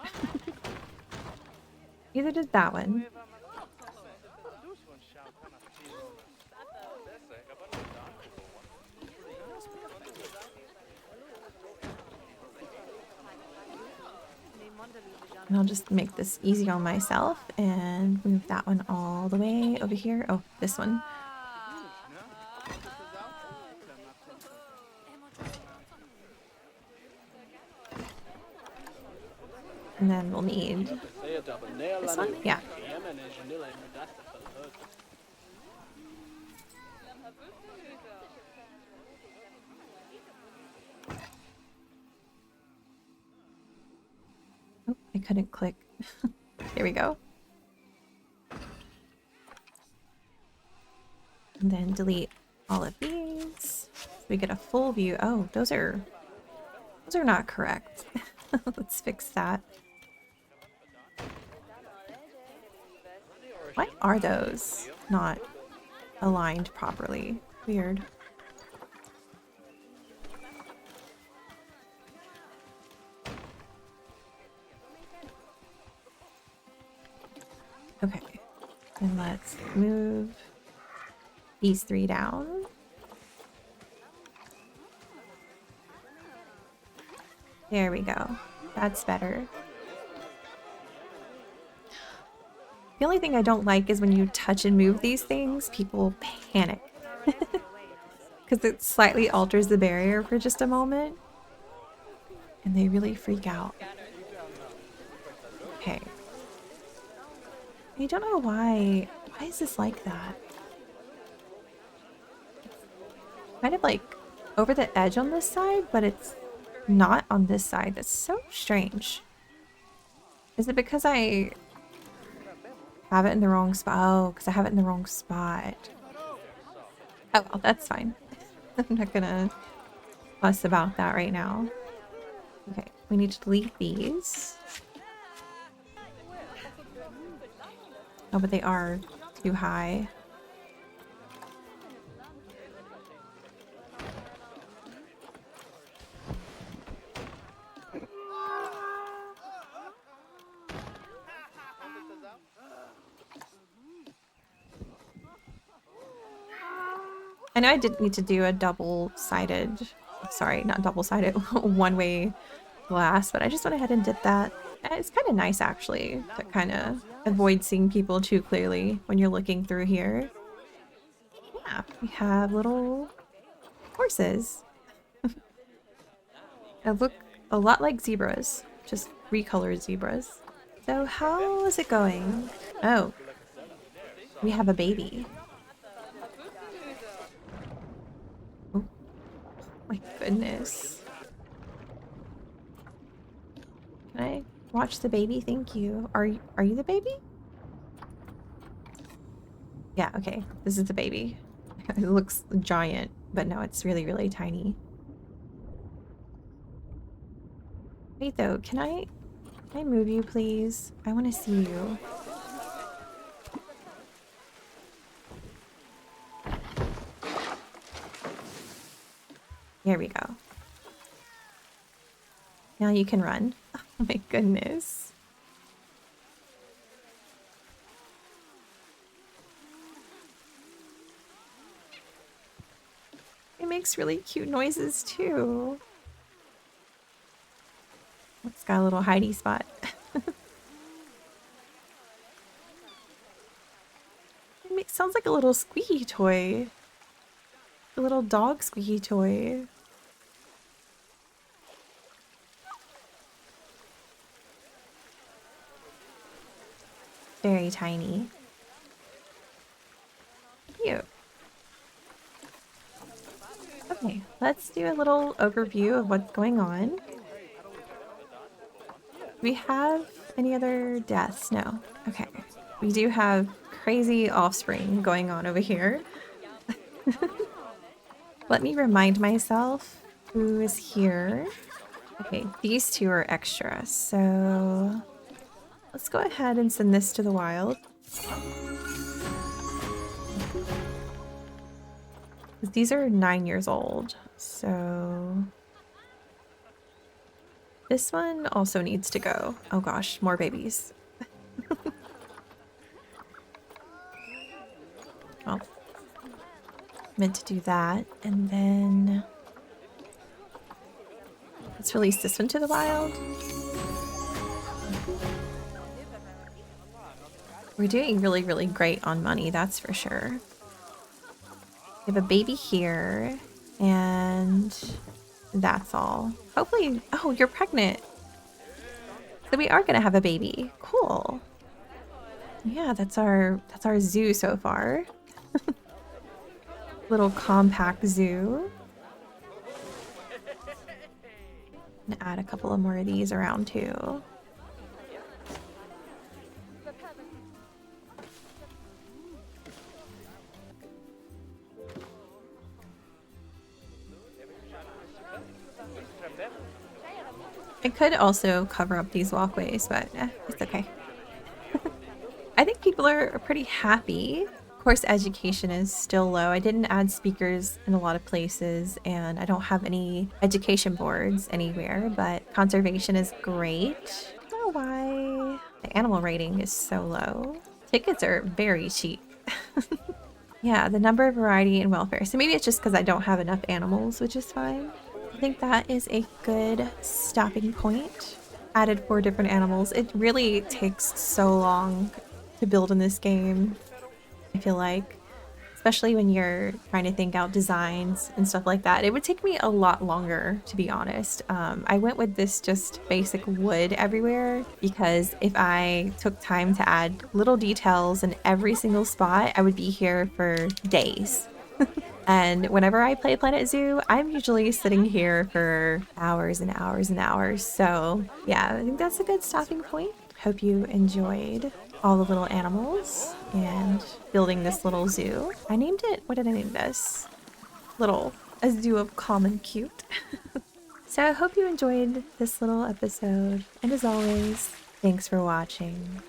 Speaker 1: Either did that one. And I'll just make this easy on myself and move that one all the way over here. Oh, this one. And then we'll need this one. Yeah. Oh, I couldn't click. There we go. And then delete all of these. So we get a full view. Oh, those are not correct. Let's fix that. Why are those not aligned properly? Weird. Okay, and let's move these three down. There we go. That's better. The only thing I don't like is when you touch and move these things, people panic. Because it slightly alters the barrier for just a moment. And they really freak out. Okay. I don't know why. Why is this like that? Kind of like over the edge on this side, but it's not on this side. That's so strange. Is it because I have it in the wrong spot? Oh, because I have it in the wrong spot. Oh, well, that's fine. I'm not gonna fuss about that right now. Okay, we need to delete these. Oh, but they are too high. I know I did need to do a double-sided, sorry, not double-sided, one-way glass, but I just went ahead and did that. It's kind of nice, actually, to kind of avoid seeing people too clearly when you're looking through here. Yeah, we have little horses. That look a lot like zebras, just recolored zebras. So how is it going? Oh, we have a baby. Oh my goodness. Can I watch the baby? Thank you. Are you the baby? Yeah, okay. This is the baby. It looks giant, but no, it's really, really tiny. Wait though, can I move you please? I want to see you. Here we go. Now you can run. Oh my goodness. Hey makes really cute noises too. It's got a little hidey spot. Sounds like a little squeaky toy. A little dog squeaky toy. Very tiny. Cute. Okay, let's do a little overview of what's going on. Do we have any other deaths? No. Okay. We do have crazy offspring going on over here. Let me remind myself who is here. Okay, these two are extra, so let's go ahead and send this to the wild. These are 9 years old, so this one also needs to go. Oh gosh, more babies. Well, meant to do that, and then let's release this one to the wild. We're doing really, really great on money, that's for sure. We have a baby here, and that's all. Hopefully, oh, you're pregnant. So we are gonna have a baby. Cool. Yeah, that's our zoo so far. Little compact zoo. And add a couple of more of these around too. I could also cover up these walkways, but it's okay. I think people are pretty happy. Of course, education is still low. I didn't add speakers in a lot of places, and I don't have any education boards anywhere, but conservation is great. I don't know why the animal rating is so low. Tickets are very cheap. Yeah, the number, variety, and welfare. So maybe it's just because I don't have enough animals, which is fine. I think that is a good stopping point. Added 4 different animals. It really takes so long to build in this game, I feel like. Especially when you're trying to think out designs and stuff like that. It would take me a lot longer, to be honest. I went with this just basic wood everywhere because if I took time to add little details in every single spot, I would be here for days. And whenever I play Planet Zoo, I'm usually sitting here for hours and hours and hours. So yeah, I think that's a good stopping point. Hope you enjoyed all the little animals and building this little zoo. I named it, what did I name this? A zoo of calm and cute. So I hope you enjoyed this little episode. And as always, thanks for watching.